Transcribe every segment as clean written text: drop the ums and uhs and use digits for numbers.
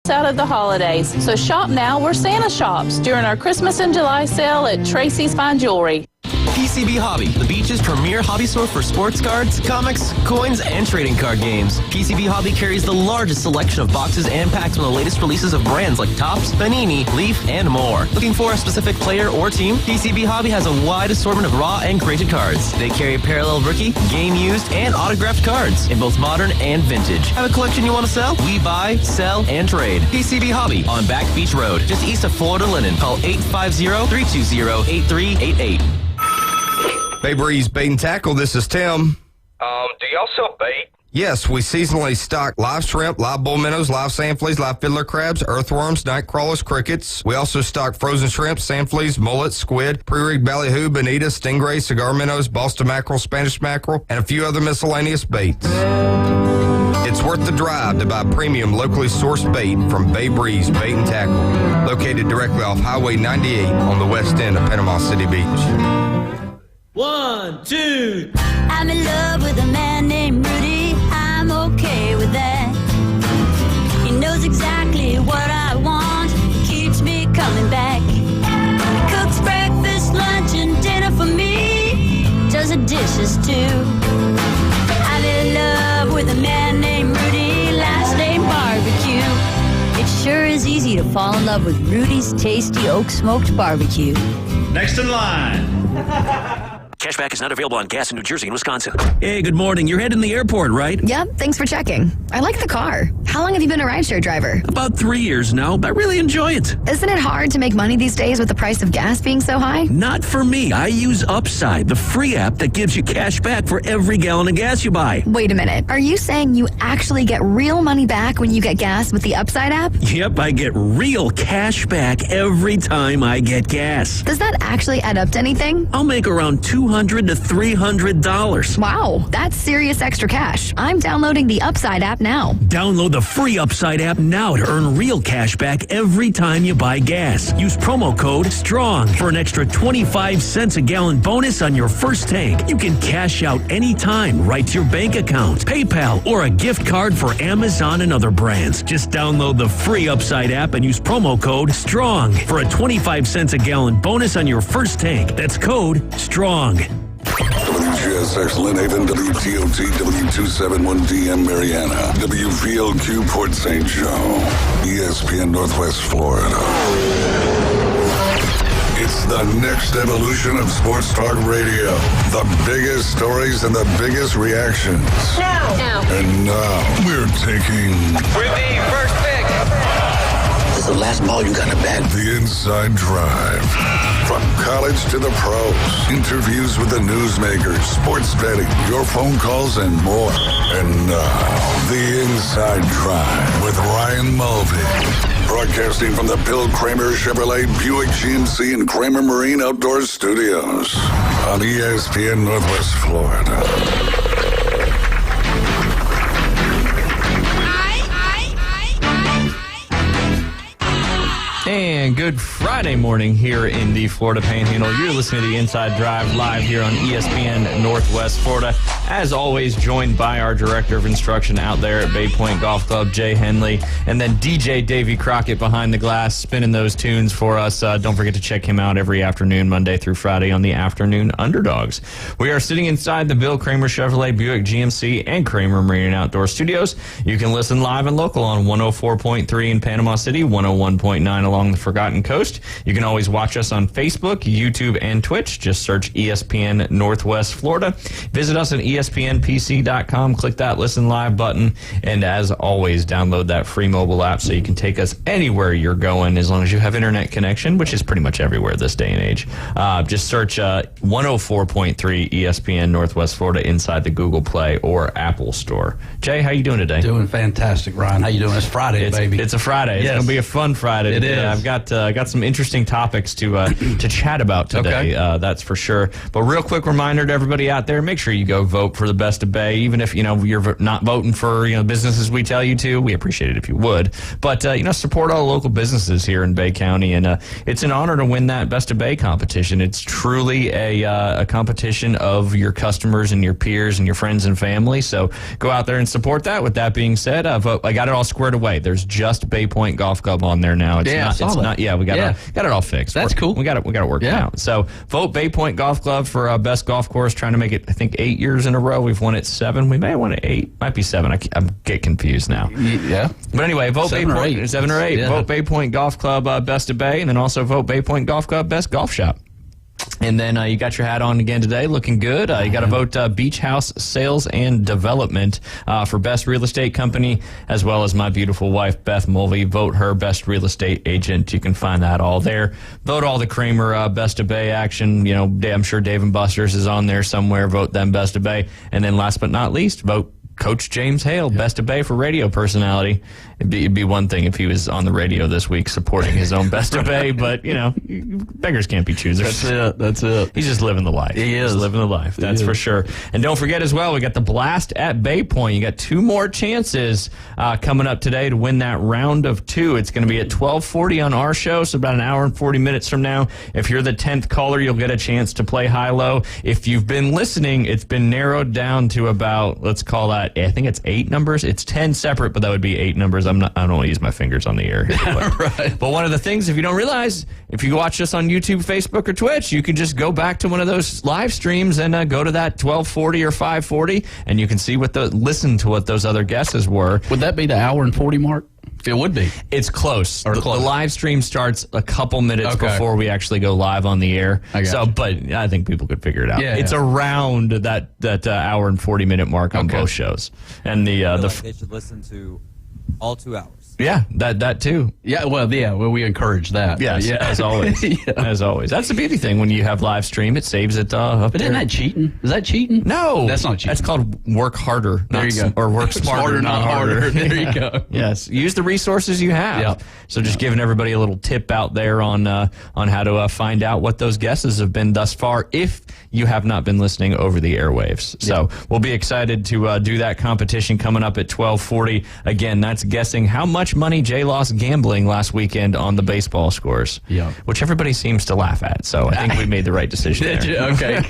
out of the holidays. So shop now where Santa shops during our Christmas in July sale at Tracy's Fine Jewelry. PCB Hobby, the beach's premier hobby store for sports cards, comics, coins, and trading card games. PCB Hobby carries the largest selection of boxes and packs from the latest releases of brands like Topps, Panini, Leaf, and more. Looking for a specific player or team? PCB Hobby has a wide assortment of raw and graded cards. They carry parallel rookie, game used, and autographed cards in both modern and vintage. Have a collection you want to sell? We buy, sell, and trade. PCB Hobby on Back Beach Road, just east of Florida Linen. Call 850-320-8388. Bay Breeze Bait and Tackle, this is Tim. Do y'all sell bait? Yes, we seasonally stock live shrimp, live bull minnows, live sand fleas, live fiddler crabs, earthworms, night crawlers, crickets. We also stock frozen shrimp, sand fleas, mullets, squid, pre-rigged ballyhoo, bonita, stingray, cigar minnows, Boston mackerel, Spanish mackerel, and a few other miscellaneous baits. It's worth the drive to buy premium locally sourced bait from Bay Breeze Bait and Tackle, located directly off Highway 98 on the west end of Panama City Beach. 1, 2. I'm in love with a man named Rudy. I'm okay with that. He knows exactly what I want. Keeps me coming back. Cooks breakfast, lunch, and dinner for me. Does the dishes too. I'm in love with a man named Rudy. Last name barbecue. It sure is easy to fall in love with Rudy's tasty oak smoked barbecue. Next in line. Cashback is not available on gas in New Jersey and Wisconsin. Hey, good morning. You're heading the airport, right? Yep, thanks for checking. I like the car. How long have you been a rideshare driver? About 3 years now. I really enjoy it. Isn't it hard to make money these days with the price of gas being so high? Not for me. I use Upside, the free app that gives you cash back for every gallon of gas you buy. Wait a minute. Are you saying you actually get real money back when you get gas with the Upside app? Yep, I get real cash back every time I get gas. Does that actually add up to anything? I'll make around $200 to $300. Wow, that's serious extra cash. I'm downloading the Upside app now. Download the free Upside app now to earn real cash back every time you buy gas. Use promo code STRONG for an extra 25 cents a gallon bonus on your first tank. You can cash out anytime right to your bank account, PayPal, or a gift card for Amazon and other brands. Just download the free Upside app and use promo code STRONG for a 25 cents a gallon bonus on your first tank. That's code STRONG. WGSX Lynn Haven, WTOT, W271DM Mariana, WVLQ Port St. Joe, ESPN Northwest Florida. It's the next evolution of sports talk radio. The biggest stories and the biggest reactions. Now. And now we're taking With the first pick. This is the last ball you got to bat. the Inside Drive. From college to the pros, interviews with the newsmakers, sports betting, your phone calls, and more. And now, the Inside Drive with Ryan Mulvey. Broadcasting from the Bill Kramer Chevrolet Buick GMC and Kramer Marine Outdoor Studios on ESPN Northwest Florida. And good Friday morning here in the Florida Panhandle. You're listening to the Inside Drive live here on ESPN Northwest Florida. As always, joined by our Director of Instruction out there at Bay Point Golf Club, Jay Henley, and then DJ Davey Crockett behind the glass spinning those tunes for us. Don't forget to check him out every afternoon, Monday through Friday on the Afternoon Underdogs. We are sitting inside the Bill Kramer Chevrolet Buick GMC and Kramer Marine and Outdoor Studios. You can listen live and local on 104.3 in Panama City, 101.9 along the Forgotten Coast. You can always watch us on Facebook, YouTube, and Twitch. Just search ESPN Northwest Florida. Visit us at ESPNPC.com. Click that Listen Live button. And as always, download that free mobile app so you can take us anywhere you're going as long as you have internet connection, which is pretty much everywhere this day and age. Just search 104.3 ESPN Northwest Florida inside the Google Play or Apple Store. Jay, how you doing today? Doing fantastic, Ryan. How you doing? It's Friday, baby. It's a Friday. It's Yes. going to be a fun Friday. It is. Yeah, I've got some interesting topics to chat about today. That's for sure. But real quick reminder to everybody out there: make sure you go vote for the Best of Bay. Even if you're not voting for businesses we tell you to, we appreciate it if you would. But support all the local businesses here in Bay County, and it's an honor to win that Best of Bay competition. It's truly a competition of your customers and your peers and your friends and family. So go out there and support that. With that being said, I got it all squared away. There's just Bay Point Golf Club on there now. We got it all fixed. That's cool. We got it worked out. So vote Bay Point Golf Club for best golf course. Trying to make it, I think, 8 years in a row. We've won it 7. We may have won it 8. Might be 7. I'm get confused now. Yeah. But anyway, vote 7 Bay Point. 7 or 8. Yeah. Vote Bay Point Golf Club Best of Bay, and then also vote Bay Point Golf Club Best Golf Shop. And then you got your hat on again today, looking good. You got to vote Beach House Sales and Development for Best Real Estate Company, as well as my beautiful wife, Beth Mulvey. Vote her Best Real Estate Agent. You can find that all there. Vote all the Kramer Best of Bay action. I'm sure Dave & Buster's is on there somewhere. Vote them Best of Bay. And then last but not least, vote Coach James Hale, Best of Bay for radio personality. It'd be one thing if he was on the radio this week supporting his own Best of Bay, but, beggars can't be choosers. That's it. He's just living the life. He is. He's living the life, that's for sure. And don't forget as well, we got the Blast at Bay Point. You got 2 more chances coming up today to win that round of 2. It's going to be at 12:40 on our show, so about an hour and 40 minutes from now. If you're the 10th caller, you'll get a chance to play high-low. If you've been listening, it's been narrowed down to about, let's call that, I think it's 8 numbers. It's 10 separate, but that would be 8 numbers. I don't want to use my fingers on the air here. But, right. But one of the things, if you don't realize, if you watch us on YouTube, Facebook, or Twitch, you can just go back to one of those live streams and go to that 12:40 or 5:40, and you can see listen to what those other guesses were. Would that be the hour and 40 mark? It would be. It's close. The live stream starts a couple minutes before we actually go live on the air. But I think people could figure it out. It's around that hour and 40-minute mark on both shows. And they should listen to all 2 hours. Yeah, that too. Yeah, well, we encourage that. Yes, as always. As always. That's the beauty thing when you have live stream. It saves it up But there. isn't that cheating? Is that cheating? No. That's not cheating. That's called work harder. There you go. Or work smarter, not harder. There you go. Yes. Use the resources you have. Yep. So just giving everybody a little tip out there on how to find out what those guesses have been thus far if you have not been listening over the airwaves. So we'll be excited to do that competition coming up at 12:40. Again, that's guessing how much money Jay lost gambling last weekend on the baseball scores, which everybody seems to laugh at. So I think we made the right decision there. Okay.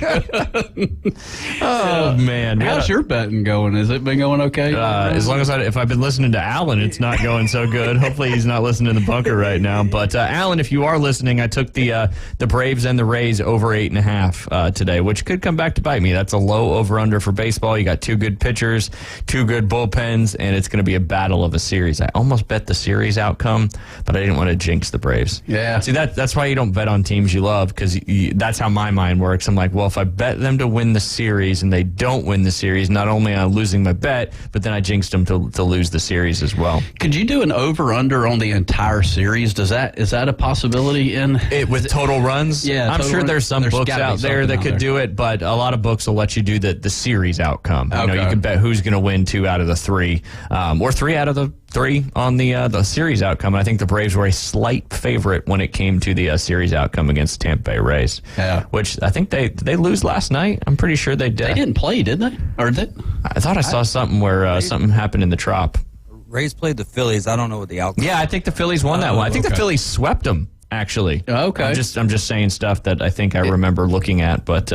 Man. How's your betting going? Has it been going okay? As long as if I've been listening to Alan, it's not going so good. Hopefully he's not listening to the bunker right now. But Alan, if you are listening, I took the Braves and the Rays over 8.5 today, which could come back to bite me. That's a low over-under for baseball. You got 2 good pitchers, 2 good bullpens, and it's going to be a battle of a series. I almost bet the series outcome, but I didn't want to jinx the Braves. Yeah. See, that's why you don't bet on teams you love, because that's how my mind works. I'm like, well, if I bet them to win the series and they don't win the series, not only am I losing my bet, but then I jinxed them to lose the series as well. Could you do an over-under on the entire series? Is that a possibility in it with total runs? Yeah, I'm sure there's some books out there that could do it, but a lot of books will let you do the series outcome. You can bet who's going to win 2 out of the 3, or 3 out of the 3 on the series outcome. And I think the Braves were a slight favorite when it came to the series outcome against Tampa Bay Rays. Yeah, which I think did they lose last night? I'm pretty sure they did. They didn't play, did they? Or did? I thought I saw something where something happened in the Trop. Rays played the Phillies. I don't know what the outcome. Yeah, I think the Phillies won that one. I think the Phillies swept them. Actually, okay. I'm just saying stuff that I think I remember looking at, but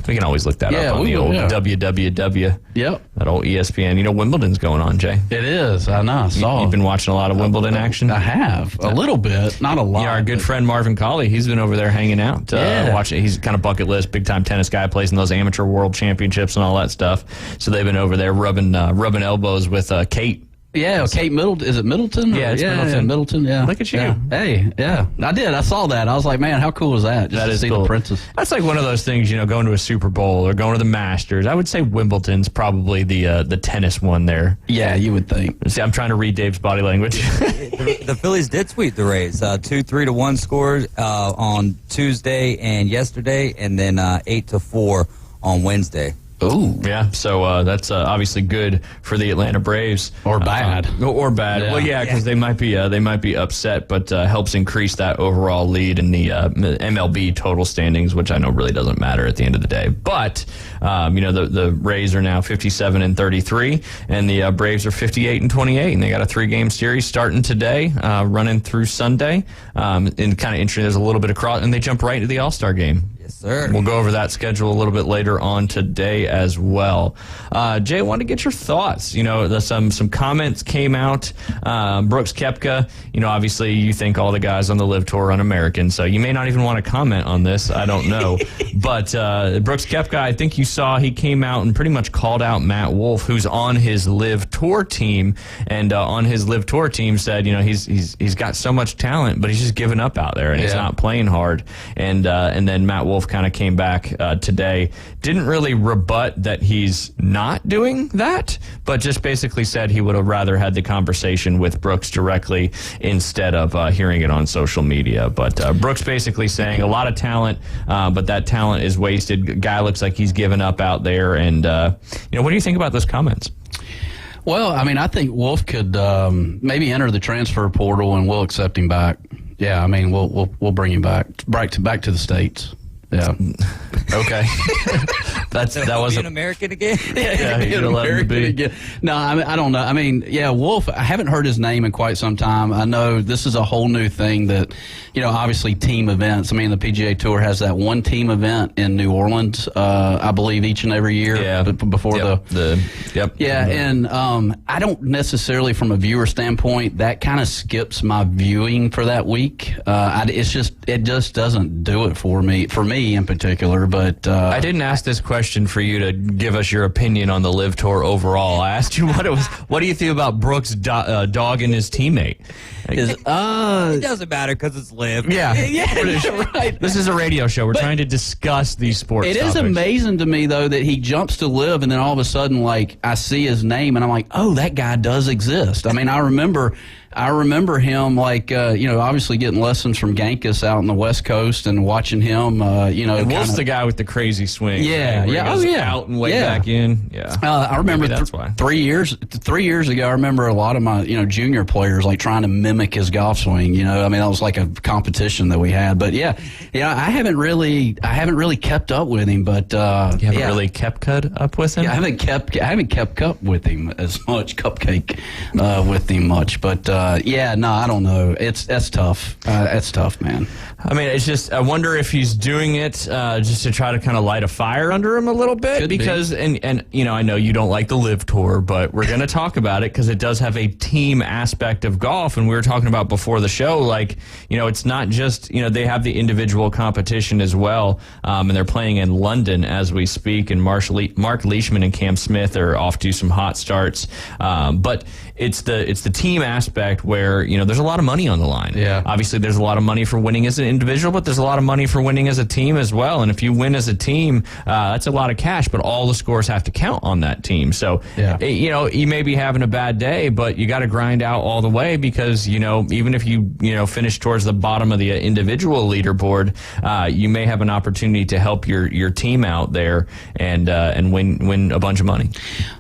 we can always look that up on the old www. Yep, that old ESPN. Wimbledon's going on, Jay. It is. I know. I saw. You've been watching a lot of Wimbledon action. I have a little bit, not a lot. Yeah, our good friend Marvin Colley, he's been over there hanging out, watching. He's kind of bucket list, big time tennis guy, plays in those amateur world championships and all that stuff. So they've been over there rubbing elbows with Kate. Yeah, Kate Middleton. Is it Middleton? Yeah, it's Middleton. Middleton, yeah. Look at you. Yeah. Hey, yeah. I did. I saw that. I was like, man, how cool is that? Just that to is see cool. the princess. That's like one of those things, going to a Super Bowl or going to the Masters. I would say Wimbledon's probably the tennis one there. Yeah, you would think. See, I'm trying to read Dave's body language. The Phillies did sweep the Rays. 2 3-1 scores on Tuesday and yesterday, and then 8-4 on Wednesday. Ooh. Yeah, so that's obviously good for the Atlanta Braves. Or bad. Or bad. Yeah. Well, yeah, because they might be upset, but helps increase that overall lead in the MLB total standings, which I know really doesn't matter at the end of the day. But the Rays are now 57-33, and the Braves are 58-28, and they got a 3-game series starting today, running through Sunday. And kind of interesting, there's a little bit of cross, and they jump right into the All-Star game. Yes, sir. We'll go over that schedule a little bit later on today as well. Jay, I wanted to get your thoughts. Some comments came out. Brooks Koepka, obviously you think all the guys on the LIV Tour are un-American, so you may not even want to comment on this. I don't know. But Brooks Koepka, I think you saw he came out and pretty much called out Matt Wolff, who's on his LIV Tour team, and on his LIV Tour team said, he's got so much talent, but he's just giving up out there, and he's not playing hard. And then Matt Wolff kind of came back today, didn't really rebut that he's not doing that, but just basically said he would have rather had the conversation with Brooks directly instead of hearing it on social media. But Brooks basically saying a lot of talent, but that talent is wasted. Guy looks like he's given up out there. And what do you think about those comments? Well, I mean, I think Wolff could maybe enter the transfer portal, and we'll accept him back. Yeah, I mean, we'll bring him back to the States. Yeah. Okay. that was an American again. Yeah, an American again. No, I don't know. I mean, yeah, Wolff. I haven't heard his name in quite some time. I know this is a whole new thing that, obviously team events. I mean, the PGA Tour has that one team event in New Orleans, I believe, each and every year. Yeah. Before Yep. Yeah, and I don't necessarily, from a viewer standpoint, that kind of skips my viewing for that week. It just doesn't do it for me in particular. But I didn't ask this question for you to give us your opinion on the LIV Tour overall. I asked you what do you think about Brooks dogging his teammate? It doesn't matter because it's LIV. Yeah, right. This is a radio show. We're trying to discuss these sports It is topics. amazing to me, though, that he jumps to LIV, and then all of a sudden, like, I see his name, and I'm like, oh, that guy does exist. I mean, I remember him, like, obviously getting lessons from Gankus out on the West Coast and watching him, And Wolf's the guy with the crazy swing. Yeah, right, yeah. Where he goes Oh, yeah. out and way Yeah. back in. Yeah. I remember Maybe that's why. 3 years ago, I remember a lot of my, junior players, like, trying to mimic his golf swing. I mean, that was like a competition that we had. But I haven't really kept up with him. But You haven't really kept up with him? Yeah, I haven't kept up with him as much, cupcake with him much. But I don't know. That's tough. That's tough, man. I mean, it's just, I wonder if he's doing it just to try to kind of light a fire under him a little bit. Could be. Because, and I know you don't like the LIV Tour, but we're going to talk about it because it does have a team aspect of golf. And we were talking about before the show, like, it's not just, they have the individual competition as well. And they're playing in London as we speak. And Mark Leishman and Cam Smith are off to some hot starts. But it's the team aspect where, there's a lot of money on the line. Yeah. Obviously, there's a lot of money for winning as an individual, but there's a lot of money for winning as a team as well. And if you win as a team, that's a lot of cash, but all the scores have to count on that team. So, you may be having a bad day, but you got to grind out all the way because, even if you finish towards the bottom of the individual leaderboard, you may have an opportunity to help your team out there and win a bunch of money.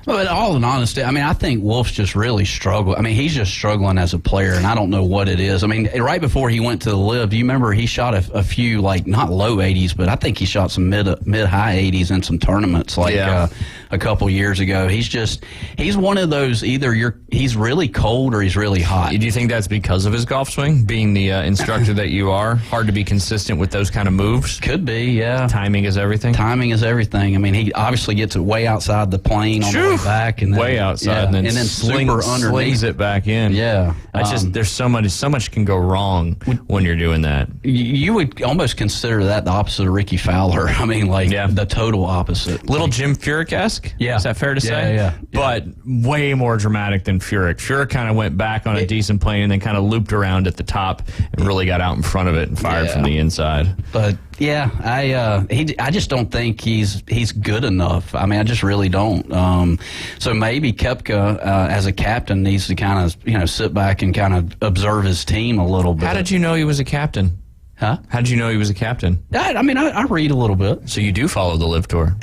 Well, in all honesty, I mean, I think Wolff's just really struggled. I mean, he's just struggling as a player, and I don't know what it is. I mean, right before he went to the LIV, you remember he shot a few, like, not low 80s, but I think he shot some mid-high 80s in some tournaments, like a couple years ago. He's one of those, either he's really cold or he's really hot. Do you think that's because of his golf swing, being the instructor that you are? Hard to be consistent with those kind of moves? Could be, yeah. Timing is everything? Timing is everything. I mean, he obviously gets it way outside the plane on the way back. And then, way outside, and then super underneath. Slings it back in. Yeah. There's so much can go wrong when you're doing that. You would almost consider that the opposite of Ricky Fowler. I mean, like, the total opposite. Little Jim Furyk-esque? Yeah. Is that fair to say? Yeah. But way more dramatic than Furyk. Furyk kind of went back on a decent plane and then kind of looped around at the top and really got out in front of it and fired from the inside. But yeah, I just don't think he's good enough. I mean, I just really don't. So maybe Koepka, as a captain, needs to kind of sit back and kind of observe his team a little bit. How did you know he was a captain? Huh? How did you know he was a captain? I read a little bit. So you do follow the Live Tour?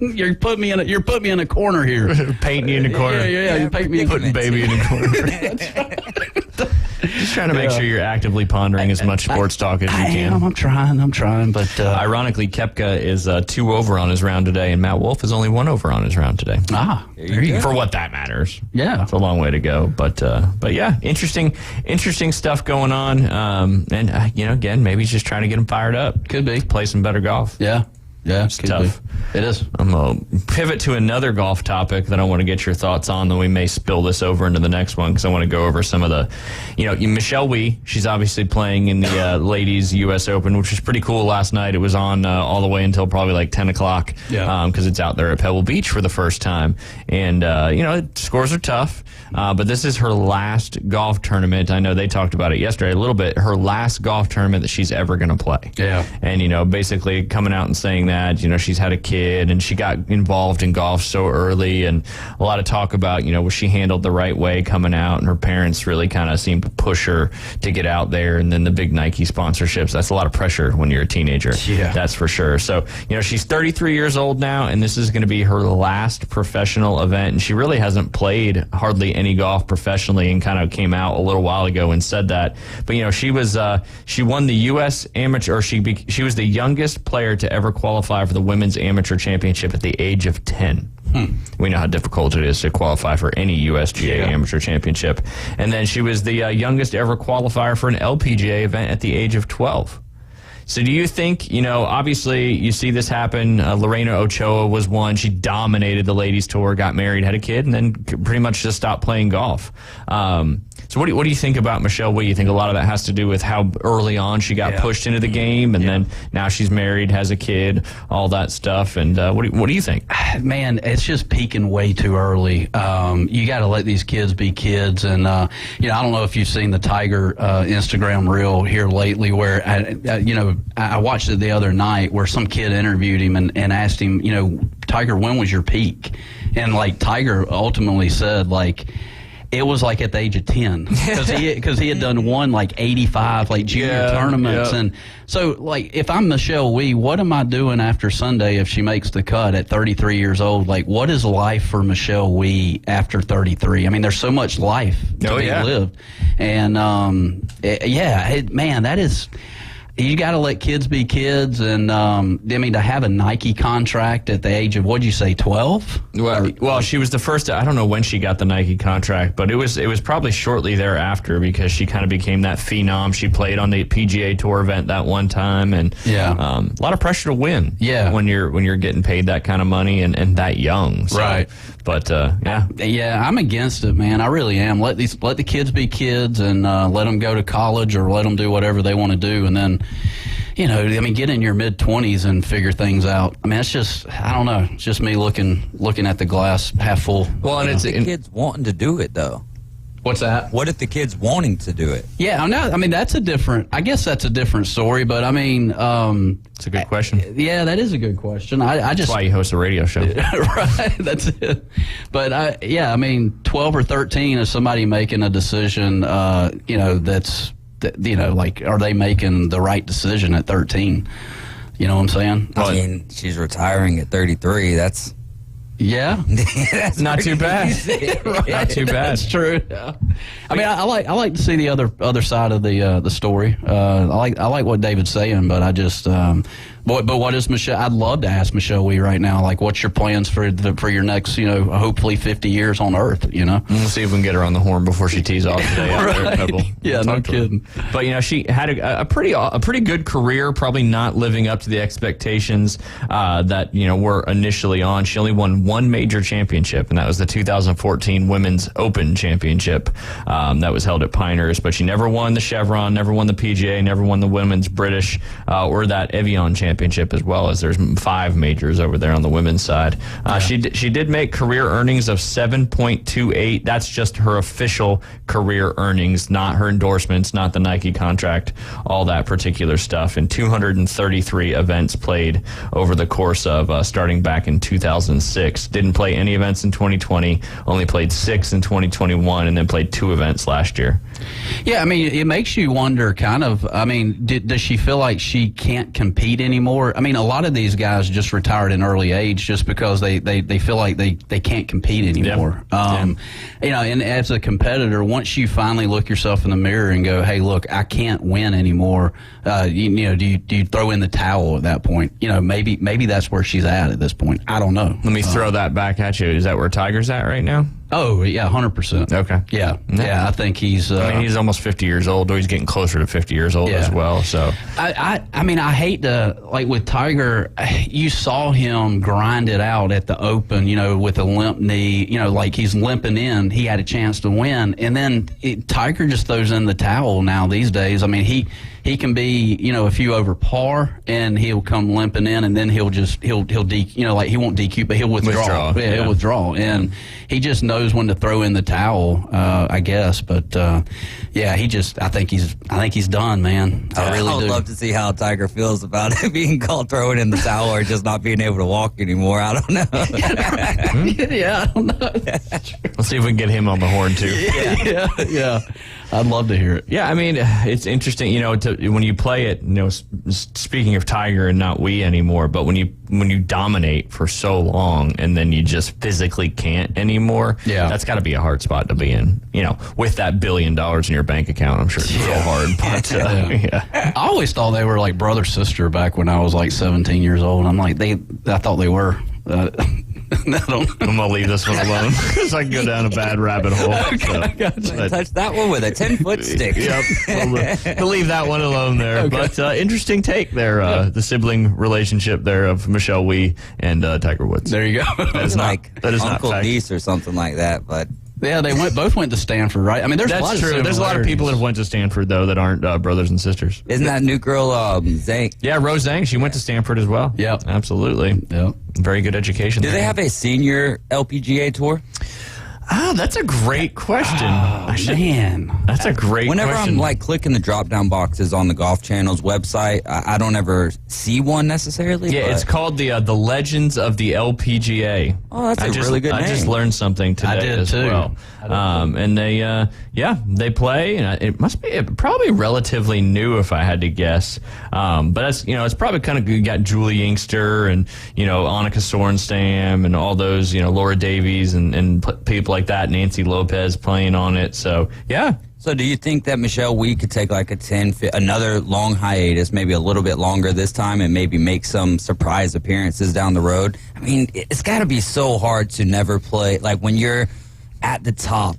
You're putting me in a corner here. Painting you in a corner. Yeah. You paint me putting baby in a corner. Just trying to make sure you're actively pondering as much sports talk as you can. I'm trying, but ironically, Koepka is 2 over on his round today, and Matt Wolff is only 1 over on his round today. There you go. For what that matters. Yeah, it's a long way to go, but yeah, interesting stuff going on. And again, maybe he's just trying to get him fired up. Could be play some better golf. Yeah, it's tough. It is. I'm going to pivot to another golf topic that I want to get your thoughts on, then we may spill this over into the next one because I want to go over some of the, Michelle Wie, she's obviously playing in the ladies U.S. Open, which was pretty cool last night. It was on all the way until probably like 10 o'clock because it's out there at Pebble Beach for the first time. And, scores are tough, but this is her last golf tournament. I know they talked about it yesterday a little bit. Her last golf tournament that she's ever going to play. Yeah. And, basically coming out and saying that, she's had a kid and she got involved in golf so early, and a lot of talk about, was she handled the right way coming out, and her parents really kind of seemed to push her to get out there, and then the big Nike sponsorships. That's a lot of pressure when you're a teenager. Yeah. That's for sure. So, she's 33 years old now, and this is going to be her last professional event, and she really hasn't played hardly any golf professionally, and kind of came out a little while ago and said that. But, she won the U.S. amateur, or she was the youngest player to ever qualify for the women's amateur championship at the age of 10. We know how difficult it is to qualify for any USGA amateur championship. And then she was the youngest ever qualifier for an LPGA event at the age of 12. So do you think, obviously you see this happen. Lorena Ochoa was one. She dominated the ladies tour, got married, had a kid, and then pretty much just stopped playing golf. So what do you think about Michelle Wie? You think a lot of that has to do with how early on she got pushed into the game, and then now she's married, has a kid, all that stuff. And what do you think? Man, it's just peaking way too early. You got to let these kids be kids. And I don't know if you've seen the Tiger Instagram reel here lately, where I watched it the other night, where some kid interviewed him and asked him, Tiger, when was your peak? And Tiger ultimately said it was at the age of 10 because he had done 85 junior tournaments. And so if I'm Michelle Wie, what am I doing after Sunday if she makes the cut at 33 years old? What is life for Michelle Wie after 33? I mean, there's so much life to be lived. And man, that is. You got to let kids be kids, and to have a Nike contract at the age of, what'd you say, 12? Well, she was the first. I don't know when she got the Nike contract, but it was probably shortly thereafter, because she kind of became that phenom. She played on the PGA Tour event that one time, and a lot of pressure to win. Yeah, when you're getting paid that kind of money and that young, so, right? But I'm against it, man. I really am. Let the kids be kids, and let them go to college or let them do whatever they want to do, and then. Get in your mid-20s and figure things out. I mean, it's just, I don't know. It's just me looking at the glass half full. Well, and it's the kids wanting to do it, though. What's that? What if the kids wanting to do it? Yeah, that's a different story, but it's a good question. Yeah, that is a good question. That's why you host a radio show. Right, that's it. But 12 or 13 is somebody making a decision, that's, are they making the right decision at 13? You know what I'm saying? I mean, she's retiring at 33. That's that's not too bad. Right. Not too bad. That's true. Yeah. I like to see the other side of the story. I like what David's saying, but I just but what is Michelle? I'd love to ask Michelle Wie right now. What's your plans for your next hopefully 50 years on Earth? We'll see if we can get her on the horn before she tees off today. Out there at Pebble. Yeah, no kidding. But she had a pretty good career. Probably not living up to the expectations that were initially on. She only won one major championship, and that was the 2014 Women's Open Championship that was held at Pinehurst. But she never won the Chevron, never won the PGA, never won the Women's British or that Evian Championship, as well as there's 5 majors over there on the women's side. She did make career earnings of $7.28. That's just her official career earnings, not her endorsements, not the Nike contract, all that particular stuff. And 233 events played over the course of starting back in 2006. Didn't play any events in 2020, only played 6 in 2021, and then played 2 events last year. Yeah, I mean, it makes you wonder kind of, I mean, does she feel like she can't compete anymore? I mean, a lot of these guys just retired in early age just because they feel like they can't compete anymore. You know, and as a competitor, once you finally look yourself in the mirror and go, hey, look, I can't win anymore, you know, do you throw in the towel at that point? You know, maybe that's where she's at this point. I don't know. Let me throw that back at you. Is that where Tiger's at right now? Oh, yeah, 100%. Okay. Yeah, I think he's... I mean, he's almost 50 years old, or he's getting closer to 50 years old as well, so... I mean, I hate to... Like, with Tiger, you saw him grind it out at the Open, you know, with a limp knee, you know, like he's limping in. He had a chance to win, and then Tiger just throws in the towel now these days. I mean, he can be, you know, a few over par, and he'll come limping in, and then he'll you know, like he won't DQ, but he'll withdraw. He'll withdraw, and he just knows when to throw in the towel, I guess. But yeah, I think he's done, man. I really do. I'd love to see how Tiger feels about it being called throwing in the towel or just not being able to walk anymore. I don't know. Yeah, I don't know. Let's see if we can get him on the horn too. Yeah. I'd love to hear it. Yeah, I mean, it's interesting, you know, when you play it, you know, speaking of Tiger and not we anymore, but when you dominate for so long and then you just physically can't anymore, that's got to be a hard spot to be in. You know, with that $1 billion in your bank account, I'm sure it's so hard. But, I always thought they were like brother sister back when I was like 17 years old. I'm like, I thought they were. I'm gonna leave this one alone because I can go down a bad rabbit hole. Touch that one with a 10-foot stick. Yep, we'll leave that one alone there. Okay. But interesting take there, the sibling relationship there of Michelle Wie and Tiger Woods. There you go. That is Uncle Niece or something like that, but. Yeah, they both went to Stanford, right? I mean, there's That's true. There's a lot of people that have went to Stanford though that aren't brothers and sisters. Isn't that new girl Zhang? Yeah, Rose Zhang. She went to Stanford as well. Yeah, absolutely. Yeah, very good education. Do they have a senior LPGA tour? Oh, that's a great question. Oh, man. That's a great Whenever question. I'm like clicking the drop-down boxes on the Golf Channel's website, I don't ever see one necessarily. Yeah, it's called the Legends of the LPGA. Oh, that's a really good name. I just learned something today as well. And they play, and it must be probably relatively new if I had to guess. But that's, you know, it's probably kind of good. You got Julie Inkster and, you know, Annika Sorenstam and all those, you know, Laura Davies and people like that, Nancy Lopez playing on it. So, yeah. So do you think that Michelle Wie could take like another long hiatus, maybe a little bit longer this time, and maybe make some surprise appearances down the road? I mean, it's got to be so hard to never play, like when you're at the top,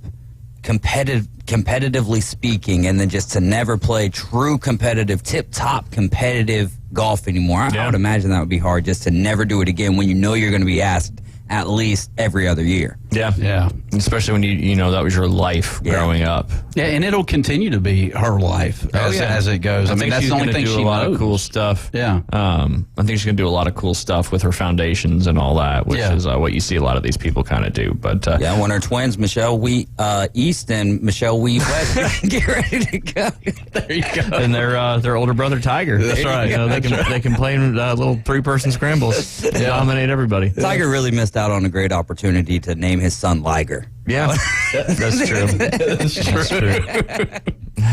competitively speaking, and then just to never play true competitive, tip-top competitive golf anymore. I would imagine that would be hard, just to never do it again when you know you're going to be asked at least every other year. Yeah. Especially when you know that was your life growing up. Yeah, and it'll continue to be her life as it goes. I mean, that's the only thing she knows. A lot of cool stuff. Yeah. I think she's going to do a lot of cool stuff with her foundations and all that, which is what you see a lot of these people kind of do. But when her twins, Michelle Wie East and Michelle Wie West, get ready to go. There you go. And their older brother Tiger. That's right. You know, they can play in little 3-person scrambles, dominate everybody. Tiger really missed out on a great opportunity to name his son Liger. Yeah, that's true. That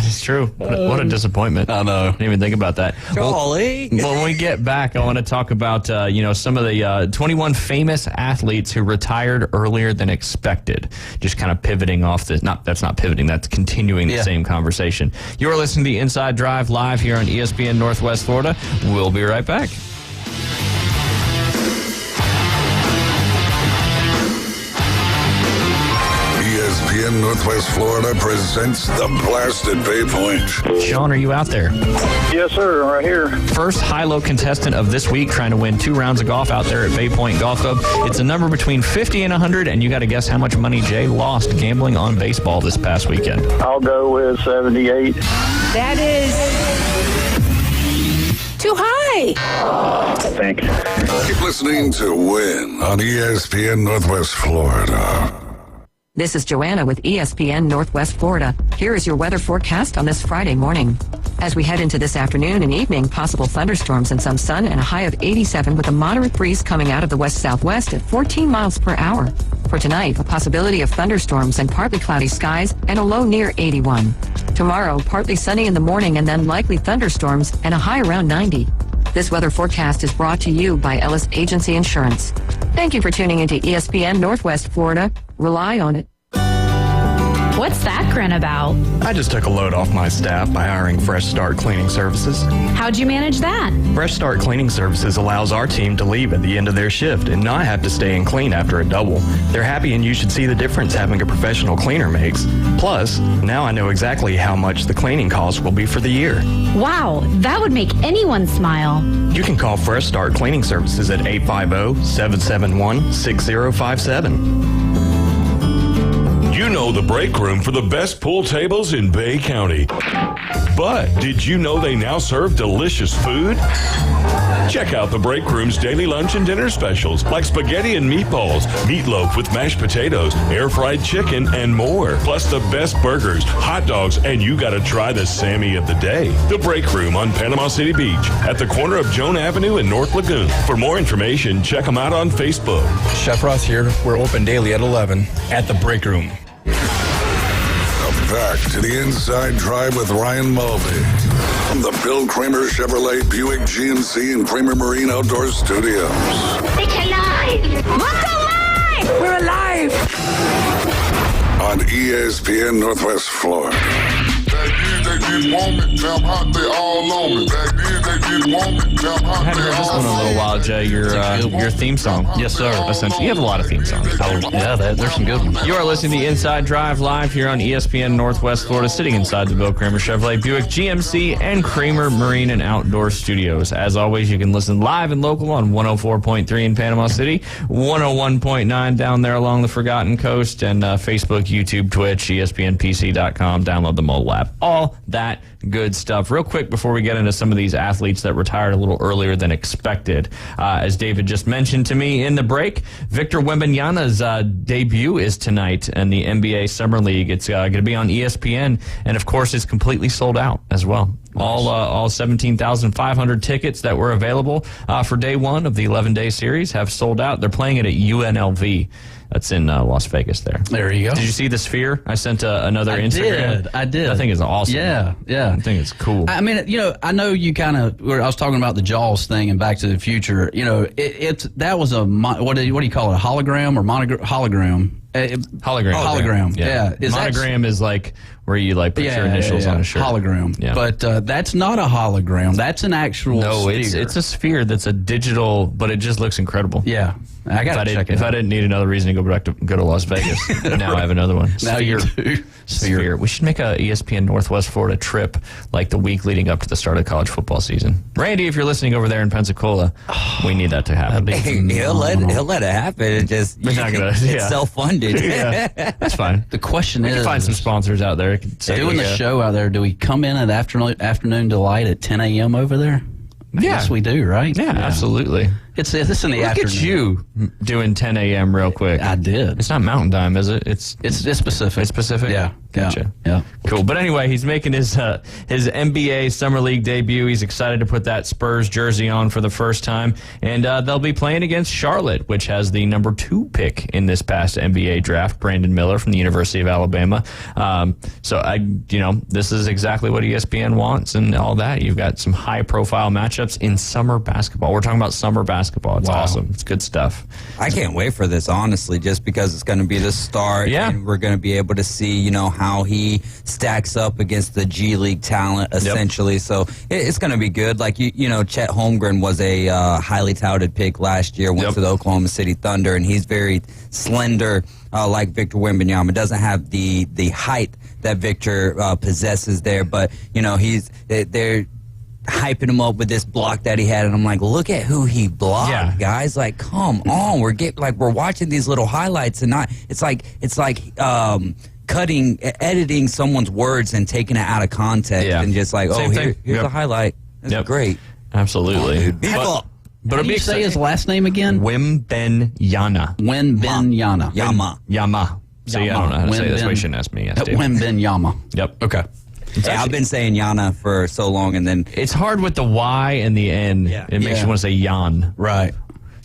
is true. What a disappointment. I know. Didn't even think about that. Charlie. Well, when we get back, I want to talk about some of the 21 famous athletes who retired earlier than expected. Just kind of pivoting off the. That's not pivoting. That's continuing the same conversation. You're listening to the Inside Drive live here on ESPN Northwest Florida. We'll be right back. ESPN Northwest Florida presents The Blast at Bay Point. Sean, are you out there? Yes, sir. Right here. First high-low contestant of this week, trying to win 2 rounds of golf out there at Bay Point Golf Club. It's a number between 50 and 100, and you got to guess how much money Jay lost gambling on baseball this past weekend. I'll go with 78. That is too high. Thanks. Keep listening to Win on ESPN Northwest Florida. This is Joanna with ESPN Northwest Florida. Here is your weather forecast on this Friday morning. As we head into this afternoon and evening, possible thunderstorms and some sun and a high of 87 with a moderate breeze coming out of the west-southwest at 14 miles per hour. For tonight, a possibility of thunderstorms and partly cloudy skies and a low near 81. Tomorrow, partly sunny in the morning and then likely thunderstorms and a high around 90. This weather forecast is brought to you by Ellis Agency Insurance. Thank you for tuning into ESPN Northwest Florida. Rely on it. What's that grin about? I just took a load off my staff by hiring Fresh Start Cleaning Services. How'd you manage that? Fresh Start Cleaning Services allows our team to leave at the end of their shift and not have to stay and clean after a double. They're happy, and you should see the difference having a professional cleaner makes. Plus, now I know exactly how much the cleaning cost will be for the year. Wow, that would make anyone smile. You can call Fresh Start Cleaning Services at 850-771-6057. You know the break room for the best pool tables in Bay County. But did you know they now serve delicious food? Check out the break room's daily lunch and dinner specials like spaghetti and meatballs, meatloaf with mashed potatoes, air-fried chicken, and more. Plus the best burgers, hot dogs, and you gotta try the Sammy of the day. The break room on Panama City Beach at the corner of Joan Avenue and North Lagoon. For more information, check them out on Facebook. Chef Ross here. We're open daily at 11 at the break room. Back to the Inside Drive with Ryan Mulvey from the Bill Kramer Chevrolet Buick GMC and Kramer Marine Outdoor Studios. It's alive! Look alive! We're alive! On ESPN Northwest Florida. Back then they didn't want me, damn hot they all on me. Back then they didn't want me, damn hot I haven't heard this one in a little while, Jay. Your theme song. Yes, sir. Essentially, you have a lot of theme songs. Yeah, there's some good ones. You are listening to the Inside Drive live here on ESPN Northwest Florida, sitting inside the Bill Kramer Chevrolet Buick GMC and Kramer Marine and Outdoor Studios. As always, you can listen live and local on 104.3 in Panama City, 101.9 down there along the Forgotten Coast, and Facebook, YouTube, Twitch, ESPNPC.com. Download the mobile app. All that good stuff. Real quick before we get into some of these athletes that retired a little earlier than expected. As David just mentioned to me in the break, Victor Wembanyama's debut is tonight in the NBA Summer League. It's going to be on ESPN, and of course it's completely sold out as well. All 17,500 tickets that were available for day one of the 11-day series have sold out. They're playing it at UNLV. That's in Las Vegas there. There you go. Did you see the Sphere? I sent another Instagram. I did. I think it's awesome. Yeah. I think it's cool. I mean, I know you kind of. I was talking about the Jaws thing and Back to the Future. That was what do you call it? A hologram or hologram? Hologram. Yeah. Monogram is like where you put your initials on a shirt. Hologram. Yeah. But that's not a hologram. That's an actual sphere. It's a sphere that's a digital, but it just looks incredible. Yeah. I got to check it out. If I didn't need another reason to go to Las Vegas, now I have another one. Now you do. Sphere. We should make a ESPN Northwest Florida trip like the week leading up to the start of college football season. Randy, if you're listening over there in Pensacola, we need that to happen. He'll let it happen. It's self-funded. Yeah, that's fine. The question is, we can find some sponsors out there. Doing the show out there, do we come in at afternoon delight at 10 a.m. over there? Yes, we do, right? Yeah, absolutely. It's in the afternoon. Look at you doing 10 a.m. real quick. I did. It's not Mountain Time, is it? It's Pacific. It's Pacific? Yeah. Gotcha. Yeah. Cool. But anyway, he's making his NBA Summer League debut. He's excited to put that Spurs jersey on for the first time. And they'll be playing against Charlotte, which has the number 2 pick in this past NBA draft, Brandon Miller from the University of Alabama. This is exactly what ESPN wants and all that. You've got some high-profile matchups in summer basketball. We're talking about summer basketball. It's awesome. It's good stuff. I can't wait for this, honestly, just because it's going to be the start. Yeah. And we're going to be able to see, how he stacks up against the G League talent, essentially. Yep. So it's going to be good. Like, Chet Holmgren was a highly touted pick last year, went to the Oklahoma City Thunder, and he's very slender, like Victor Wembanyama. Doesn't have the height that Victor possesses there, but, they're hyping him up with this block that he had, and I'm like, look at who he blocked, guys. Like, come on, we're watching these little highlights, and it's like editing someone's words and taking it out of context, and just like, here's a highlight. That's great. Absolutely. But how do you say his last name again? Wembanyama. Wembanyama. Yama. See, I don't know how to say this. You shouldn't ask me. Yes, Wembanyama. Yep. Okay. Yeah, I've been saying Yana for so long, and then It's hard with the Y and the N. It makes you want to say Jan. Right.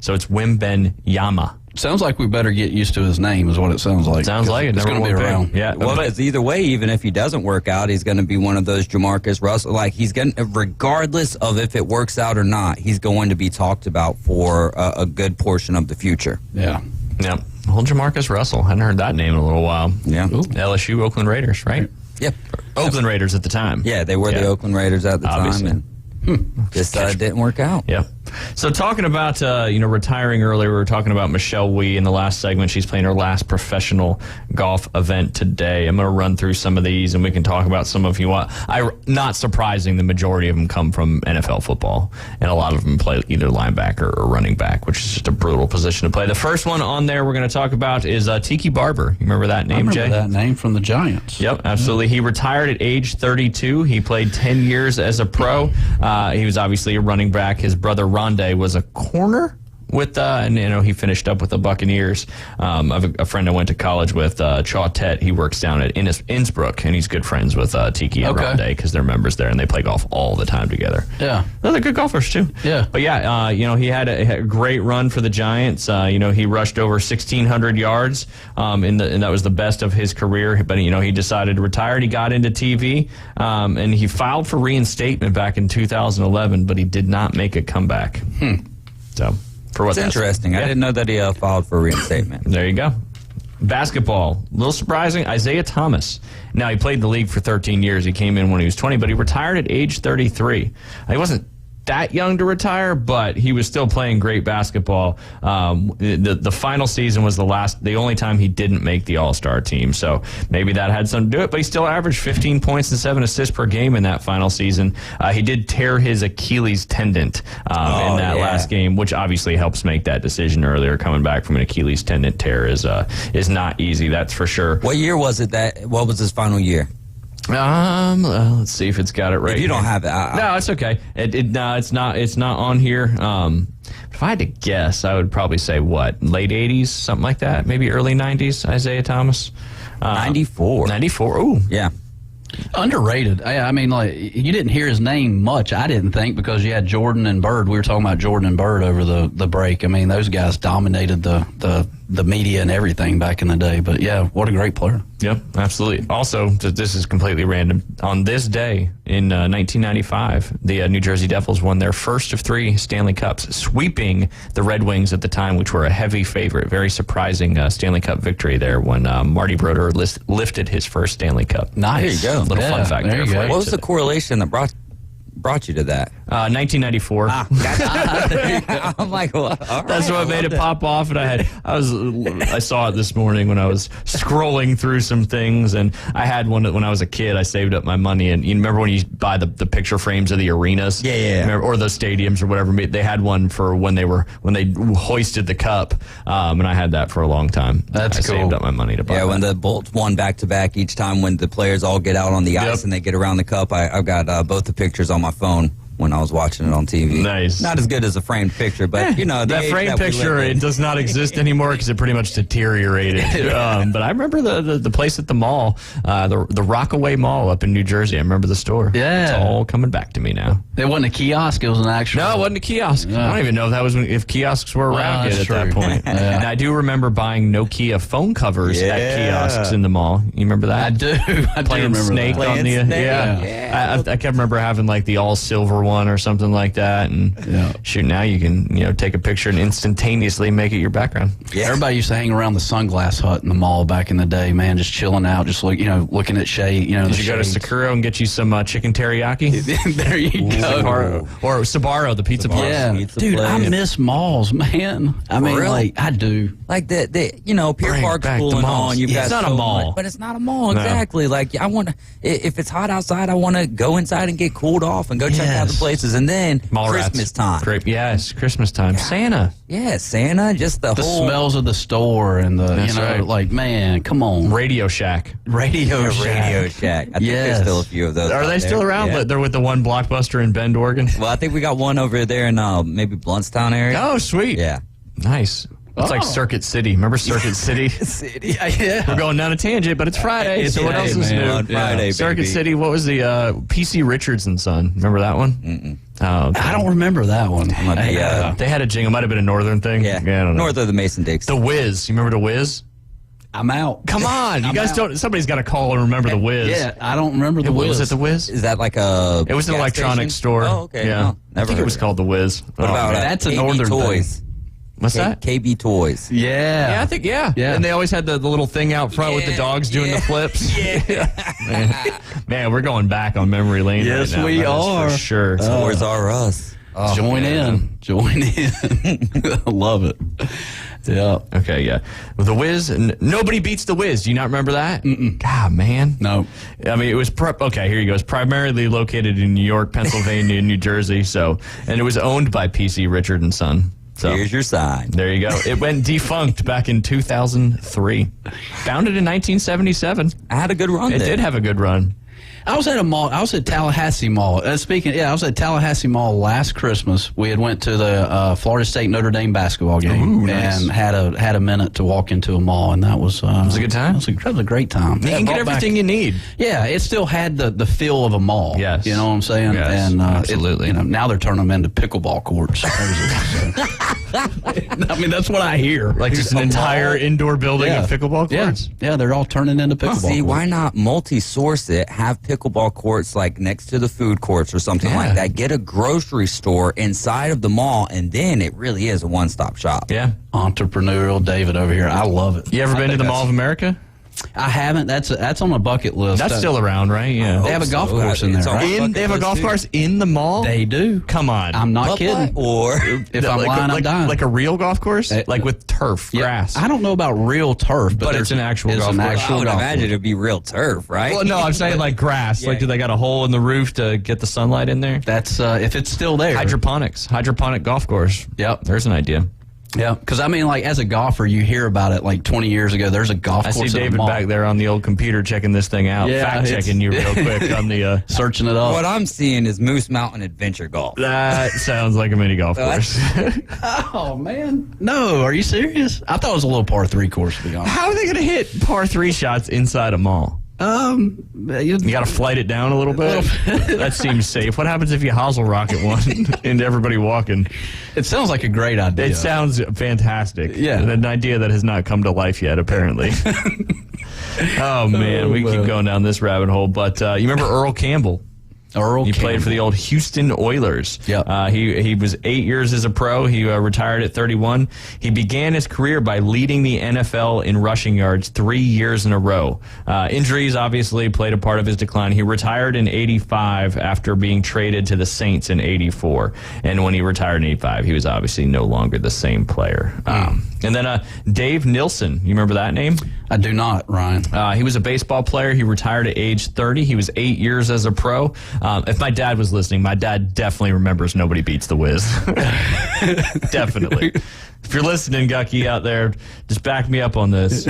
So it's Wimbenyama. Sounds like we better get used to his name, is what it sounds like. Sounds like it. It's going to be around. Yeah. well, but either way, even if he doesn't work out, he's going to be one of those Jamarcus Russell. Like he's going, regardless of if it works out or not, he's going to be talked about for a good portion of the future. Yeah. Yep. Whole Jamarcus Russell. Hadn't heard that name in a little while. Yeah. LSU Oakland Raiders, right? Yep. Oakland Raiders at the time. Yeah, they were the Oakland Raiders at the Obviously. time, and just didn't work out. Yeah. So talking about retiring earlier, we were talking about Michelle Wie in the last segment. She's playing her last professional golf event today. I'm going to run through some of these, and we can talk about some if you want. Not surprising, the majority of them come from NFL football, and a lot of them play either linebacker or running back, which is just a brutal position to play. The first one on there we're going to talk about is Tiki Barber. You remember that name, Jay? I remember that name from the Giants. Yep, absolutely. He retired at age 32. He played 10 years as a pro. He was obviously a running back. His brother Rondé was a corner with, and he finished up with the Buccaneers. I have a friend I went to college with, Chaw Tet. He works down at Innsbruck, and he's good friends with Tiki and Rondé because they're members there, and they play golf all the time together. Yeah. They're good golfers, too. Yeah. But, yeah, he had a great run for the Giants. He rushed over 1,600 yards, and that was the best of his career. But, he decided to retire. He got into TV, and he filed for reinstatement back in 2011, but he did not make a comeback. So... For what It's interesting. I didn't know that he filed for reinstatement. There you go. Basketball, a little surprising. Isaiah Thomas. Now, he played in the league for 13 years. He came in when he was 20, but he retired at age 33. He wasn't that young to retire, but he was still playing great basketball. The final season was the only time he didn't make the All-Star team, so maybe that had something to do it, but he still averaged 15 points and 7 assists per game in that final season. He did tear his Achilles tendon in that last game, which obviously helps make that decision earlier. Coming back from an Achilles tendon tear is not easy, that's for sure. What year was it what was his final year? Let's see if it's got it right. If you don't here. have it, no, it's okay. No, it's not on here. If I had to guess, I would probably say late 80s, something like that, maybe early 90s. Isaiah Thomas, 94. 94. Ooh, yeah. Underrated. I mean, like, you didn't hear his name much, I didn't think, because you had Jordan and Bird. We were talking about Jordan and Bird over the break. I mean, those guys dominated the media and everything back in the day. But, yeah, what a great player. Yep, absolutely. Also, this is completely random. On this day in 1995, the New Jersey Devils won their first of 3 Stanley Cups, sweeping the Red Wings at the time, which were a heavy favorite. Very surprising Stanley Cup victory there when Marty Brodeur lifted his first Stanley Cup. Nice. There you go. Little fun fact there for you. What was the correlation that brought you to that? 1994. I'm like, well, That's what made it pop off, and I saw it this morning when I was scrolling through some things, and I had one when I was a kid. I saved up my money, and you remember when you buy the picture frames of the arenas, remember, or the stadiums or whatever. They had one for when they hoisted the cup, and I had that for a long time. That's I cool. saved up my money to buy. Yeah, when the Bolts won back to back each time when the players all get out on the ice and they get around the cup, I've got both the pictures on my phone when I was watching it on TV. Nice. Not as good as a framed picture, but that framed picture, it does not exist anymore because it pretty much deteriorated. But I remember the place at the mall, the Rockaway Mall up in New Jersey. I remember the store. Yeah. It's all coming back to me now. It wasn't a kiosk, it was an actual... No, it wasn't a kiosk. I don't even know if kiosks were around yet at that point. And I do remember buying Nokia phone covers at kiosks in the mall. You remember that? I do. I Playing do remember Snake that. on the... Yeah. I can remember having like the all silver one or something like that, and shoot, now you can take a picture and instantaneously make it your background. Yeah. Everybody used to hang around the Sunglass Hut in the mall back in the day, man, just chilling out, just looking at shade. Did you go to Sakura and get you some chicken teriyaki? There you go. Or Sbarro, the pizza place. Yeah, dude, I miss malls, man. I mean, really? I do. Like Pier Bring Park's back cool the and malls. on. You've got It's not a so mall. much, but it's not a mall, No. exactly. Like if it's hot outside, I want to go inside and get cooled off and go check out the places, and then Mall Christmas rats. time. Great. Yes, Christmas time. Santa. Yeah, Santa, just the whole smells of the store and That's right. like, man, come on. Radio Shack. Radio Shack. I think there's still a few of those. Are out they still there. around? Yeah. They're with the one Blockbuster in Bend, Oregon. Well, I think we got one over there in maybe Bluntstown area. Oh, sweet. Yeah. Nice. It's like Circuit City. Remember Circuit City? Yeah. We're going down a tangent, but it's Friday. It's so what Friday, else is man. new? On Friday, Circuit baby. City. What was the P.C. Richards and Son? Remember that one? Mm-mm. Oh, okay. I don't remember that one. They had a jingle. Might have been a Northern thing. Yeah, I don't know. north of the Mason-Dixon. The Wiz. You remember The Wiz? I'm out. Come on. You I'm guys out. don't. Somebody's got to call and remember The Wiz. Yeah, I don't remember the Wiz. Was it The Wiz? Is that like a It was an gas electronics station? store. Oh, okay. Yeah. No, I think it was called The Wiz. What about that's a KB northern Toys? thing. What's that? KB Toys. Yeah. Yeah, I think, yeah. And they always had the little thing out front with the dogs doing the flips. Man, we're going back on memory lane Yes, right now. we That is are. For sure. Toys R Us. Oh, Join in. I love it. Yeah. Okay, yeah. Well, The Wiz, nobody beats The Wiz. Do you not remember that? God, man. No. I mean, it was, okay, here you go. It's primarily located in New York, Pennsylvania, and New Jersey. So, and it was owned by P.C. Richard and Son. So Here's your sign. There you go. It went defunct back in 2003. Founded in 1977. I had a good run It there. did have a good run. I was at a mall. I was at Tallahassee Mall. I was at Tallahassee Mall last Christmas. We had went to the Florida State Notre Dame basketball game. Ooh, nice. And had a minute to walk into a mall, and that was a good time? That was a great time. You can get everything you need. Yeah, it still had the feel of a mall. Yes. You know what I'm saying? Yes, and absolutely. now they're turning them into pickleball courts. I mean, that's what I hear. Like just an entire indoor building of pickleball courts? Yeah, they're all turning into pickleball See, courts. why not multi-source it? Have pickleball courts like next to the food courts or something like that. Get a grocery store inside of the mall, and then it really is a one-stop shop. Yeah. Entrepreneurial David over here. I love it. You ever been to the Mall of America? I haven't. That's on my bucket list. That's still around, right? Yeah. They have a golf course in there, right? They have a golf course in the mall? They do. Come on. I'm not kidding. Or if I'm lying, I'm dying. Like a real golf course? Like with turf, grass. I don't know about real turf, But it's an actual golf course. I would imagine it'd be real turf, right? Well, no, I'm saying like grass. Like, do they got a hole in the roof to get the sunlight in there? That's if it's still there. Hydroponic golf course. Yep. There's an idea. Yeah, because I mean, like as a golfer, you hear about it like 20 years ago. There's a golf I course. see in a David mall. back there on the old computer checking this thing out. Yeah, Fact checking you real quick on the searching it up. What I'm seeing is Moose Mountain Adventure Golf. That sounds like a mini golf course. Oh man, no, are you serious? I thought it was a little par 3 course, to be honest. How are they going to hit par 3 shots inside a mall? You got to flight it down a little bit. That seems safe. What happens if you hosel rocket one into everybody walking? It sounds like a great idea. It sounds fantastic. Yeah. An idea that has not come to life yet, apparently. Oh, man. We keep going down this rabbit hole. But you remember Earl Campbell? He played for the old Houston Oilers. Yep. He was 8 years as a pro. He retired at 31. He began his career by leading the NFL in rushing yards 3 years in a row. Injuries obviously played a part of his decline. He retired in 85 after being traded to the Saints in 84. And when he retired in 85, he was obviously no longer the same player. And then Dave Nilsson, you remember that name? I do not, Ryan. He was a baseball player. He retired at age 30. He was 8 years as a pro. If my dad was listening, my dad definitely remembers Nobody Beats the Wiz. Definitely. If you're listening, Gucky, out there, just back me up on this.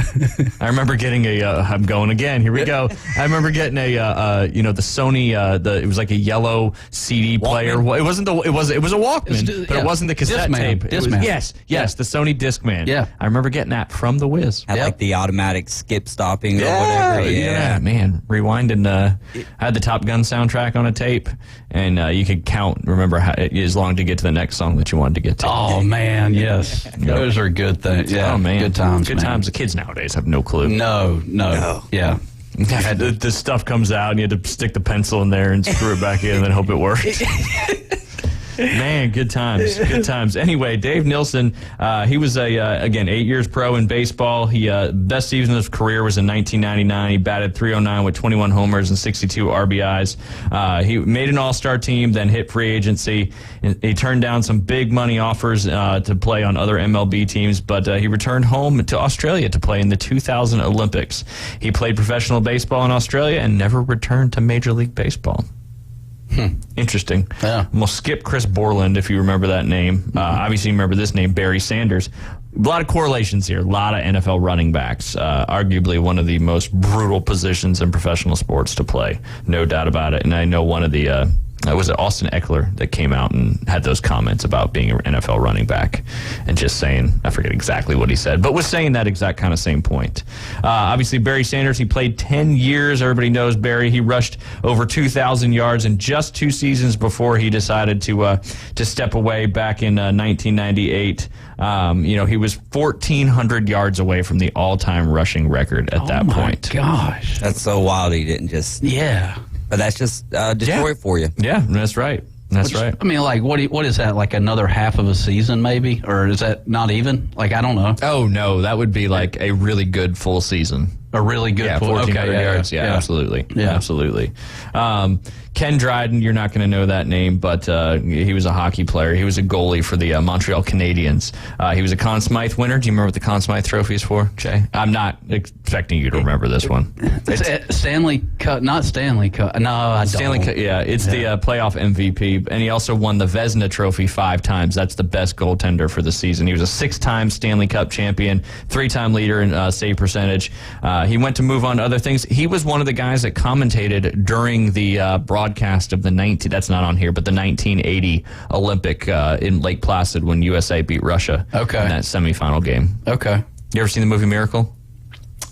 I remember getting I'm going again. Here we go. I remember getting the Sony, it was like a yellow CD player. Walkman? It wasn't it was a Walkman, but it wasn't the cassette Discman. tape. It was, Discman. yes, the Sony Discman. Yeah. I remember getting that from the Wiz. Had like the automatic skip stopping or whatever. Yeah, man. Rewind and I had the Top Gun soundtrack on a tape, and you could count, remember, as long to get to the next song that you wanted to get to. Oh man, yes. Those are good things. Yeah, oh, man. good times. Good man. times. The kids nowadays have no clue. No. Yeah. The stuff comes out, and you had to stick the pencil in there and screw it back in and then hope it worked. Man, good times. Good times. Anyway, Dave Nilsson, he was, again, 8 years pro in baseball. He best season of his career was in 1999. He batted .309 with 21 homers and 62 RBIs. He made an all-star team, then hit free agency. He turned down some big money offers to play on other MLB teams, but he returned home to Australia to play in the 2000 Olympics. He played professional baseball in Australia and never returned to Major League Baseball. Interesting. Yeah. We'll skip Chris Borland if you remember that name. Obviously, you remember this name, Barry Sanders. A lot of correlations here. A lot of NFL running backs. Arguably one of the most brutal positions in professional sports to play. No doubt about it. And I know one of the was it Austin Eckler that came out and had those comments about being an NFL running back and just saying, I forget exactly what he said, but was saying that exact kind of same point. Obviously, Barry Sanders, he played 10 years. Everybody knows Barry. He rushed over 2,000 yards in just 2 seasons before he decided to step away back in 1998. He was 1,400 yards away from the all-time rushing record at that point. Gosh. That's so wild he didn't just... Yeah. But that's just Detroit for you. Yeah, that's right. Right. I mean, like, what is that, like another half of a season maybe? Or is that not even? Like, I don't know. Oh, no, that would be like a really good full season. A really good 1,400 yards. Yeah, absolutely. Yeah. Absolutely. Ken Dryden, you're not going to know that name, but he was a hockey player. He was a goalie for the Montreal Canadiens. He was a Conn Smythe winner. Do you remember what the Conn Smythe trophy is for, Jay? I'm not expecting you to remember this one. Stanley Cup, not Stanley Cup. No, I don't. Stanley Cup, yeah. It's the playoff MVP, and he also won the Vezina Trophy 5 times. That's the best goaltender for the season. He was a 6-time Stanley Cup champion, 3-time leader in save percentage. He went to move on to other things. He was one of the guys that commentated during the broadcast of the 1980 Olympic in Lake Placid when USA beat Russia in that semifinal game. Okay. You ever seen the movie Miracle?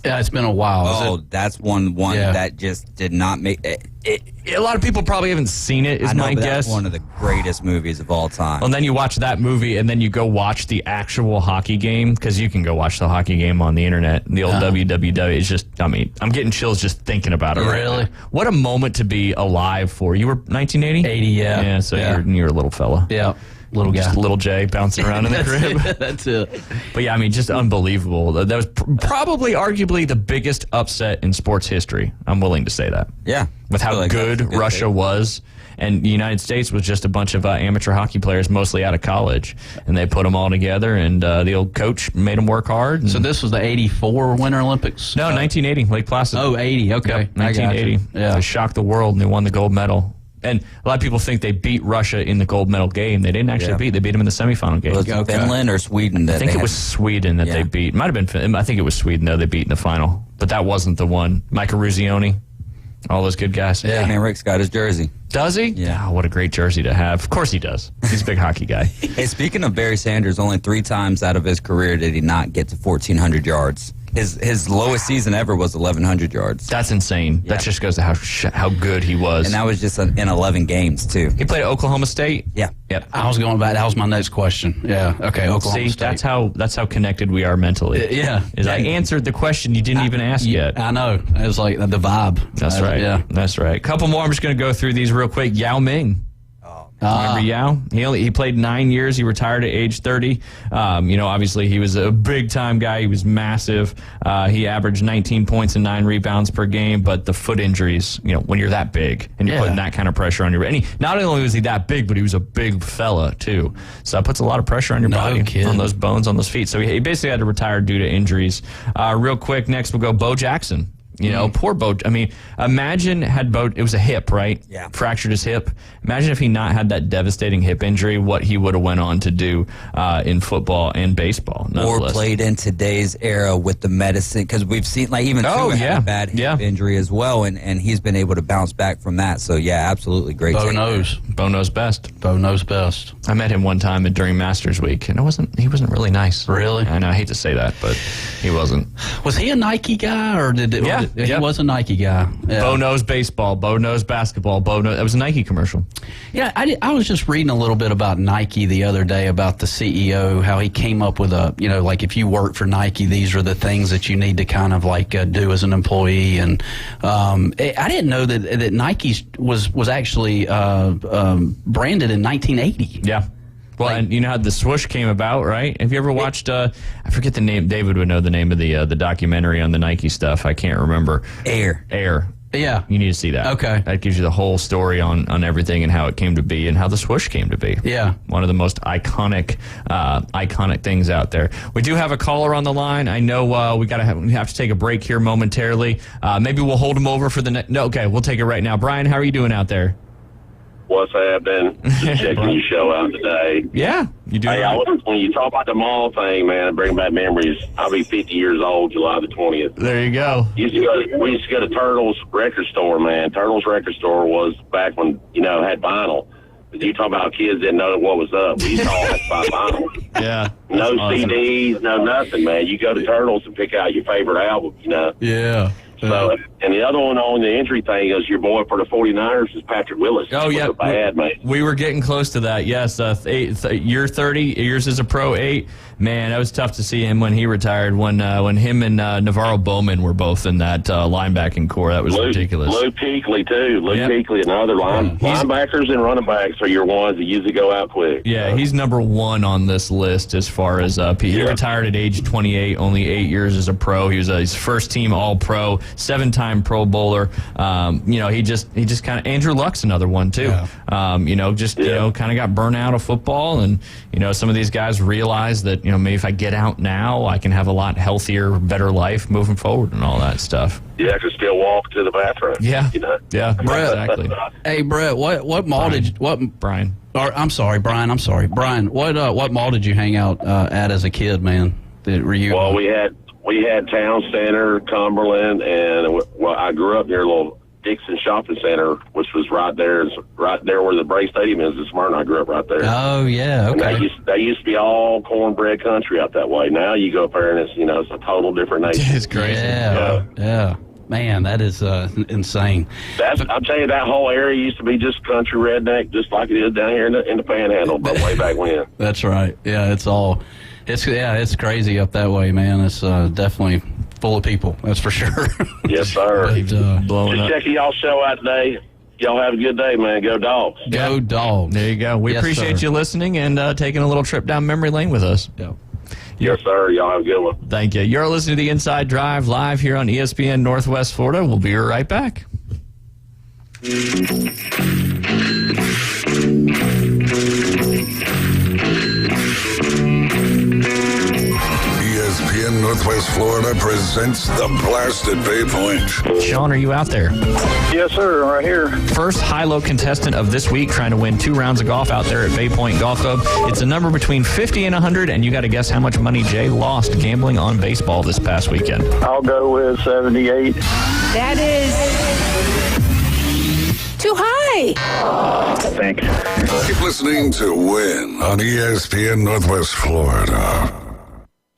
Yeah, it's been a while. Oh, that's one that just did not make it. A lot of people probably haven't seen it, is my guess. That's one of the greatest movies of all time. Well, and then you watch that movie, and then you go watch the actual hockey game, because you can go watch the hockey game on the internet. The old WWW. It's just, I mean, I'm getting chills just thinking about it. Really? Right now. What a moment to be alive for. You were 1980? 80, yeah. Yeah, so you're a little fella. Yeah. Little guy. Just little Jay bouncing around in the crib. That's it. But yeah, I mean, just unbelievable. That was probably arguably the biggest upset in sports history. I'm willing to say that. Yeah. With how good Russia was. And the United States was just a bunch of amateur hockey players, mostly out of college. And they put them all together, and the old coach made them work hard. So this was the 84 Winter Olympics? No, 1980, Lake Placid. Oh, 80, okay. Yep, 1980. Yeah. They shocked the world, and they won the gold medal. And a lot of people think they beat Russia in the gold medal game. They didn't actually beat. They beat them in the semifinal game. Was it Finland or Sweden? I think it was Sweden that they beat. Might have been. I think it was Sweden though they beat in the final. But that wasn't the one. Micah Ruzioni, all those good guys. Yeah, man, Rick's got his jersey. Does he? Yeah. Oh, what a great jersey to have. Of course he does. He's a big hockey guy. Hey, speaking of Barry Sanders, only 3 times out of his career did he not get to 1,400 yards. His lowest season ever was 1,100 yards. That's insane. Yeah. That just goes to how good he was. And that was just in 11 games, too. He played at Oklahoma State? Yeah. Yep. I was going back. That was my next question. Yeah. Okay, Oklahoma State. That's how connected we are mentally. Yeah. I answered the question you didn't even ask yet. I know. It was like the vibe. That's right. Yeah. That's right. Couple more. I'm just going to go through these real quick. Yao Ming. Remember Yao? He played 9 years. He retired at age 30. Obviously he was a big time guy. He was massive. He averaged 19 points and 9 rebounds per game. But the foot injuries, when you're that big and you're putting that kind of pressure on your, and not only was he that big, but he was a big fella too. So that puts a lot of pressure on your body, on those bones, on those feet. So he basically had to retire due to injuries. Real quick, next we'll go Bo Jackson. Poor Bo. I mean, imagine had Bo, it was a hip, right? Yeah. Fractured his hip. Imagine if he not had that devastating hip injury, what he would have went on to do in football and baseball. Or played in today's era with the medicine, because we've seen, like, even Tua had a bad hip injury as well, and he's been able to bounce back from that. So, yeah, absolutely great. Bo knows. Bo knows best. Bo knows best. I met him one time during Masters Week, and he wasn't really nice. Really? I know, I hate to say that, but he wasn't. Was he a Nike guy, or did it? Yeah. He was a Nike guy. Yeah. Bo knows baseball. Bo knows basketball. That was a Nike commercial. Yeah, I was just reading a little bit about Nike the other day, about the CEO, how he came up with like if you work for Nike, these are the things that you need to kind of like do as an employee. And I didn't know that Nike was actually branded in 1980. Yeah. Well, and you know how the swoosh came about, right? Have you ever watched, I forget the name, David would know the name of the documentary on the Nike stuff. I can't remember. Air. Yeah. You need to see that. Okay. That gives you the whole story on everything and how it came to be and how the swoosh came to be. Yeah. One of the most iconic things out there. We do have a caller on the line. I know we have to take a break here momentarily. Maybe we'll hold him over for the next. No, okay, we'll take it right now. Brian, how are you doing out there? What's happening? Just checking your show out today. Yeah, You do? Hey, when you talk about the mall thing, man, bring back memories. I'll be 50 years old July the 20th. There you go. We used to go to Turtles record store, man. Turtles record store was back when, had vinyl. But you talk about kids didn't know what was up. We used to all have to buy vinyl. Yeah. No awesome. CDs, no nothing, man. You go to Turtles and pick out your favorite album, Yeah. So, and the other one on the entry thing is your boy for the 49ers is Patrick Willis. Oh, yeah. Bad, man. We were getting close to that, yes. Year 30, yours as a pro 8. Man, that was tough to see him when he retired, when him and Navarro Bowman were both in that linebacking core. That was ridiculous. Lou Peakley, too. Lou Peakley and other linebackers and running backs are your ones that usually go out quick. Yeah, he's number 1 on this list as far as he retired at age 28, only 8 years as a pro. He was his first team All-Pro, 7-time Pro Bowler. He just kind of Andrew Luck's another one too. Kind of got burnt out of football, and some of these guys realize that maybe if I get out now, I can have a lot healthier, better life moving forward and all that stuff. Yeah, I can still walk to the bathroom. Yeah, yeah, Brett, exactly. Hey, Brett, what mall Brian? I'm sorry, Brian. What mall did you hang out at as a kid, man? Were you? Well, we had Town Center, Cumberland, and I grew up near a little Dixon Shopping Center, which was right there where the Bray Stadium is in Smyrna. I grew up right there. Oh, yeah, okay. That used to be all cornbread country out that way. Now you go up there and it's a total different nation. It's crazy. Yeah. Man, that is insane. I'm telling you, that whole area used to be just country redneck, just like it is down here in the Panhandle, but way back when. That's right. Yeah, it's crazy up that way, man. It's definitely full of people. That's for sure. Yes, sir. Blowing just checking y'all show out today. Y'all have a good day, man. Go Dogs. Go Dogs. There you go. We appreciate you listening and taking a little trip down memory lane with us. Yeah. Yes, sir. Y'all have a good one. Thank you. You're listening to the Inside Drive live here on ESPN Northwest Florida. We'll be right back. ESPN Northwest Florida presents The Blast at Bay Point. Sean, are you out there? Yes, sir. Right here. First high-low contestant of this week, trying to win 2 rounds of golf out there at Bay Point Golf Club. It's a number between 50 and 100, and you got to guess how much money Jay lost gambling on baseball this past weekend. I'll go with 78. That is too high. Thanks. Keep listening to Win on ESPN Northwest Florida.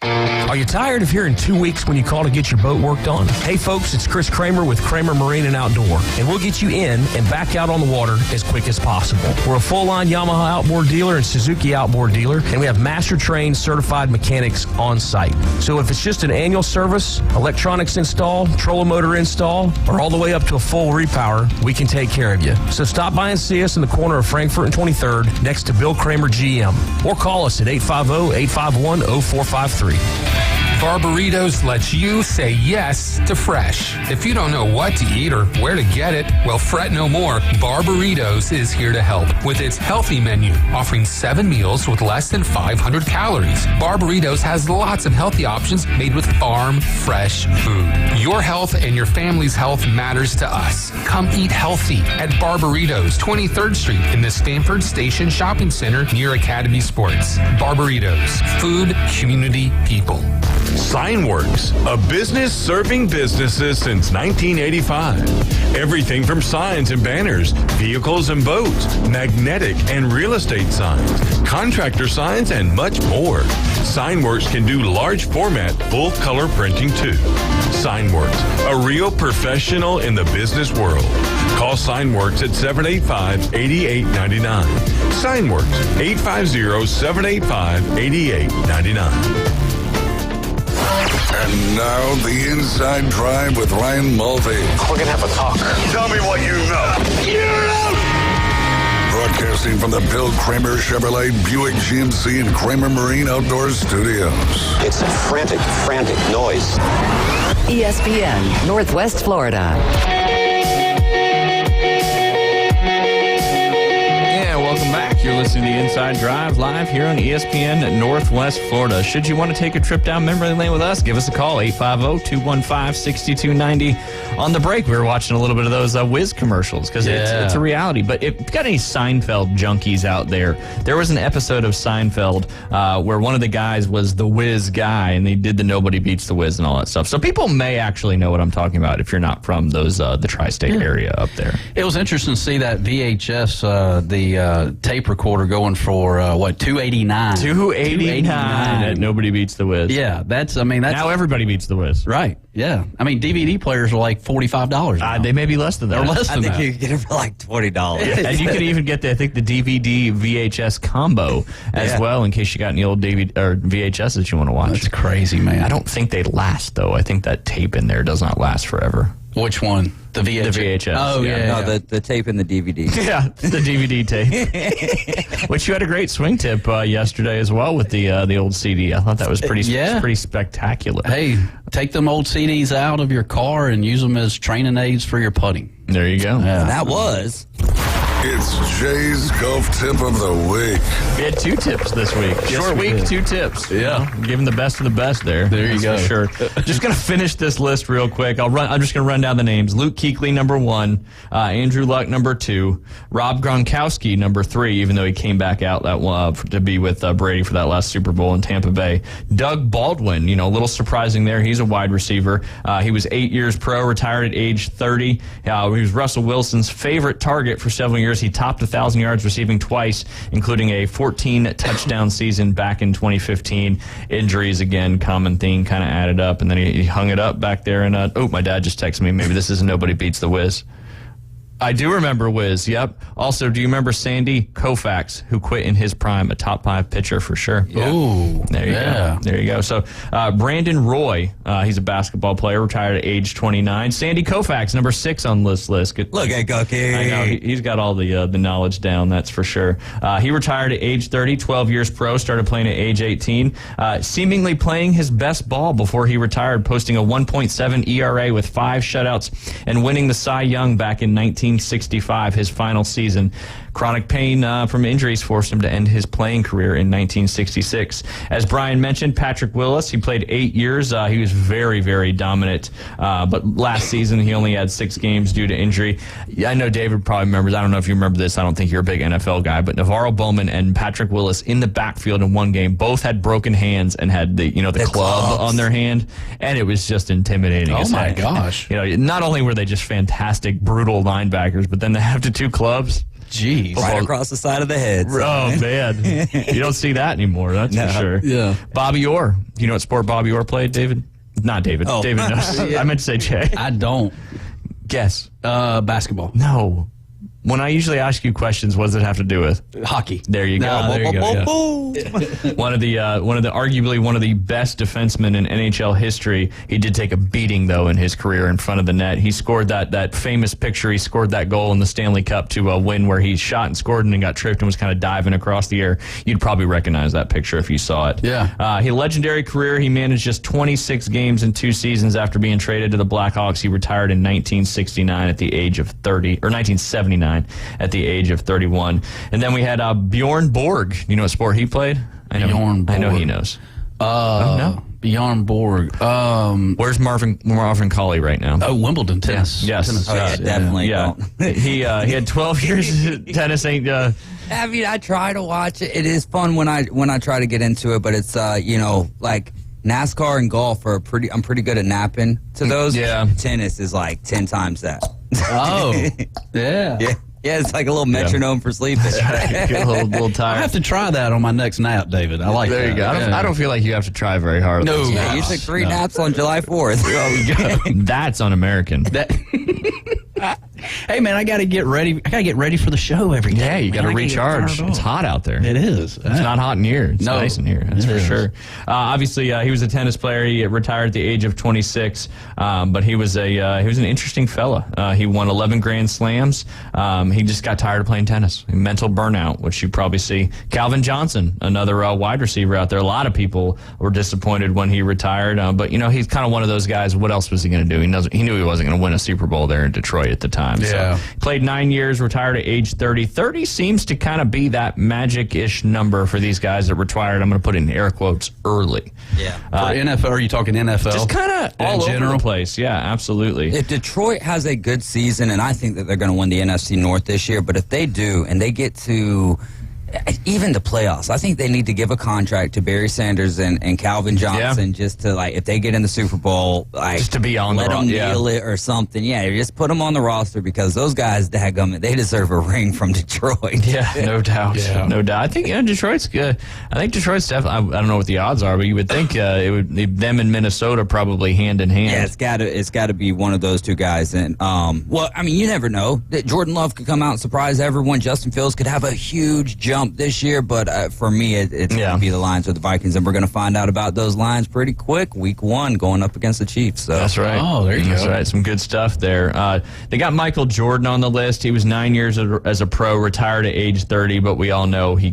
Are you tired of hearing 2 weeks when you call to get your boat worked on? Hey folks, it's Chris Kramer with Kramer Marine and Outdoor, and we'll get you in and back out on the water as quick as possible. We're a full-line Yamaha outboard dealer and Suzuki outboard dealer, and we have master-trained certified mechanics on site. So if it's just an annual service, electronics install, trolling motor install, or all the way up to a full repower, we can take care of you. So stop by and see us in the corner of Frankfurt and 23rd next to Bill Kramer GM, or call us at 850-851-0453. Barbaritos lets you say yes to fresh. If you don't know what to eat or where to get it, well, fret no more. Barbaritos is here to help with its healthy menu, offering 7 meals with less than 500 calories. Barbaritos has lots of healthy options made with farm fresh food. Your health and your family's health matters to us. Come eat healthy at Barbaritos, 23rd Street in the Stanford Station Shopping Center near Academy Sports. Barbaritos, food, community, people. Signworks, a business serving businesses since 1985. Everything from signs and banners, vehicles and boats, magnetic and real estate signs, contractor signs, and much more. Signworks can do large format, full color printing too. Signworks, a real professional in the business world. Call Signworks at 785-8899. Signworks, 850-785-8899. And now the Inside Drive with Ryan Mulvey. We're going to have a talk. Tell me what you know. Broadcasting from the Bill Kramer Chevrolet Buick GMC and Kramer Marine Outdoor Studios. It's a frantic noise. ESPN Northwest Florida. Yeah, welcome back. You're You're listening to the Inside Drive live here on ESPN Northwest Florida. Should you want to take a trip down memory lane with us, give us a call, 850-215-6290. On the break, we were watching a little bit of those Wiz commercials because it's a reality. But if you've got any Seinfeld junkies out there, there was an episode of Seinfeld where one of the guys was the Wiz guy, and they did the Nobody Beats the Wiz and all that stuff. So people may actually know what I'm talking about if you're not from those the tri-state area up there. It was interesting to see that VHS, the tape recorder going for, $289. $289 at Nobody Beats the Wiz. Yeah, that's now everybody beats the Wiz. Right, yeah. I mean, DVD players are like $45 now. They may be less than that. Or less than that. I think you can get it for like $20. And you could even get the DVD VHS combo as well, in case you got any old DVD or VHS that you want to watch. That's crazy, man. I don't think they last, though. I think that tape in there does not last forever. Which one? The VHS? The VHS. Oh, yeah. No, the tape and the DVD. Yeah, the DVD tape. Which you had a great swing tip yesterday as well with the old CD. I thought that was pretty spectacular. Hey, take them old CDs out of your car and use them as training aids for your putting. There you go. Yeah. That was. It's Jay's Golf Tip of the Week. We had 2 tips this week. Short week, 2 tips. Yeah. Giving the best of the best there. There you go. For sure. Just going to finish this list real quick. I'm just going to run down the names. Luke Kuechly, number 1. Andrew Luck, number 2. Rob Gronkowski, number 3, even though he came back out to be with Brady for that last Super Bowl in Tampa Bay. Doug Baldwin, a little surprising there. He's a wide receiver. He was 8 years pro, retired at age 30. He was Russell Wilson's favorite target for several years. He topped 1,000 yards receiving twice, including a 14-touchdown season back in 2015. Injuries, again, common theme, kind of added up, and then he hung it up back there. And my dad just texted me. Maybe this is Nobody Beats the Wiz. I do remember Wiz, yep. Also, do you remember Sandy Koufax, who quit in his prime, a top 5 pitcher for sure? Yeah. Ooh, there you go. There you go. So, Brandon Roy, he's a basketball player, retired at age 29. Sandy Koufax, number 6 on this list. Look at Cookie. I know, he's got all the knowledge down, that's for sure. He retired at age 30, 12 years pro, started playing at age 18, seemingly playing his best ball before he retired, posting a 1.7 ERA with 5 shutouts and winning the Cy Young back in 1965, his final season. Chronic pain from injuries forced him to end his playing career in 1966. As Brian mentioned, Patrick Willis, he played 8 years. He was very, very dominant. But last season, he only had 6 games due to injury. I know David probably remembers. I don't know if you remember this. I don't think you're a big NFL guy. But Navarro Bowman and Patrick Willis in the backfield in one game both had broken hands and had the club on their hand. And it was just intimidating. Oh, my gosh. Not only were they just fantastic, brutal linebackers, but then they have the 2 clubs. Jeez. Right across the side of the head. Oh, man. You don't see that anymore, that's for sure. Yeah. Bobby Orr. You know what sport Bobby Orr played, David? Not David. Oh. David knows. I meant to say Jay. I don't. Guess. Basketball. No. When I usually ask you questions, what does it have to do with? Hockey. There you go. There you go. Yeah. One of the arguably one of the best defensemen in NHL history. He did take a beating though in his career in front of the net. He scored that famous picture. He scored that goal in the Stanley Cup to win, where he shot and scored and got tripped and was kind of diving across the air. You'd probably recognize that picture if you saw it. Yeah. He had a legendary career. He managed just 26 games in 2 seasons after being traded to the Blackhawks. He retired in 1969 at the age of 30, or 1979. At the age of 31. And then we had Bjorn Borg. You know what sport he played? I know he knows. No? Bjorn Borg. Where's Marvin Colley right now? Oh, Wimbledon tennis. Yes. Tennis. Oh, yeah, definitely. Yeah. He had 12 years of tennis. I mean, I try to watch it. It is fun when I try to get into it, but it's like NASCAR and golf are I'm pretty good at napping to those. Yeah. Tennis is like 10 times that. Oh, yeah. Yeah, it's like a little metronome for sleeping. Get a little I tired. have to try that on my next nap, David. I like that. There you go. I don't feel like you have to try very hard. No. Yeah, you took 3 naps on July 4th. That's un-American. Hey, man, I got to get ready. I got to get ready for the show every day. Yeah, you got to recharge. It's hot out there. It is. It's not hot in here. It's nice in here. That's for sure. Obviously, he was a tennis player. He retired at the age of 26, but he was an interesting fella. He won 11 Grand Slams. He just got tired of playing tennis. Mental burnout, which you probably see. Calvin Johnson, another wide receiver out there. A lot of people were disappointed when he retired, but he's kind of one of those guys. What else was he going to do? He knew he wasn't going to win a Super Bowl there in Detroit at the time. time. Yeah. So played 9 years, retired at age 30. 30 seems to kind of be that magic-ish number for these guys that retired. I'm going to put it in air quotes early. Yeah. For NFL, are you talking NFL? Just kind of all over the place. Yeah, absolutely. If Detroit has a good season, and I think that they're going to win the NFC North this year, but if they do and they get to even the playoffs, I think they need to give a contract to Barry Sanders and Calvin Johnson just to, like, if they get in the Super Bowl, like, just to be on let the them kneel it or something. Yeah, just put them on the roster because those guys, dadgummit, they deserve a ring from Detroit. Yeah, no doubt. Yeah. No doubt. I think Detroit's good. I think Detroit's definitely, I don't know what the odds are, but you would think it would them and Minnesota probably hand in hand. Yeah, it's got to be one of those two guys. And well, I mean, you never know. Jordan Love could come out and surprise everyone. Justin Fields could have a huge jump this year, but for me, it's going to be the Lions or the Vikings, and we're going to find out about those Lions pretty quick. Week 1, going up against the Chiefs. So. That's right. Oh, there you go. That's right. Some good stuff there. They got Michael Jordan on the list. He was 9 years as a pro, retired at age 30, but we all know he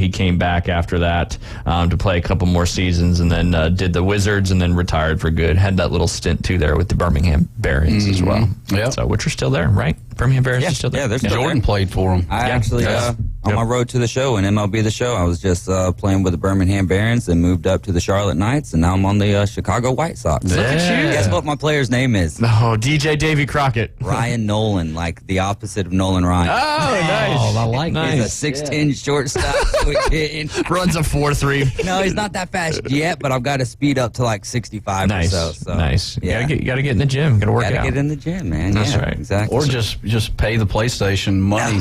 came back after that to play a couple more seasons, and then did the Wizards, and then retired for good. Had that little stint too there with the Birmingham Barons as well. Yeah. So which are still there, right? Birmingham Barons are still there. Yeah, they're still Jordan there. played for him. I actually, on my road to the show, in MLB The Show, I was just playing with the Birmingham Barons and moved up to the Charlotte Knights, and now I'm on the Chicago White Sox. Look at you. Guess what my player's name is? Oh, DJ Davy Crockett. Ryan Nolan, like the opposite of Nolan Ryan. Oh, nice. Oh, I like He's a 6'10 shortstop. Quick hitting. Runs a 4.3. No, he's not that fast yet, but I've got to speed up to like 65 Nice. or so. Nice. Yeah. You gotta get in the gym. Gotta work Gotta out. get in the gym, man. That's yeah, right. Exactly. Or just pay the PlayStation money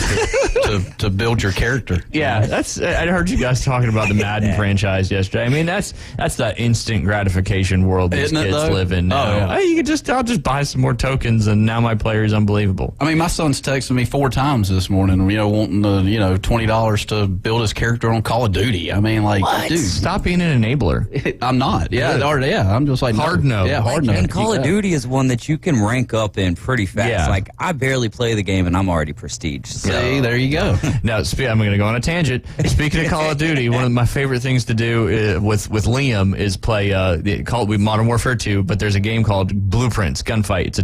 to build your character. Yeah, I heard you guys talking about the Madden franchise yesterday. I mean, that's the instant gratification world these Isn't it, kids though? live in now. Oh, yeah. Hey, I'll just buy some more tokens, and now my player is unbelievable. I mean, my son's texted me 4 times this morning, wanting the, $20 to build his character on Call of Duty. I mean, like, dude, Stop being an enabler. I'm not. Yeah, I'm just like Hard no. Yeah, hard no. And Call of Duty is one that you can rank up in pretty fast. Yeah. Like, I barely play the game, and I'm already prestige. So. See, there you go. Now, I'm going to go on a tangent. Speaking of Call of Duty, one of my favorite things to do with Liam is play Modern Warfare 2, but there's a game called Blueprints Gunfight. It's a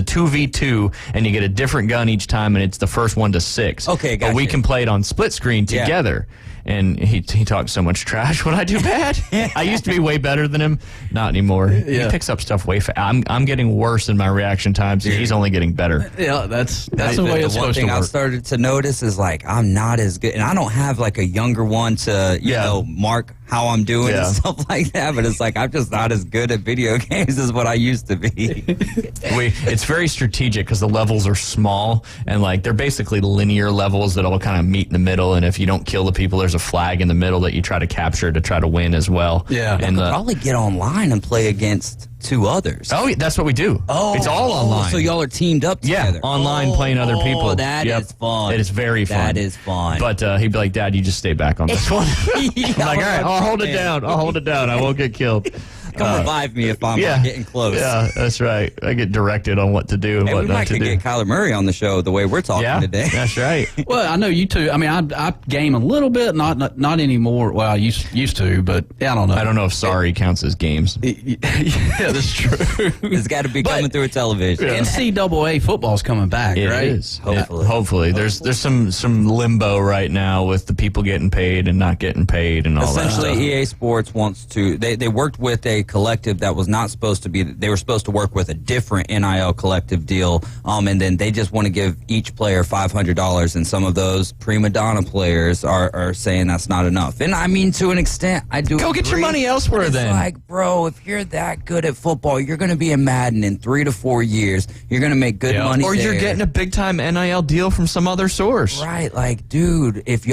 2v2, and you get a different gun each time, and it's the first one to 6. Okay, But we gotcha. can play it on split screen together. And he talks so much trash when I do bad. I used to be way better than him. Not anymore. He picks up stuff way fast. I'm getting worse in my reaction times, and he's only getting better. Yeah, that's the way it's one supposed to thing I've work. started to notice is, like, I'm not as good, and I don't have like a younger one to mark how I'm doing and stuff like that. But it's like I'm just not as good at video games as what I used to be. It's very strategic because the levels are small, and like they're basically linear levels that all kind of meet in the middle. And if you don't kill the people, there's a flag in the middle that you try to capture to try to win as well. Yeah, I and could probably get online and play against 2 others. Oh, that's what we do. Oh, it's all online. So y'all are teamed up together. Yeah, online playing other people. That is fun. It is very fun. That is fun. But he'd be like, "Dad, you just stay back on this one." I'm like, "All right, I'll hold it down. I'll hold it down. I won't get killed." Come revive me if I'm getting close. Yeah, that's right. I get directed on what to do and Hey, what we not might to could do. get Kyler Murray on the show the way we're talking today. That's right. Well, I know you two. I mean, I game a little bit, not anymore. Well, I used to, but I don't know. I don't know if sorry counts as games. Yeah, that's true. It's got to be coming through a television. NCAA football's coming back, It right? is. Hopefully. Hopefully. There's some limbo right now with the people getting paid and not getting paid and all Essentially, that stuff. EA Sports wants to. They worked with a collective that was not supposed to be. They were supposed to work with a different NIL collective deal, and then they just want to give each player $500. And some of those prima donna players are saying that's not enough. And I mean, to an extent, I do. Go get your agree. money elsewhere It's then. like, bro, if you're that good at football, you're going to be in Madden in 3 to 4 years. You're going to make good money. Or you're there. getting a big time NIL deal from some other source. Right, like, dude, if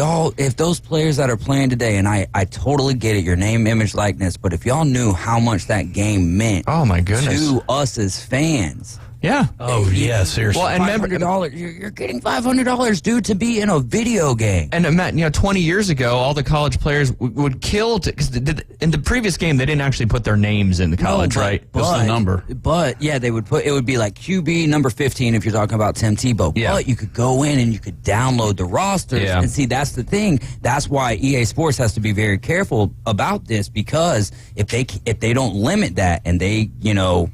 those players that are playing today, and I totally get it, your name, image, likeness, but if y'all knew how much that game meant Oh my goodness. to us as fans. Yeah. Oh yeah, seriously. Well, and remember, $500, you're getting $500, dude, to be in a video game. and Matt, 20 years ago, all the college players would kill because in the previous game they didn't actually put their names in the college, right? What's the number? But yeah, it would be like QB number 15 if you're talking about Tim Tebow. Yeah. But you could go in and you could download the rosters. Yeah. And see, that's the thing. That's why EA Sports has to be very careful about this, because if they don't limit that and they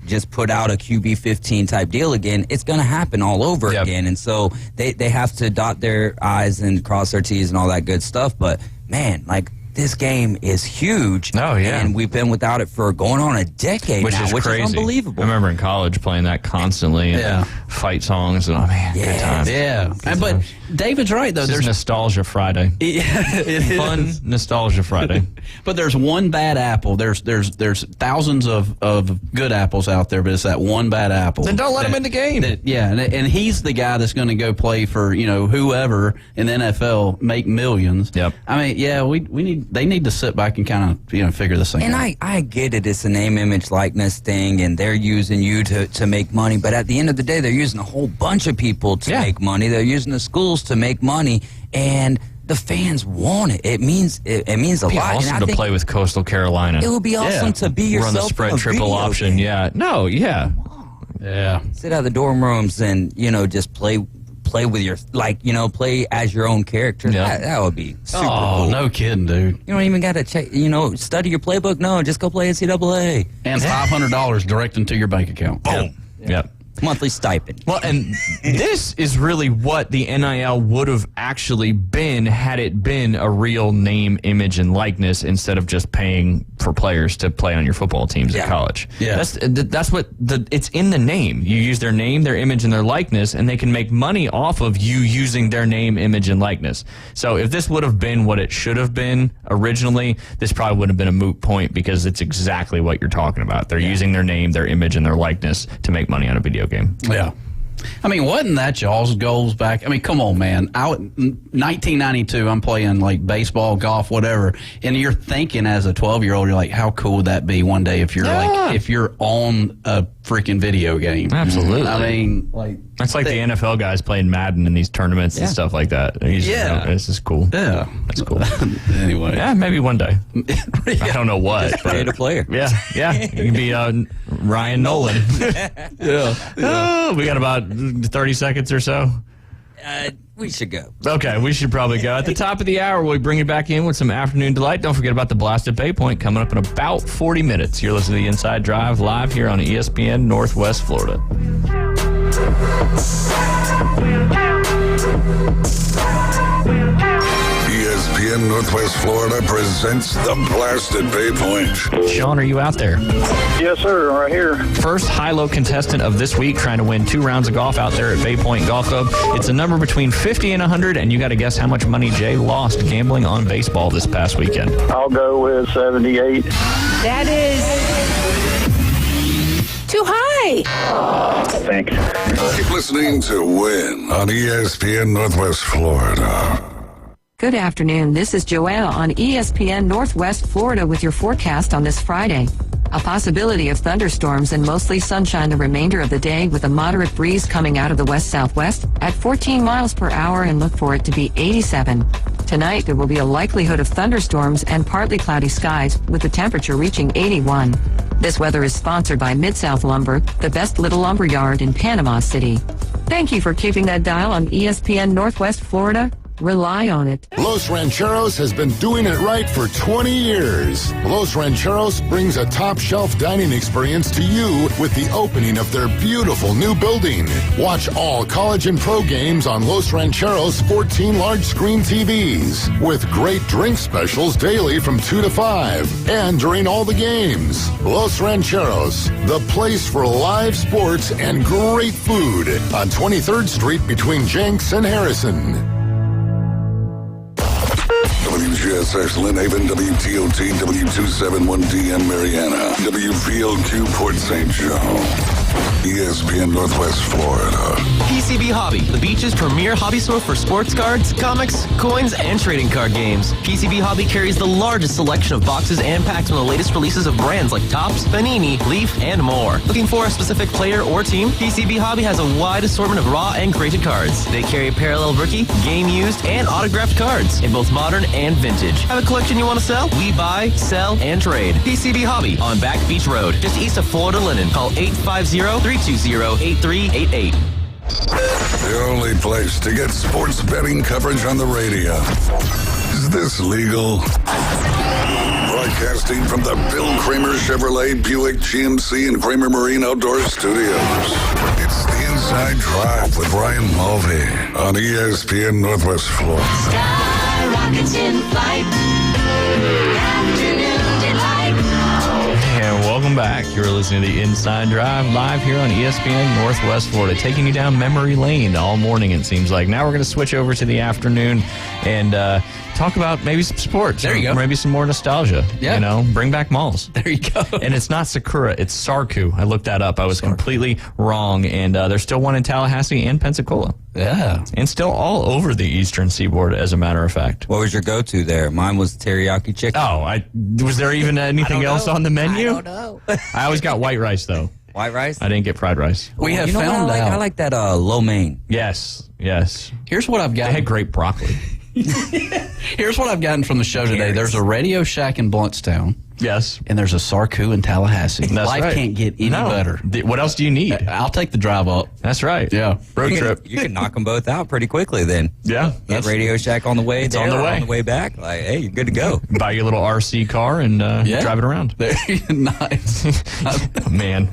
just put out a QB 15 type type deal again, it's going to happen all over again. And so they have to dot their I's and cross their T's and all that good stuff. But, man, like, this game is huge. Oh, yeah. And we've been without it for going on a decade which now, is which crazy. is unbelievable. I remember in college playing that constantly. And fight songs. And, oh, man, good times. Yeah. But David's right, though. There's Nostalgia Friday. It Fun is. Nostalgia Friday. But there's one bad apple. There's thousands of good apples out there, but it's that one bad apple. Then don't let him in the game. And he's the guy that's going to go play for whoever in the NFL, make millions. Yep. I mean, they need to sit back and kind of figure this thing And out. I get it. It's a name, image, likeness thing, and they're using you to make money. But at the end of the day, they're using a whole bunch of people to make money. They're using the schools to make money, and the fans want it. It means a Be lot. awesome and I to think play with Coastal Carolina. it would be awesome to be yourself. Run the spread in a triple video option. game. Yeah. No. Yeah. Yeah. Sit out of the dorm rooms and just play with your play as your own character. Yeah. That would be super Oh, cool. no kidding, dude. You don't even got to check. Study your playbook. No, just go play NCAA. And $500 direct into your bank account. Boom. Yep. Monthly stipend. Well, and this is really what the NIL would have actually been had it been a real name, image, and likeness instead of just paying for players to play on your football teams at college. Yeah. That's what it's in the name. You use their name, their image, and their likeness, and they can make money off of you using their name, image, and likeness. So if this would have been what it should have been originally, this probably would have been a moot point because it's exactly what you're talking about. They're using their name, their image, and their likeness to make money on a video game. Yeah. I mean, wasn't that y'all's goals back? I mean, come on, man. 1992, I'm playing like baseball, golf, whatever, and you're thinking as a 12-year-old, you're like, how cool would that be one day if you're if you're on a freaking video game? Absolutely. I mean, like that's like the NFL guys playing Madden in these tournaments and stuff like that. This is cool. Yeah, that's cool. Anyway, yeah, maybe one day. I don't know what. Just create a player. Yeah. You can be Ryan Nolan. Oh, we got about 30 seconds or so. We should go. Okay, we should probably go. At the top of the hour, we'll bring you back in with some Afternoon Delight. Don't forget about the Blast at Bay Point coming up in about 40 minutes. You're listening to the Inside Drive live here on ESPN Northwest Florida. ESPN Northwest Florida presents the Blast at Bay Point. Sean, are you out there? Yes, sir. Right here. First high-low contestant of this week trying to win 2 rounds of golf out there at Bay Point Golf Club. It's a number between 50 and 100, and you got to guess how much money Jay lost gambling on baseball this past weekend. I'll go with 78. That is too high. Thanks. Keep listening to Win on ESPN Northwest Florida. Good afternoon. This is Joanna on ESPN Northwest Florida with your forecast on this Friday. A possibility of thunderstorms and mostly sunshine the remainder of the day with a moderate breeze coming out of the west-southwest at 14 miles per hour and look for it to be 87. Tonight, there will be a likelihood of thunderstorms and partly cloudy skies with the temperature reaching 81. This weather is sponsored by Mid-South Lumber, the best little lumber yard in Panama City. Thank you for keeping that dial on ESPN Northwest Florida. Rely on it. Los Rancheros has been doing it right for 20 years. Los Rancheros brings a top-shelf dining experience to you with the opening of their beautiful new building. Watch all college and pro games on Los Rancheros' 14 large-screen TVs with great drink specials daily from 2 to 5 and during all the games. Los Rancheros, the place for live sports and great food on 23rd Street between Jenks and Harrison. WGSX Lynn Haven, WTOT, W271DM Mariana, WVLQ Port St. Joe, ESPN Northwest Florida. PCB Hobby, the beach's premier hobby store for sports cards, comics, coins, and trading card games. PCB Hobby carries the largest selection of boxes and packs from the latest releases of brands like Topps, Panini, Leaf, and more. Looking for a specific player or team? PCB Hobby has a wide assortment of raw and graded cards. They carry parallel rookie, game used, and autographed cards in both modern and vintage. Have a collection you want to sell? We buy, sell, and trade. PCB Hobby on Back Beach Road, just east of Florida Linen. Call 850-320-8388. The only place to get sports betting coverage on the radio. Is this legal? Brought Broadcasting from the Bill Kramer Chevrolet Buick GMC and Kramer Marine Outdoor Studios. It's the Inside Drive with Ryan Mulvey on ESPN Northwest Florida. Sky rockets in flight. Afternoon delight. And welcome back. You're listening to the Inside Drive live here on ESPN Northwest Florida, taking you down memory lane all morning, it seems like. Now we're going to switch over to the afternoon and talk about maybe some sports. There you go. Maybe some more nostalgia. Yeah. You know, bring back malls. There you go. And it's not Sakura, it's Sarku. I looked that up. I was completely wrong. And there's still one in Tallahassee and Pensacola. Yeah. And still all over the eastern seaboard, as a matter of fact. What was your go-to there? Mine was teriyaki chicken. Oh, was there even anything else on the menu? I don't know. I always got white rice, though. White rice? I didn't get fried rice. We have You know what found I like? out. I like that lo mein. Yes. Here's what I've got. They had great broccoli. Here's what I've gotten from the show today. There's a Radio Shack in Bluntstown. Yes. And there's a Sarku in Tallahassee. That's Life right. can't get any better. What else do you need? I'll take the drive up. That's right. Yeah. Road trip. You can knock them both out pretty quickly then. Yeah. Get Radio Shack on the way It's there, on the way. on the way back. Like, hey, you're good to go. Buy your little RC car and drive it around. Nice. Man,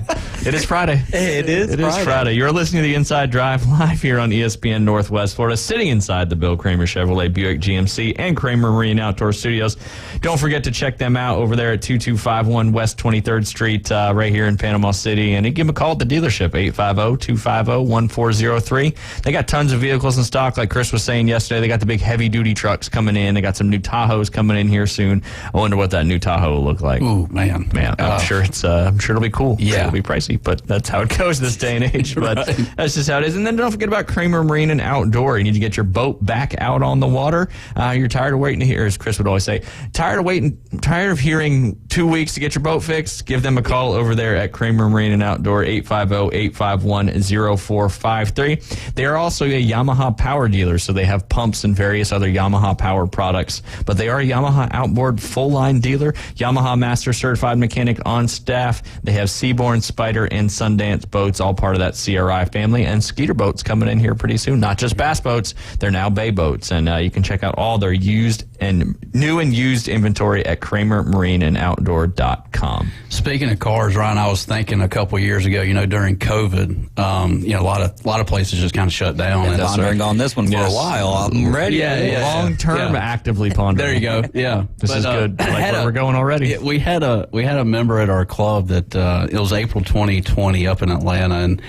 it is Friday. It is Friday. You're listening to the Inside Drive live here on ESPN Northwest Florida, sitting inside the Bill Kramer Chevrolet Buick GMC and Kramer Marine Outdoor Studios. Don't forget to check them out over there at 2251 West 23rd Street, right here in Panama City. And give them a call at the dealership, 850-250-1403. They got tons of vehicles in stock, like Chris was saying yesterday. They got the big heavy-duty trucks coming in. They got some new Tahoes coming in here soon. I wonder what that new Tahoe will look like. Ooh, man. I'm sure it'll be cool. Yeah. It'll be pricey, but that's how it goes this day and age. But that's just how it is. And then don't forget about Kramer Marine and Outdoor. You need to get your boat back out on the water. You're tired of waiting to hear, as Chris would always say, tired of hearing 2 weeks to get your boat fixed? Give them a call over there at Kramer Marine and Outdoor, 850-851-0453. They are also a Yamaha power dealer, so they have pumps and various other Yamaha power products. But they are a Yamaha outboard full-line dealer, Yamaha Master Certified Mechanic on staff. They have Seabourn, Spider, and Sundance boats, all part of that CRI family. And Skeeter boats coming in here pretty soon. Not just bass boats, they're now bay boats. And you can check out all their used and new and used inventory at KramerMarineandOutdoor.com. Speaking of cars, Ryan, I was thinking a couple of years ago, during COVID, a lot of places just kind of shut down. Been pondering on this one for a while. I'm ready. Long term, actively pondering. There you go. Yeah, this is good. Like where we're going already. We had a member at our club that it was April 2020 up in Atlanta, and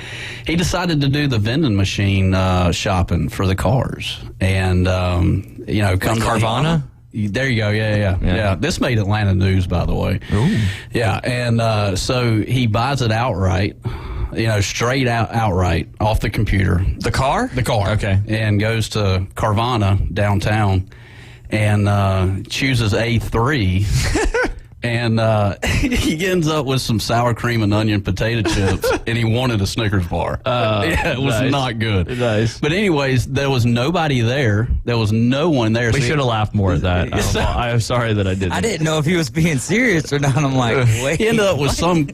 he decided to do the vending machine shopping for the cars, and come to Carvana. There you go. Yeah. This made Atlanta news, by the way. Ooh. Yeah, and so he buys it outright. Straight outright off the computer. The car? The car. Okay. And goes to Carvana downtown and chooses A3. And he ends up with some sour cream and onion potato chips, and he wanted a Snickers bar. It was not good. Nice. But anyways, there was nobody there. There was no one there. We should have laughed more at that. I'm sorry that I didn't. I didn't know if he was being serious or not. I'm like, wait. He ended up with some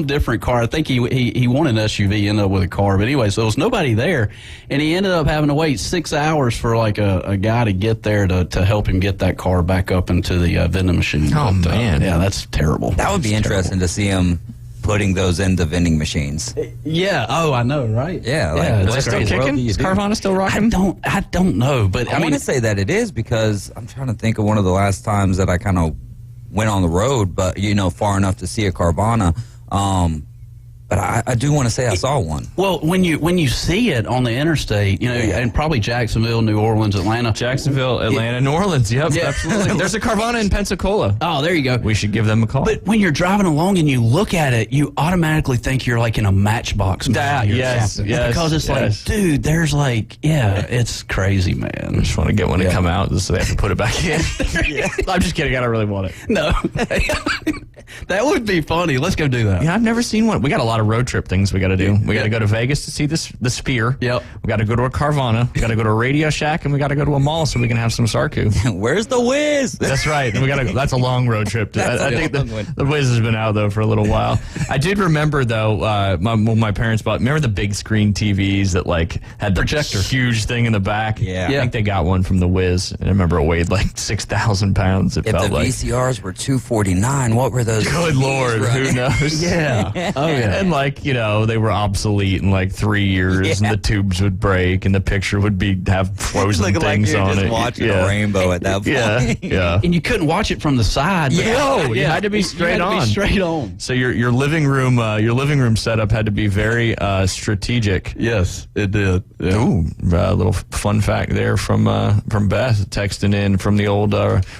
different car. I think he wanted an SUV, ended up with a car. But anyway, so there was nobody there, and he ended up having to wait 6 hours for like a guy to get there to help him get that car back up into the vending machine. Oh, man. Yeah, that's terrible. That would be interesting to see him putting those into vending machines. Yeah. Oh, I know, right? Yeah. Is it still kicking? Is Carvana still rocking? I don't know, but I want to say that it is, because I'm trying to think of one of the last times that I kind of went on the road, but far enough to see a Carvana. But I do want to say I saw one. Well, when you see it on the interstate, and probably Jacksonville, New Orleans, Atlanta. New Orleans. Yep, absolutely. There's a Carvana in Pensacola. Oh, there you go. We should give them a call. But when you're driving along and you look at it, you automatically think you're like in a Matchbox movie. Yes. Because it's like, dude, there's it's crazy, man. I just want to get one to come out so they have to put it back in. I'm just kidding. I don't really want it. No. That would be funny. Let's go do that. Yeah, I've never seen one. We got a lot of road trip things we got to do. We got to go to Vegas to see the Sphere. Yep. We got to go to a Carvana. We got to go to a Radio Shack, and we got to go to a mall so we can have some Sarku. Where's the Wiz? That's right. And we got to. That's a long road trip. I think the Wiz has been out though for a little while. I did remember though. My parents bought. Remember the big screen TVs that like had the projector, huge thing in the back. Yeah. I think they got one from the Wiz. And I remember it weighed like 6,000 pounds. It If felt the like. VCRs were $249, what were those? Good Lord, who knows? Yeah. Oh, yeah. And like, they were obsolete in like 3 years, and the tubes would break, and the picture would have frozen Looking like things you're on just it. watching a rainbow at that point. Yeah. And you couldn't watch it from the side. No, you had to be straight on. Straight on. So your living room setup had to be very strategic. Yes, it did. Yeah. Ooh, a little fun fact there from Beth texting in from the old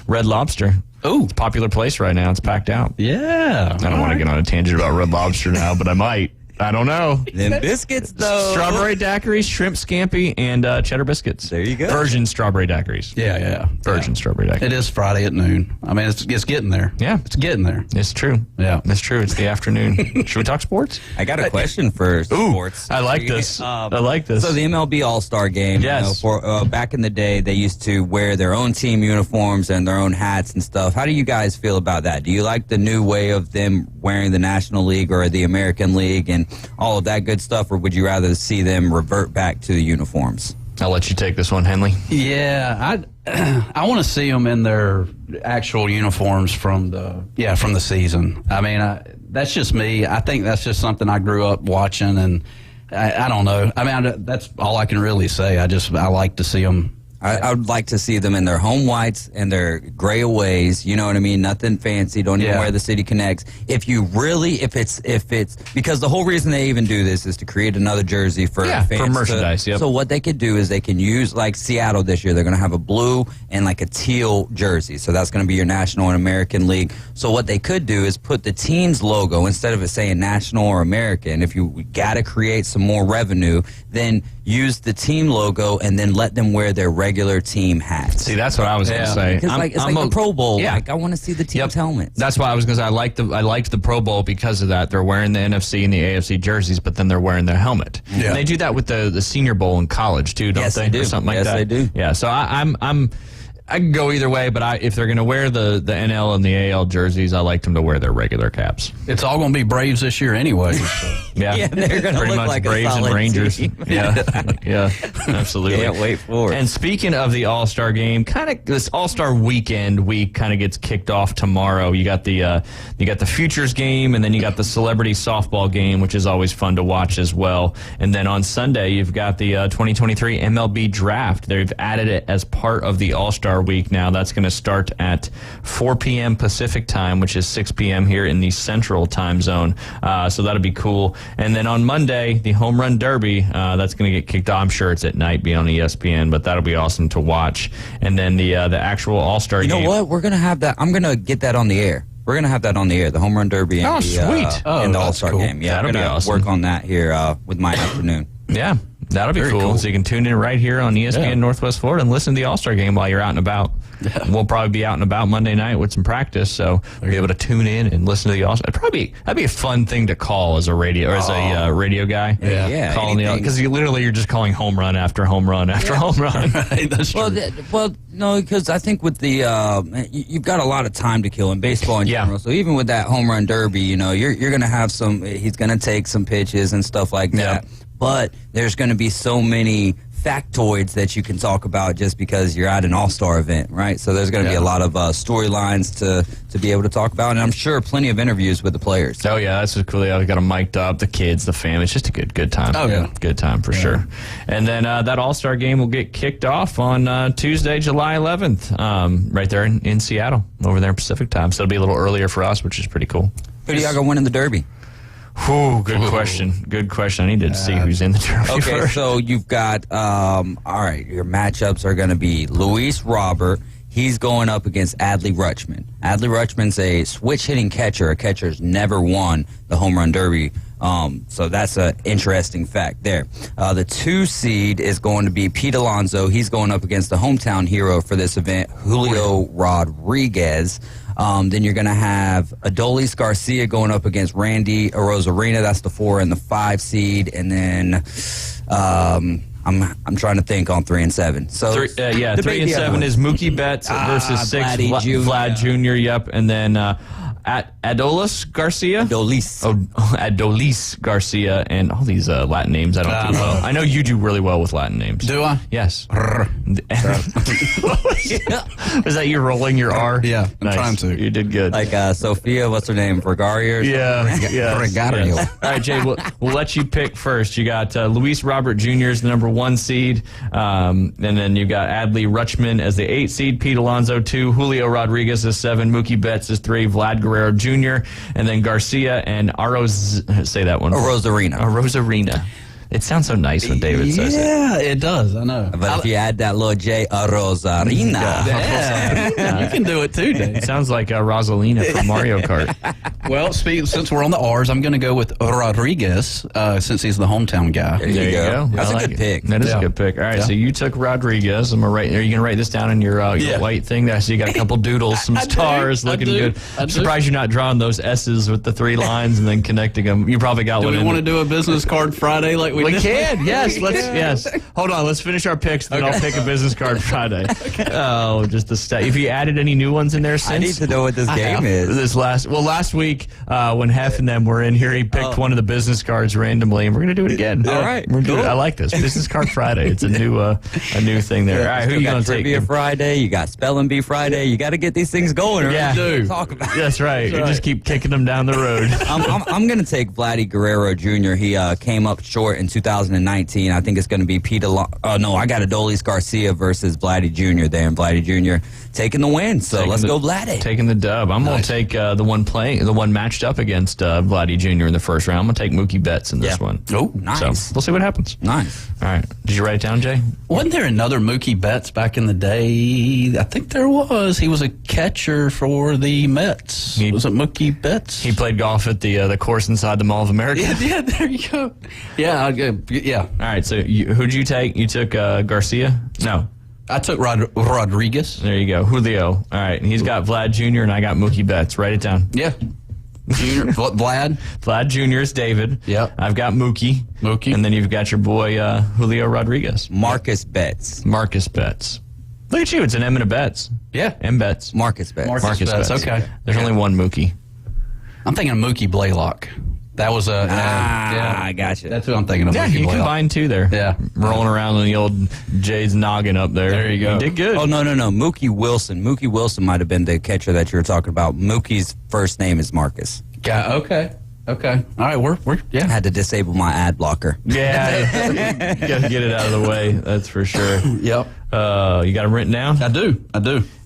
Red Lobster. Ooh, it's a popular place right now. It's packed out. Yeah. I don't want to get on a tangent about Red Lobster now, but I might. I don't know. Them biscuits, though. Strawberry daiquiris, shrimp scampi, and cheddar biscuits. There you go. Virgin strawberry daiquiris. Yeah. Virgin strawberry daiquiris. It is Friday at noon. I mean, it's getting there. Yeah. It's getting there. It's true. Yeah. It's true. It's the afternoon. Should we talk sports? I got a question for sports. I like this. I like this. So the MLB All-Star Game, Yes. for back in the day, they used to wear their own team uniforms and their own hats and stuff. How do you guys feel about that? Do you like the new way of them wearing the National League or the American League and all of that good stuff, or would you rather see them revert back to the uniforms? I'll let you take this one, Henley. Yeah, I want to see them in their actual uniforms from the season. I mean, that's just me. I think that's just something I grew up watching, and I don't know. I mean, that's all I can really say. I like to see them. I would like to see them in their home whites and their gray aways. You know what I mean? Nothing fancy. Don't even wear the City Connects. If it's because the whole reason they even do this is to create another jersey for fans. For merchandise. So what they could do is they can use, like Seattle this year, they're going to have a blue and like a teal jersey. So that's going to be your National and American League. So what they could do is put the team's logo instead of it saying National or American. If you got to create some more revenue, then use the team logo and then let them wear their regular team hats. See, that's what I was going to say. Because it's like the Pro Bowl. Yeah. Like, I want to see the team's helmets. That's why I was going to say I liked the Pro Bowl because of that. They're wearing the NFC and the AFC jerseys, but then they're wearing their helmet. Yeah. And they do that with the Senior Bowl in college too, don't they? Yes, they do. Or something like yes, that. they do. Yeah. So I can go either way, but if they're going to wear the NL and the AL jerseys, I like them to wear their regular caps. It's all going to be Braves this year anyway. So. Yeah, they're going to pretty look much like Braves a solid and Rangers. team. Yeah, absolutely. Can't wait for it. And speaking of the All-Star game, kind of this All-Star weekend week kind of gets kicked off tomorrow. You got the Futures game, and then you got the Celebrity Softball game, which is always fun to watch as well. And then on Sunday, you've got the 2023 MLB Draft. They've added it as part of the All-Star week now. That's going to start at 4 p.m. Pacific time, which is 6 p.m. here in the Central time zone. So that'll be cool. And then on Monday, the Home Run Derby, that's going to get kicked off. I'm sure it's at night, be on ESPN, but that'll be awesome to watch. And then the actual All-Star game. You know what? We're going to have that. I'm going to get that on the air. We're going to have that on the air, the Home Run Derby and the All-Star game. Yeah, that'll we're going to work on that here with my afternoon. Yeah, that'll be cool. So you can tune in right here on ESPN Northwest Florida and listen to the All-Star game while you're out and about. Yeah. We'll probably be out and about Monday night with some practice, so you'll be able to tune in and listen to the All-Star. That'd be a fun thing to call as a radio radio guy. Yeah, calling because you're just calling home run after home run after home run. Right, that's true. Well, no, because I think with the you've got a lot of time to kill in baseball in general. So even with that Home Run Derby, you're going to have some. He's going to take some pitches and stuff like that. But there's going to be so many factoids that you can talk about just because you're at an all-star event, right? So there's going to be a lot of storylines to be able to talk about, and I'm sure plenty of interviews with the players. Oh yeah, that's just cool. They got them mic'd up, the kids, the family. It's just a good time. Oh yeah, good time for sure. And then that All-Star game will get kicked off on Tuesday, July 11th, right there in Seattle, over there in Pacific time. So it'll be a little earlier for us, which is pretty cool. Who do y'all got winning the Derby? Good question. Good question. I need to see who's in the Derby Okay, first. so you've got, all right, your matchups are going to be Luis Robert. He's going up against Adley Rutschman. Adley Rutschman's a switch-hitting catcher. A catcher's never won the Home Run Derby. So that's an interesting fact there. The 2 seed is going to be Pete Alonso. He's going up against the hometown hero for this event, Julio Rodriguez. Then you're going to have Adolis Garcia going up against Randy Arozarena. That's the 4 and the 5 seed. And then I'm trying to think on 3 and 7. So 3 and 7 is Mookie Betts versus 6 Vlad Jr. Yep, and then Adolis Garcia. Adolis Garcia, and all these Latin names I don't do well. I know you do really well with Latin names. Do I? Yes. Was that you rolling your R? Yeah, I'm trying to. You did good. Like Sophia, what's her name? Vergario? Gregario. All right, Jay, we'll let you pick first. You got Luis Robert Jr. as the number 1 seed, and then you got Adley Rutschman as the 8 seed, Pete Alonso 2, Julio Rodriguez is 7, Mookie Betts is 3, Vlad Guerrero Jr., and then Garcia and Arozarena. It sounds so nice when David says it. Yeah, it does. I know. But if you add that little J, Arozarena. Yeah. You can do it too, Dave. It sounds like Rosalina from Mario Kart. Well, since we're on the R's, I'm going to go with Rodriguez since he's the hometown guy. There you go. That's a good pick. That is a good pick. All right, so you took Rodriguez. Are you going to write this down in your white thing there? So you got a couple doodles, some stars, looking good. I'm surprised you're not drawing those S's with the 3 lines and then connecting them. You probably got one. Do we want to do a business card Friday like we did? Can. Yes. Yes. Hold on. Let's finish our picks, then I'll pick a business card Friday. Oh, just the stat. If you added any new ones in there since? I need to know what this game is. Last week, when Hef and them were in here, he picked one of the business cards randomly, and we're going to do it again. All right. I like this. Business card Friday. It's a new thing there. All right, who are you going to take? Trivia Friday. You got Spelling Bee Friday. You got to get these things going. Right? Yeah. Talk about it. That's right. You just keep kicking them down the road. I'm going to take Vladdy Guerrero Jr. He came up short in 2019. I think it's going to be I got Adolis Garcia versus Vladdy Jr. there, and Vladdy Jr. taking the win. So let's go Vladdy. Taking the dub. I'm going to take the one matched up against Vladdy Jr. in the first round. I'm going to take Mookie Betts in this one. Oh, nice. So we'll see what happens. Nice. All right. Did you write it down, Jay? Wasn't there another Mookie Betts back in the day? I think there was. He was a catcher for the Mets. Was it Mookie Betts? He played golf at the course inside the Mall of America. Yeah, there you go. Yeah. All right. So who'd you take? You took Garcia? No. I took Rodriguez. There you go. Julio. All right. And he's got Vlad Jr. and I got Mookie Betts. Write it down. Yeah. Vlad Jr. is David. Yep. I've got Mookie. And then you've got your boy Julio Rodriguez. Marcus Betts. Look at you. It's an M and a Betts. Yeah. M Betts. Marcus Betts. Marcus Betts. Okay. There's only one Mookie. I'm thinking of Mookie Blaylock. That was I got you. That's who I'm thinking of. Yeah, Mookie you Blaylock. combined two there. Yeah. Rolling around on the old Jay's noggin up there. There you go. You did good. Oh, no. Mookie Wilson. Mookie Wilson might have been the catcher that you were talking about. Mookie's first name is Marcus. Okay. All right, we're I had to disable my ad blocker. Yeah. You got to get it out of the way. That's for sure. Yep. You got them written down? I do. All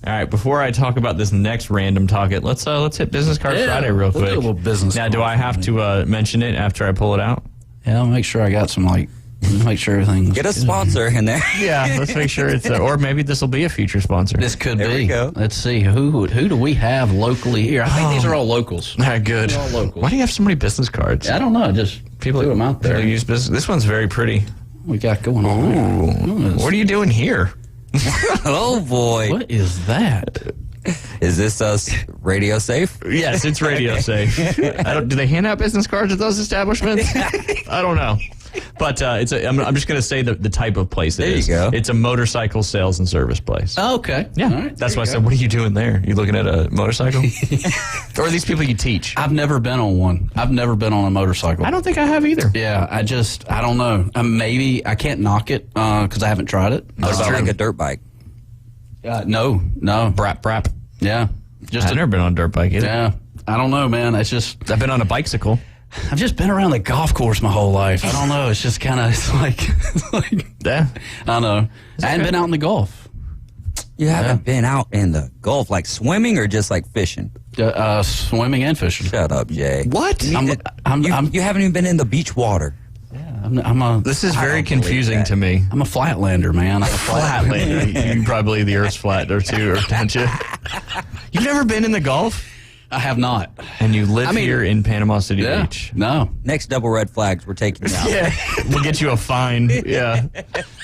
right, before I talk about this next random topic, let's hit Business Card Friday real quick. Do a little business now, do I have to mention it after I pull it out? Yeah, I'll make sure I got some make sure everything. Get a sponsor in there. Yeah, let's make sure it's or maybe this will be a future sponsor. This could there be. We go. Let's see who do we have locally here? I think these are all locals. All right, good. They're all locals. Why do you have so many business cards? I don't know. Just people threw them out there. Use business. This one's very pretty. We got going on. What are you doing here? Oh boy! What is that? Is this us radio safe? Yes, it's radio safe. Do they hand out business cards at those establishments? I don't know. But I'm just going to say the type of place it is. There you go. It's a motorcycle sales and service place. Oh, okay. Yeah. All right, that's why I said, what are you doing there? You looking at a motorcycle? Or are these people you teach? I've never been on one. I've never been on a motorcycle. I don't think I have either. Yeah, I don't know. Maybe I can't knock it because I haven't tried it. What about like a dirt bike? No. Brap. Yeah. I've never been on a dirt bike either. Yeah. I don't know, man. It's just... I've been on a bicycle. I've just been around the golf course my whole life. I don't know. It's just kind of, it's like, yeah. I don't know. I haven't been out in the Gulf. You haven't been out in the Gulf, like swimming or just like fishing? Swimming and fishing. Shut up, Jay. What? You haven't even been in the beach water. Yeah, This is very confusing to me. I'm a flatlander, man. I'm a flatlander. You probably the Earth's flat or two, or don't you? You've never been in the Gulf? I have not. And you live here in Panama City Beach. No. Next double red flags, we're taking you out. Yeah, we'll get you a fine. Yeah,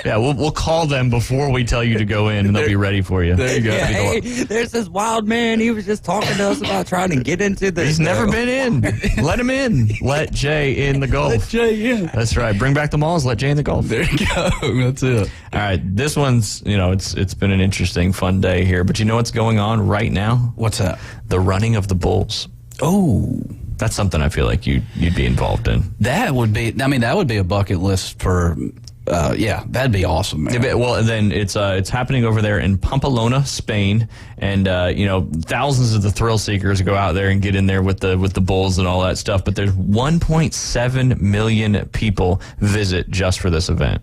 we'll call them before we tell you to go in, and they'll be ready for you. There you go. Yeah, hey, there's this wild man. He was just talking to us about trying to get into this. He's never been in. Let him in. Let Jay in the Gulf. Let Jay in. That's right. Bring back the malls. Let Jay in the Gulf. There you go. That's it. All right. This one's, it's been an interesting, fun day here. But you know what's going on right now? What's that? The running of the bulls. Oh. That's something I feel like you'd be involved in. That would be a bucket list for, that'd be awesome, man. Yeah, well, then it's happening over there in Pamplona, Spain, and thousands of the thrill seekers go out there and get in there with the bulls and all that stuff. But there's 1.7 million people visit just for this event.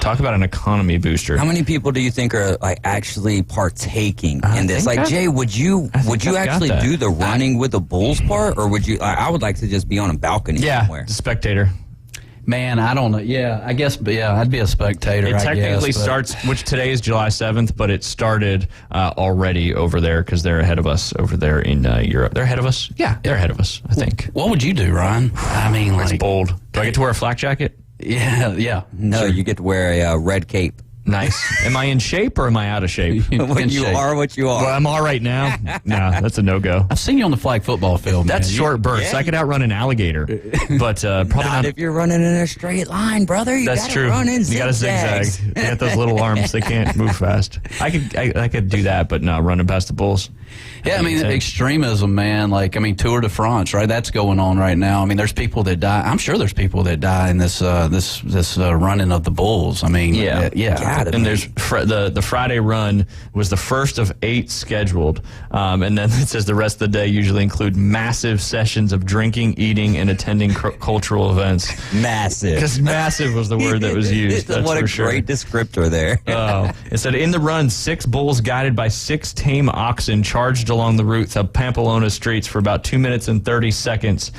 Talk about an economy booster. How many people do you think are actually partaking in this? Jay, would you actually do the running with the bulls part, or would you? I would like to just be on a balcony somewhere. The spectator. Man, I don't know. Yeah, I guess. I'd be a spectator. It technically starts, which today is July 7th, but it started already over there because they're ahead of us over there in Europe. They're ahead of us. Yeah, they're ahead of us. I think. What would you do, Ryan? I mean, it's bold. Do I get to wear a flak jacket? Yeah. No, you get to wear a red cape. Nice. Am I in shape or am I out of shape? You are what you are. Well, I'm all right now. No, that's a no-go. I've seen you on the flag football field, man. That's short bursts. I could outrun an alligator, but probably not if you're running in a straight line, brother. You that's true. Run in you got to zigzag. You got those little arms; they can't move fast. I could do that, but no, running past the bulls. Yeah, I mean, extremism, man. Tour de France, right? That's going on right now. I mean, there's people that die. I'm sure there's people that die in this running of the bulls. I mean, yeah. And there's the Friday run was the first of 8 scheduled, and then it says the rest of the day usually include massive sessions of drinking, eating, and attending cultural events. Massive, because massive was the word that was used. That's what a for great descriptor there. It said in the run, 6 bulls guided by 6 tame oxen charged along the routes of Pamplona streets for about 2 minutes and 30 seconds,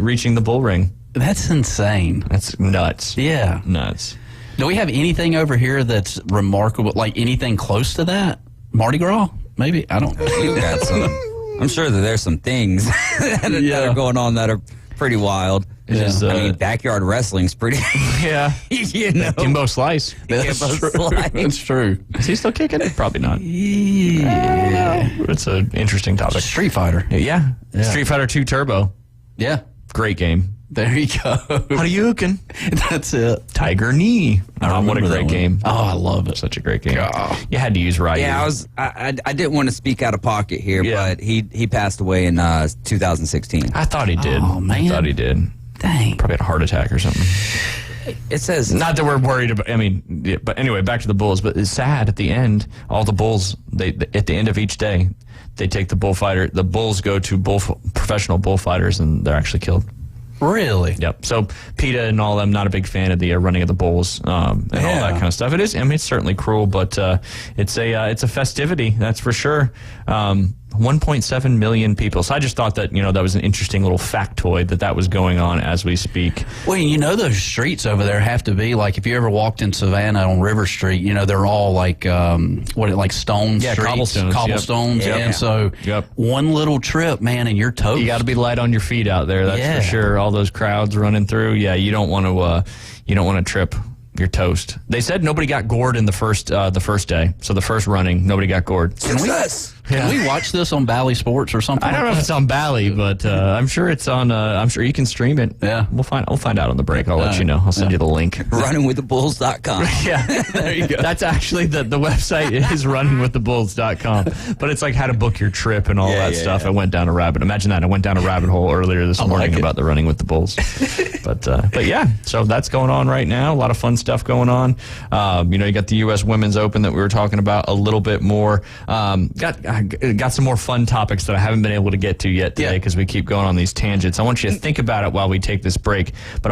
reaching the bull ring. That's insane. That's nuts. Yeah, nuts. Do we have anything over here that's remarkable, like anything close to that? Mardi Gras? Maybe? I don't know. We've got some. I'm sure that there's some things that are going on that are pretty wild. I mean, backyard wrestling's pretty. Yeah. Kimbo Slice. That's true. Is he still kicking? Probably not. Yeah. It's an interesting topic. Street Fighter. Yeah. Street Fighter 2 Turbo. Yeah. Great game. There you go. Hadouken. That's it. Tiger Knee. What a great game. Oh, I love it. Such a great game. God. You had to use Ryu. Yeah, I didn't want to speak out of pocket here, but he passed away in 2016. I thought he did. Oh, man. I thought he did. Dang. Probably had a heart attack or something. It says... Not that we're worried about... I mean, yeah, but anyway, back to the bulls. But it's sad at the end, all the bulls, at the end of each day, they take the bullfighter. The bulls go to professional bullfighters, and they're actually killed. Really? Yep. So PETA and all them, not a big fan of the running of the bulls and all that kind of stuff. It is. I mean, it's certainly cruel, but it's a festivity. That's for sure. 1.7 million people. So I just thought that that was an interesting little factoid that was going on as we speak. Well, those streets over there have to be like if you ever walked in Savannah on River Street, they're all like like stone streets, cobblestones, Yep. and so one little trip, man, and you're toast. You got to be light on your feet out there. That's for sure. All those crowds running through. Yeah, you don't want to trip. You're toast. They said nobody got gored in the first day. So the first running, nobody got gored. Can we watch this on Bally Sports or something? I don't know if it's on Bally, but I'm sure it's on. I'm sure you can stream it. Yeah, we'll find out on the break. I'll let you know. I'll send you the link. Runningwiththebulls.com. Yeah, there you go. That's actually the website is runningwiththebulls.com. But it's like how to book your trip and all that stuff. I went down a rabbit. Imagine that. I went down a rabbit hole earlier this morning about the Running with the Bulls. But yeah, so that's going on right now. A lot of fun stuff going on. You got the U.S. Women's Open that we were talking about a little bit more. Got some more fun topics that I haven't been able to get to yet today because we keep going on these tangents. I want you to think about it while we take this break. But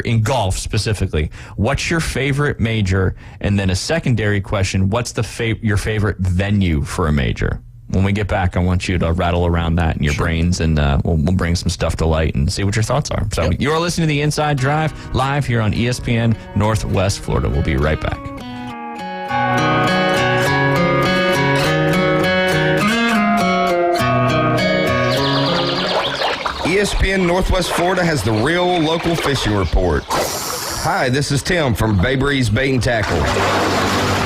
in golf specifically, what's your favorite major? And then a secondary question, what's your favorite venue for a major? When we get back, I want you to rattle around that in your brains, and we'll bring some stuff to light and see what your thoughts are. So you're listening to The Inside Drive live here on ESPN Northwest Florida. We'll be right back. ESPN Northwest Florida has the real local fishing report. Hi, this is Tim from Bay Breeze Bait and Tackle.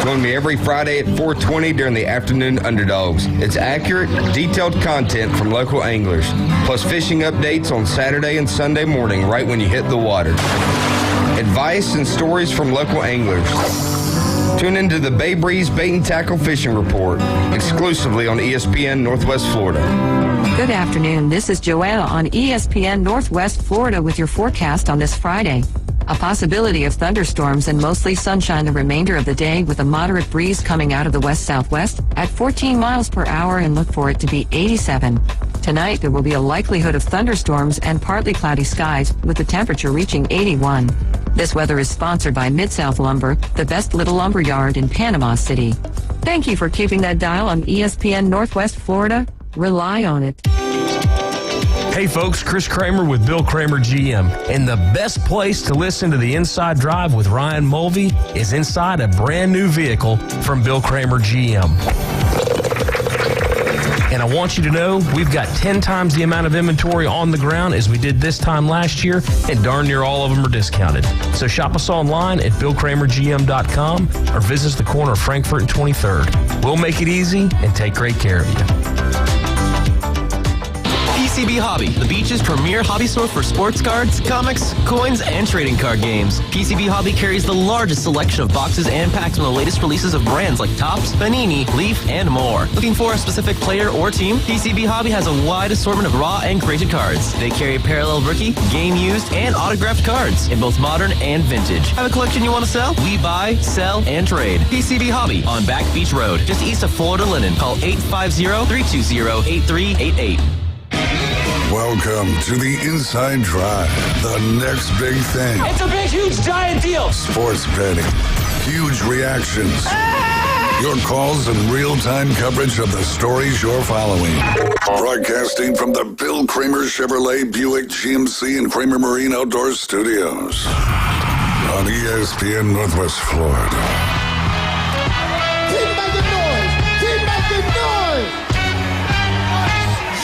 Join me every Friday at 4:20 during the afternoon Underdogs. It's accurate, detailed content from local anglers, plus fishing updates on Saturday and Sunday morning right when you hit the water. Advice and stories from local anglers. Tune into the Bay Breeze Bait and Tackle Fishing Report, exclusively on ESPN Northwest Florida. Good afternoon. This is Joanna on ESPN Northwest Florida with your forecast on this Friday. A possibility of thunderstorms and mostly sunshine the remainder of the day with a moderate breeze coming out of the west-southwest at 14 miles per hour and look for it to be 87. Tonight, there will be a likelihood of thunderstorms and partly cloudy skies with the temperature reaching 81. This weather is sponsored by Mid-South Lumber, the best little lumber yard in Panama City. Thank you for keeping that dial on ESPN Northwest Florida. Rely on it. Hey folks, Chris Kramer with Bill Kramer GM. And the best place to listen to the Inside Drive with Ryan Mulvey is inside a brand new vehicle from Bill Kramer GM. And I want you to know we've got 10 times the amount of inventory on the ground as we did this time last year, and darn near all of them are discounted. So shop us online at BillKramerGM.com or visit us the corner of Frankfurt and 23rd. We'll make it easy and take great care of you. PCB Hobby, the beach's premier hobby store for sports cards, comics, coins, and trading card games. PCB Hobby carries the largest selection of boxes and packs from the latest releases of brands like Topps, Panini, Leaf, and more. Looking for a specific player or team? PCB Hobby has a wide assortment of raw and graded cards. They carry parallel rookie, game used, and autographed cards in both modern and vintage. Have a collection you want to sell? We buy, sell, and trade. PCB Hobby on Back Beach Road, just east of Florida Linen. Call 850-320-8388. Welcome to the Inside Drive, the next big thing. It's a big, huge, giant deal. Sports betting, huge reactions, your calls and real-time coverage of the stories you're following. Broadcasting from the Bill Kramer Chevrolet Buick GMC and Kramer Marine Outdoor Studios on ESPN Northwest Florida. Keep making noise! Keep making noise!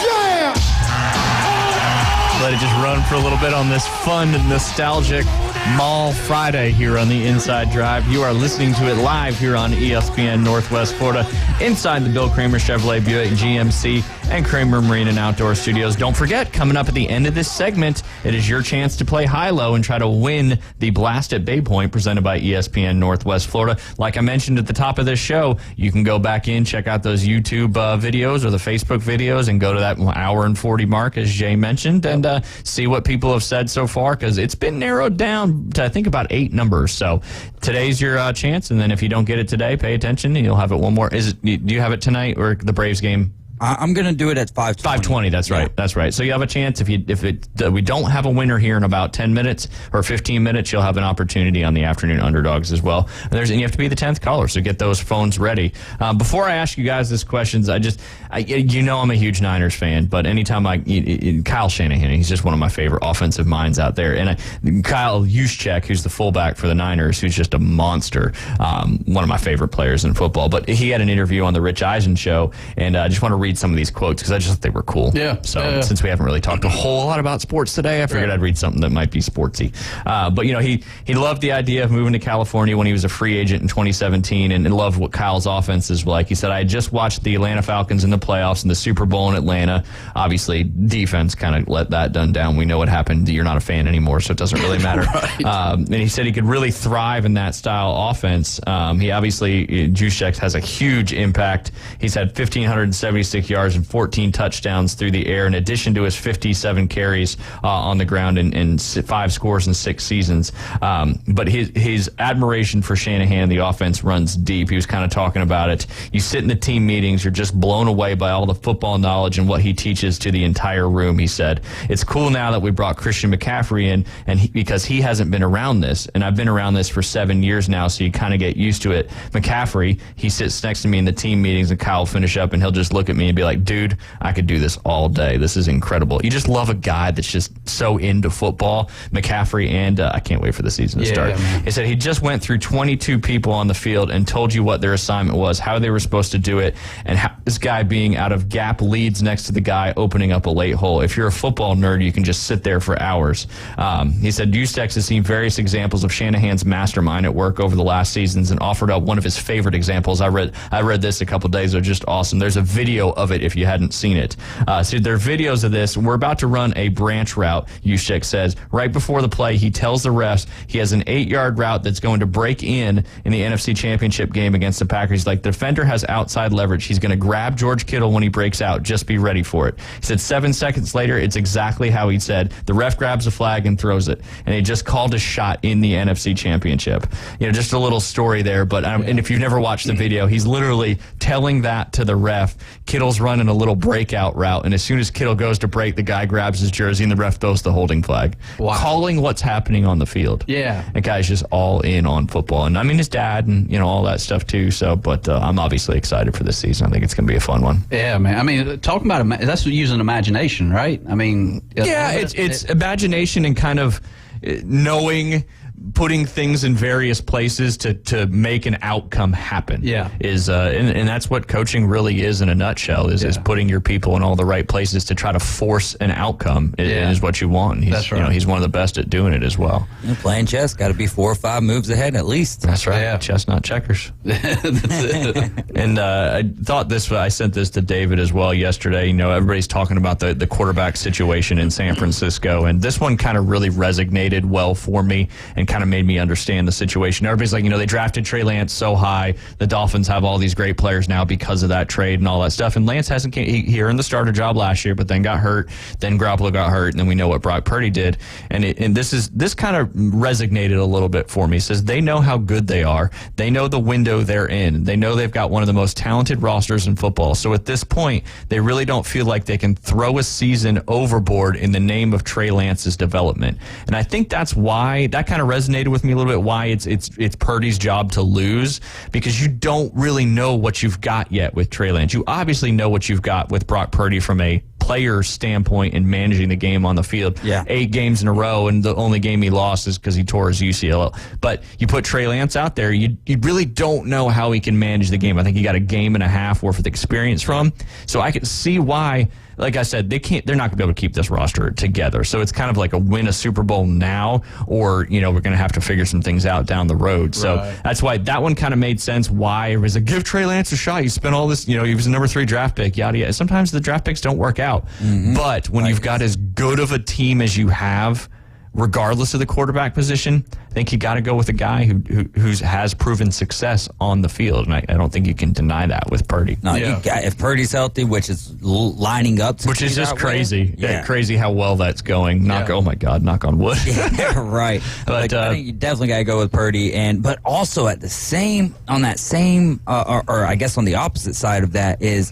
Yeah! Let it just run for a little bit on this fun, nostalgic Mall Friday here on the Inside Drive. You are listening to it live here on ESPN Northwest Florida, inside the Bill Kramer Chevrolet Buick GMC and Kramer Marine and Outdoor Studios. Don't forget, coming up at the end of this segment, it is your chance to play high-low and try to win the Blast at Bay Point presented by ESPN Northwest Florida. Like I mentioned at the top of this show, you can go back in, check out those YouTube videos or the Facebook videos and go to that hour and 40 mark, as Jay mentioned, and see what people have said so far, because it's been narrowed down to, I think, about 8 numbers. So today's your chance, and then if you don't get it today, pay attention, and you'll have it one more. Do you have it tonight or the Braves game? I'm going to do it at 5:20. 5:20, that's right. That's right. So you have a chance. If we don't have a winner here in about 10 minutes or 15 minutes, you'll have an opportunity on the afternoon Underdogs as well. And you have to be the 10th caller, so get those phones ready. Before I ask you guys these questions, I'm a huge Niners fan, but anytime Kyle Shanahan, he's just one of my favorite offensive minds out there. And Kyle Juszczyk, who's the fullback for the Niners, who's just a monster, one of my favorite players in football. But he had an interview on the Rich Eisen show, and I just want to read some of these quotes because I just thought they were cool. Yeah. So since we haven't really talked a whole lot about sports today, I figured I'd read something that might be sportsy. But he loved the idea of moving to California when he was a free agent in 2017, and loved what Kyle's offense is like. He said, "I had just watched the Atlanta Falcons in the playoffs and the Super Bowl in Atlanta. Obviously, defense kind of let that done down. We know what happened. You're not a fan anymore, so it doesn't really matter." And he said he could really thrive in that style offense. He obviously, Juszczyk has a huge impact. He's had 1,576 yards and 14 touchdowns through the air, in addition to his 57 carries on the ground and 5 scores in 6 seasons. But his admiration for Shanahan, the offense runs deep. He was kind of talking about it. You sit in the team meetings, you're just blown away by all the football knowledge and what he teaches to the entire room, he said. It's cool now that we brought Christian McCaffrey in, because he hasn't been around this, and I've been around this for 7 years now, so you kind of get used to it. McCaffrey, he sits next to me in the team meetings, and Kyle will finish up, and he'll just look at me and be like, dude, I could do this all day. This is incredible. You just love a guy that's just so into football. McCaffrey, and I can't wait for the season to start. Man. He said he just went through 22 people on the field and told you what their assignment was, how they were supposed to do it, and how this guy being out of gap leads next to the guy opening up a late hole. If you're a football nerd, you can just sit there for hours. He said Eustace has seen various examples of Shanahan's mastermind at work over the last seasons and offered up one of his favorite examples. I read this a couple days ago, just awesome. There's a video of it if you hadn't seen it. So there are videos of this. We're about to run a branch route, Eustace says. Right before the play, he tells the refs he has an 8-yard route that's going to break in the NFC Championship game against the Packers. He's like, the defender has outside leverage. He's going to grab George Kittle when he breaks out. Just be ready for it. He said 7 seconds later, it's exactly how he said. The ref grabs a flag and throws it. And he just called a shot in the NFC Championship. Just a little story there. But and if you've never watched the video, he's literally telling that to the ref. Kittle's running a little breakout route. And as soon as Kittle goes to break, the guy grabs his jersey and the ref throws the holding flag. Wow. Calling what's happening on the field. Yeah. The guy's just all in on football. And I mean, his dad and, all that stuff too. So, but I'm obviously excited for this season. I think it's going to be a fun one. Yeah, man. I mean, talking about that's using imagination, right? I mean, yeah, it's imagination and kind of knowing, putting things in various places to make an outcome happen. Yeah. And that's what coaching really is in a nutshell, is putting your people in all the right places to try to force an outcome is what you want. And that's right. He's one of the best at doing it as well. Playing chess, got to be 4 or 5 moves ahead at least. That's right. Yeah. Chess, not checkers. And I thought I sent this to David as well yesterday. Everybody's talking about the quarterback situation in San Francisco, and this one kind of really resonated well for me and kind of made me understand the situation. Everybody's like, they drafted Trey Lance so high. The Dolphins have all these great players now because of that trade and all that stuff. And Lance he earned the starter job last year, but then got hurt. Then Garoppolo got hurt, and then we know what Brock Purdy did. And this kind of resonated a little bit for me. It says they know how good they are. They know the window they're in. They know they've got one of the most talented rosters in football. So at this point, they really don't feel like they can throw a season overboard in the name of Trey Lance's development. And I think that's why that kind of resonated with me a little bit, why it's Purdy's job to lose, because you don't really know what you've got yet with Trey Lance. You obviously know what you've got with Brock Purdy from a player standpoint in managing the game on the field. Yeah. 8 games in a row, and the only game he lost is because he tore his UCL. But you put Trey Lance out there, you really don't know how he can manage the game. I think he got a game and a half worth of experience from. So I can see why, like I said, they're not going to be able to keep this roster together. So it's kind of like win a Super Bowl now, or, we're going to have to figure some things out down the road. So that's why that one kind of made sense, why it was like, give Trey Lance a shot. You spent all this, he was a number 3 draft pick, yada, yada. Sometimes the draft picks don't work out. Mm-hmm. But when you've got as good of a team as you have, regardless of the quarterback position, I think you got to go with a guy who has proven success on the field, and I don't think you can deny that with Purdy. No, if Purdy's healthy, which is lining up, which is just crazy. Yeah, crazy how well that's going. Oh my God, knock on wood. Yeah, right. But I think you definitely got to go with Purdy, but also at the same or I guess on the opposite side of that is,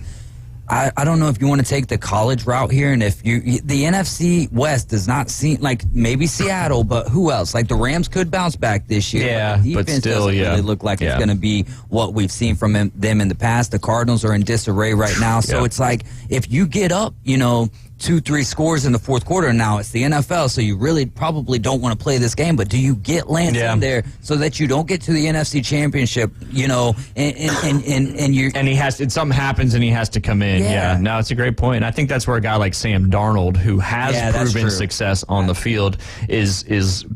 I don't know if you want to take the college route here, and if the NFC West does not seem like maybe Seattle, but who else? Like the Rams could bounce back this year. Yeah, but still, doesn't really look like it's going to be what we've seen from them in the past. The Cardinals are in disarray right now, so it's like if you get up, 2-3 scores in the fourth quarter. Now it's the NFL, so you really probably don't want to play this game. But do you get Lance in there so that you don't get to the NFC Championship? And something happens and he has to come in. Yeah. No, it's a great point. And I think that's where a guy like Sam Darnold, who has proven success on the field,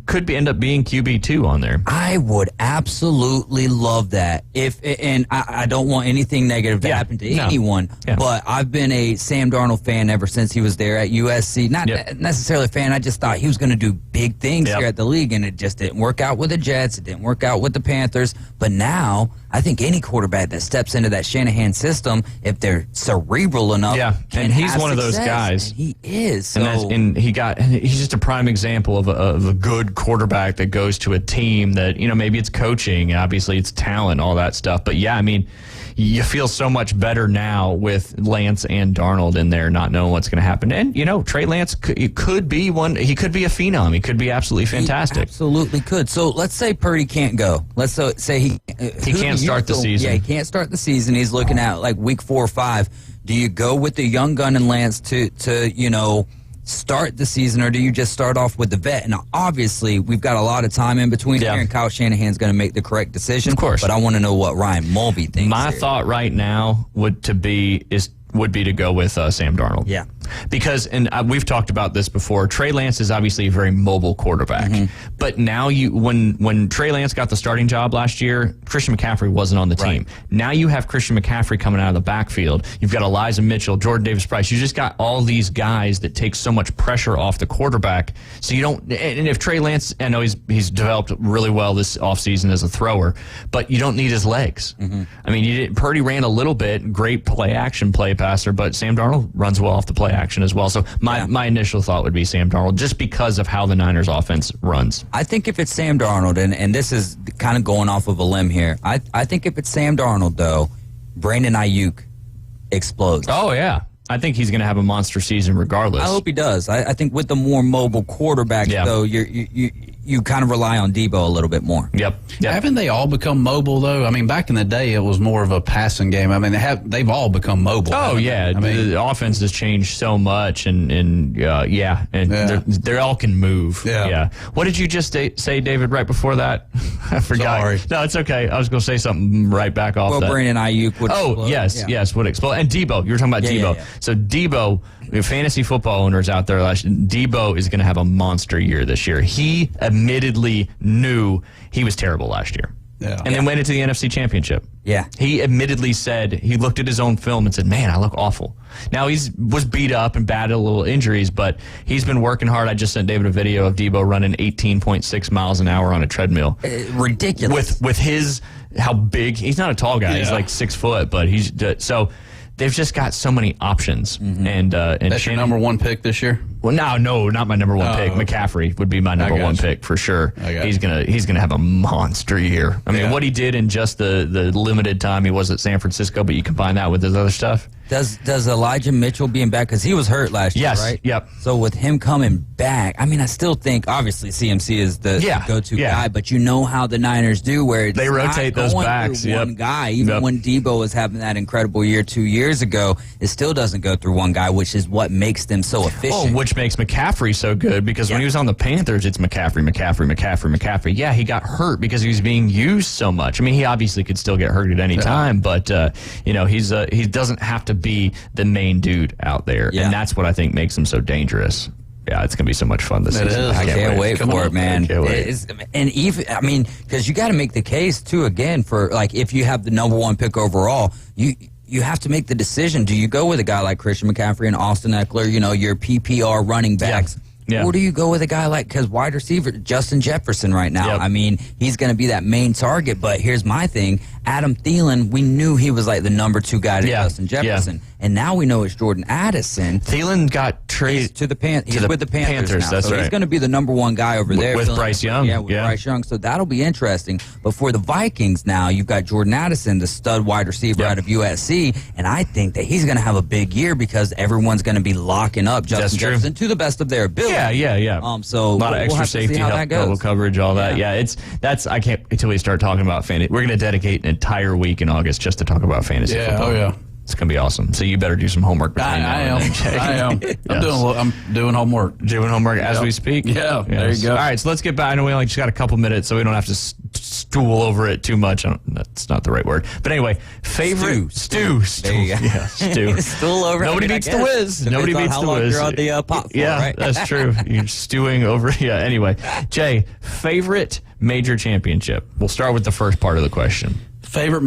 could end up being QB2 on there. I would absolutely love that. And I don't want anything negative to happen to anyone, but I've been a Sam Darnold fan ever since he was there at USC. Not necessarily a fan. I just thought he was going to do big things here at the league, and it just didn't work out with the Jets. It didn't work out with the Panthers. But now, I think any quarterback that steps into that Shanahan system, if they're cerebral enough, and he's one of those guys. And he is. So. He's just a prime example of a good quarterback that goes to a team that, maybe it's coaching, obviously it's talent, all that stuff. But you feel so much better now with Lance and Darnold in there, not knowing what's going to happen. And, Trey Lance could be one. He could be a phenom. He could be absolutely fantastic. He absolutely could. So let's say Purdy can't go. Let's say he can't start the season. Yeah, he can't start the season. He's looking at like week 4 or 5. Do you go with the young gun and Lance to start the season, or do you just start off with the vet? And obviously, we've got a lot of time in between here, and Kyle Shanahan's going to make the correct decision. Of course. But I want to know what Ryan Mulvey thinks. My thought right now would be to go with Sam Darnold. Yeah. Because, and we've talked about this before, Trey Lance is obviously a very mobile quarterback. But now when Trey Lance got the starting job last year, Christian McCaffrey wasn't on the team. Now you have Christian McCaffrey coming out of the backfield. You've got Elijah Mitchell, Jordan Davis-Price. You just got all these guys that take so much pressure off the quarterback. So you don't, and if Trey Lance, I know he's developed really well this offseason as a thrower, but you don't need his legs. I mean, Purdy ran a little bit, great play passer, but Sam Darnold runs well off the play action as well. So my initial thought would be Sam Darnold, just because of how the Niners offense runs. I think if it's Sam Darnold, and this is kind of going off of a limb here, I think if it's Sam Darnold, though, Brandon Ayuk explodes. Oh, yeah. I think he's going to have a monster season regardless. I hope he does. I think with the more mobile quarterback, though, you kind of rely on Debo a little bit more. Yep. Haven't they all become mobile, though? I mean, back in the day, it was more of a passing game. I mean, they've all become mobile. Oh, yeah. I mean, the offense has changed so much, and they all can move. Yeah. What did you just say, David, right before that? I forgot. Sorry. No, it's okay. I was going to say something right back off that. Well, Brandon Ayuk would explode. Yes, would explode. And Debo, you were talking about Debo. Yeah. So Debo, fantasy football owners out there, Debo is going to have a monster year this year. He admittedly knew he was terrible last year. And then went into the NFC Championship. Yeah. He admittedly said, he looked at his own film and said, man, I look awful. Now, was beat up and battled a little injuries, but he's been working hard. I just sent David a video of Debo running 18.6 miles an hour on a treadmill. Ridiculous. With his, how big, he's not a tall guy. He's like 6 foot, but he's, so they've just got so many options. And that's your number one pick this year? Well, no, not my number one pick. McCaffrey would be my number one pick for sure. He's gonna have a monster year. I mean, what he did in just the limited time he was at San Francisco, but you combine that with his other stuff. Does Elijah Mitchell being back, because he was hurt last year, right? Yep. So with him coming back, I mean, I still think obviously CMC is the go-to guy, but you know how the Niners do, where they rotate those backs. One guy, even when Debo was having that incredible year 2 years ago, it still doesn't go through one guy, which is what makes them so efficient. Which makes McCaffrey so good, because when he was on the Panthers, it's McCaffrey. Yeah, he got hurt because he was being used so much. I mean, he obviously could still get hurt at any time, but he doesn't have to be the main dude out there, and that's what I think makes him so dangerous. Yeah, it's gonna be so much fun this season. I can't wait for it, man. And even, I mean, because you got to make the case too, again, for like if you have the number one pick overall, you have to make the decision. Do you go with a guy like Christian McCaffrey and Austin Eckler, your PPR running backs? Yeah. Or do you go with a guy like, because wide receiver, Justin Jefferson right now, I mean, he's going to be that main target, but here's my thing. Adam Thielen, we knew he was like the number 2 guy to Justin Jefferson, and now we know it's Jordan Addison. Thielen got traded to the Panthers. He's with the Panthers now, that's so right. he's going to be the number 1 guy over there. With Bryce Young. Yeah, with Bryce Young, so that'll be interesting. But for the Vikings now, you've got Jordan Addison, the stud wide receiver out of USC, and I think that he's going to have a big year because everyone's going to be locking up Justin Jefferson to the best of their ability. Yeah. So a lot of extra safety, double coverage, all that. Yeah, that's I can't until we start talking about fantasy. We're going to dedicate an entire week in August just to talk about fantasy football. Oh yeah. It's gonna be awesome. So you better do some homework. I am. I'm doing homework. Doing homework as we speak. Yeah. There you go. All right. So let's get back. I know we only just got a couple minutes, so we don't have to stool over it too much. That's not the right word. But anyway, favorite stew. Yeah, stew. Stool over. Nobody beats the Wiz. Nobody beats the Wiz. You're on the pot for, right? That's true. You're stewing over. Yeah. Anyway, Jay, favorite major championship. We'll start with the first part of the question. Favorite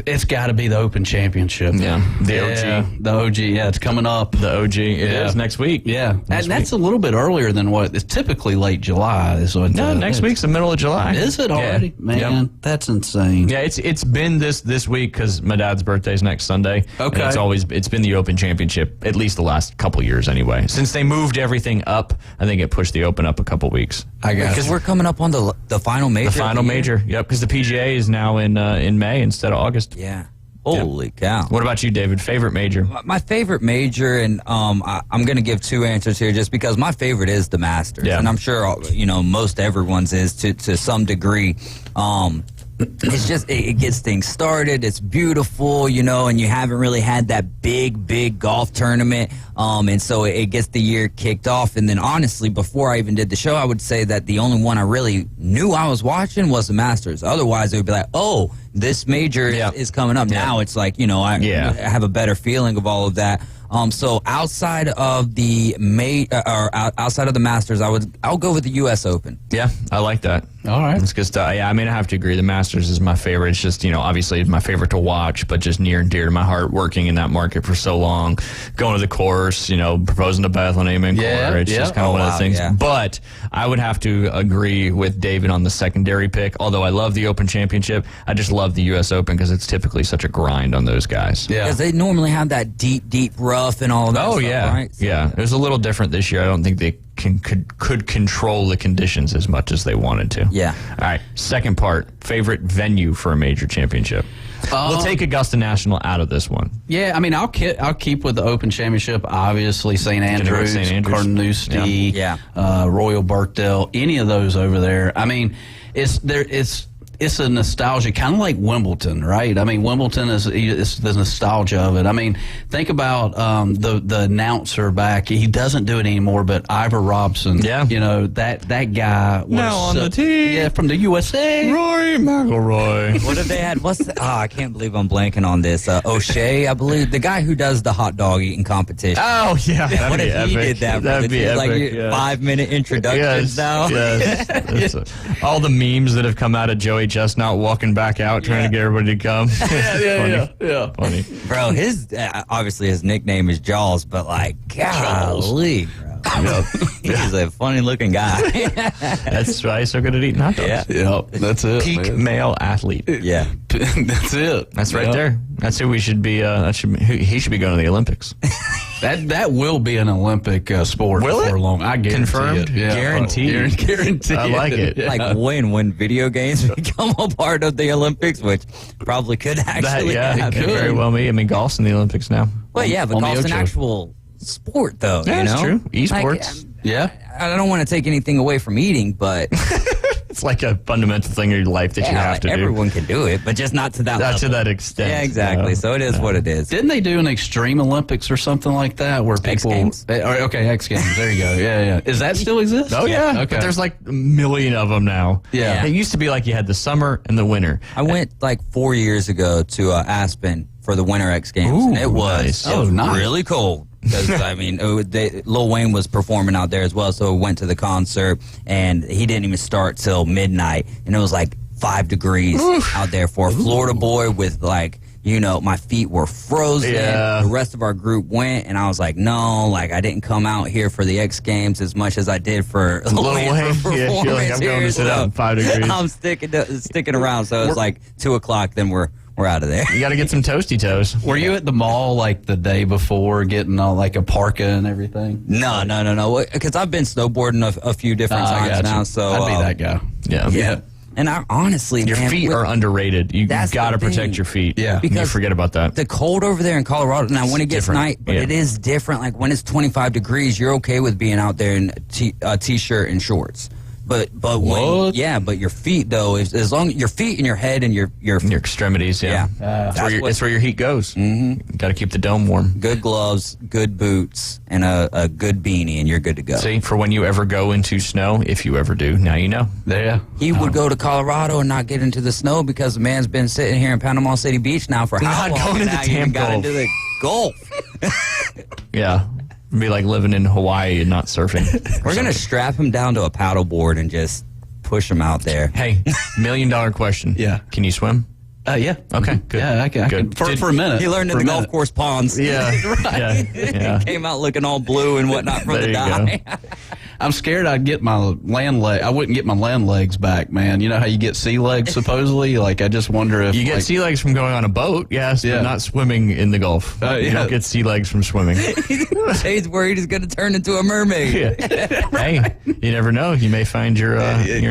it's got to be the Open Championship. Yeah, the OG. The OG, it's coming up. The OG, it is next week. Yeah, and that's a little bit earlier than what it's typically late July. So next week's the middle of July. Is it already? Yeah. Man, that's insane. Yeah, it's been this week because my dad's birthday is next Sunday. Okay, it's been the Open Championship at least the last couple years anyway. Since they moved everything up, I think it pushed the Open up a couple weeks. I guess because we're coming up on the final major. The final major. Yep, because the PGA is now in May instead of August. Yeah. Holy cow. What about you, David? Favorite major? My favorite major, and I'm going to give 2 answers here just because my favorite is the Masters. Yeah. And I'm sure, most everyone's is to some degree. it's just it gets things started. It's beautiful, you know, and you haven't really had that big golf tournament, and so it gets the year kicked off. And then honestly, before I even did the show, I would say that the only one I really knew I was watching was the Masters. Otherwise, it would be like, oh, this major is coming up. Now it's like, you know, I have a better feeling of all of that. So outside of the outside of the Masters, I'll go with the U.S. Open. Yeah, I like that. All right. It's good stuff. Yeah, I mean, I have to agree. The Masters is my favorite. It's just, you know, obviously it's my favorite to watch, but just near and dear to my heart, working in that market for so long, going to the course, you know, proposing to Beth on Amen Corner. It's just kind of one of those things. Yeah. But I would have to agree with David on the secondary pick. Although I love the Open Championship, I just love the U.S. Open because it's typically such a grind on those guys. Yeah. Because they normally have that deep rough and all of that stuff, yeah. right? So, yeah. It was a little different this year. I don't think they could control the conditions as much as they wanted to. Yeah. All right. Second part, favorite venue for a major championship. We'll take Augusta National out of this one. Yeah, I mean, I'll keep with the Open Championship. Obviously, St. Andrews, Carnoustie, Royal Birkdale, any of those over there. I mean, it's a nostalgia, kind of like Wimbledon, right? I mean, Wimbledon is the nostalgia of it. I mean, think about the announcer back. He doesn't do it anymore, but Ivor Robson. Yeah, you know that guy was now on the tee. Yeah, from the USA. Rory McIlroy. What have they had? I can't believe I'm blanking on this. O'Shea, I believe, the guy who does the hot dog eating competition. Oh yeah, what if he did that? That'd be epic. Like 5-minute introductions now. Yes. All the memes that have come out of Joey Chestnut walking back out trying to get everybody to come. Funny. Bro, obviously his nickname is Jaws, but like, golly, bro. He's a funny looking guy. That's why he's so good at eating hot dogs. Yep, that's it. Peak male athlete. Yeah, that's it. That's right there. That's who we should be. He should be going to the Olympics. That will be an Olympic sport before long. I guarantee Confirmed? it. Yeah. Guaranteed. I like it. Yeah. Like when video games become a part of the Olympics, which probably could actually happen. It could very well be. I mean, golf's in the Olympics now. Well, yeah, but golf's an actual sport, though. Yeah, you know? that's true. Esports. I don't want to take anything away from eating, but it's like a fundamental thing in your life that you have to do. Everyone can do it, but just not to that level. Not to that extent. Yeah, exactly. You know? So it is what it is. Didn't they do an Extreme Olympics or something like that where people... X Games. Okay, X Games. There you go. Yeah. Does that still exist? Oh, yeah. Okay. But there's like a million of them now. Yeah. It used to be like you had the summer and the winter. I went like 4 years ago to Aspen for the Winter X Games, and it was really cold. Because, I mean, Lil Wayne was performing out there as well, so we went to the concert, and he didn't even start till midnight, and it was like 5 degrees out there for a Florida boy with, like, you know, my feet were frozen. Yeah. The rest of our group went, and I was like, no, like, I didn't come out here for the X Games as much as I did for Lil Wayne. Yeah, you're like, I'm going to sit out in 5 degrees. I'm sticking around, so it's like 2 o'clock, then we're out of there. You got to get some toasty toes. Were you at the mall like the day before getting like a parka and everything? No. Because I've been snowboarding a few different times now. So I'd be that guy. Yeah. And honestly, your feet are underrated. You got to protect your feet. Yeah. Because you forget about that. The cold over there in Colorado, now when it gets night, but it is different. Like when it's 25 degrees, you're okay with being out there in a t-shirt and shorts. But when, but your feet though, as long as your feet and your head and your extremities, that's where your heat goes. Mm-hmm. Got to keep the dome warm. Good gloves, good boots, and a good beanie, and you're good to go. See, for when you ever go into snow, if you ever do, now you know. He would go to Colorado and not get into the snow because the man's been sitting here in Panama City Beach now for how long? Going to the damn got into the Gulf. Yeah. It'd be like living in Hawaii and not surfing. We're going to strap him down to a paddleboard and just push him out there. Hey, $1 million question. Yeah. Can you swim? Yeah. Okay, good. Yeah, I can. For a minute. He learned in the golf course ponds. Yeah. Right. Yeah. He came out looking all blue and whatnot from the dye. I'm scared I'd get my I wouldn't get my land legs back, man. You know how you get sea legs supposedly? Like, I just wonder if... You get sea legs from going on a boat, yes, but not swimming in the Gulf. You don't get sea legs from swimming. He's worried he's going to turn into a mermaid. Hey, you never know. You may find your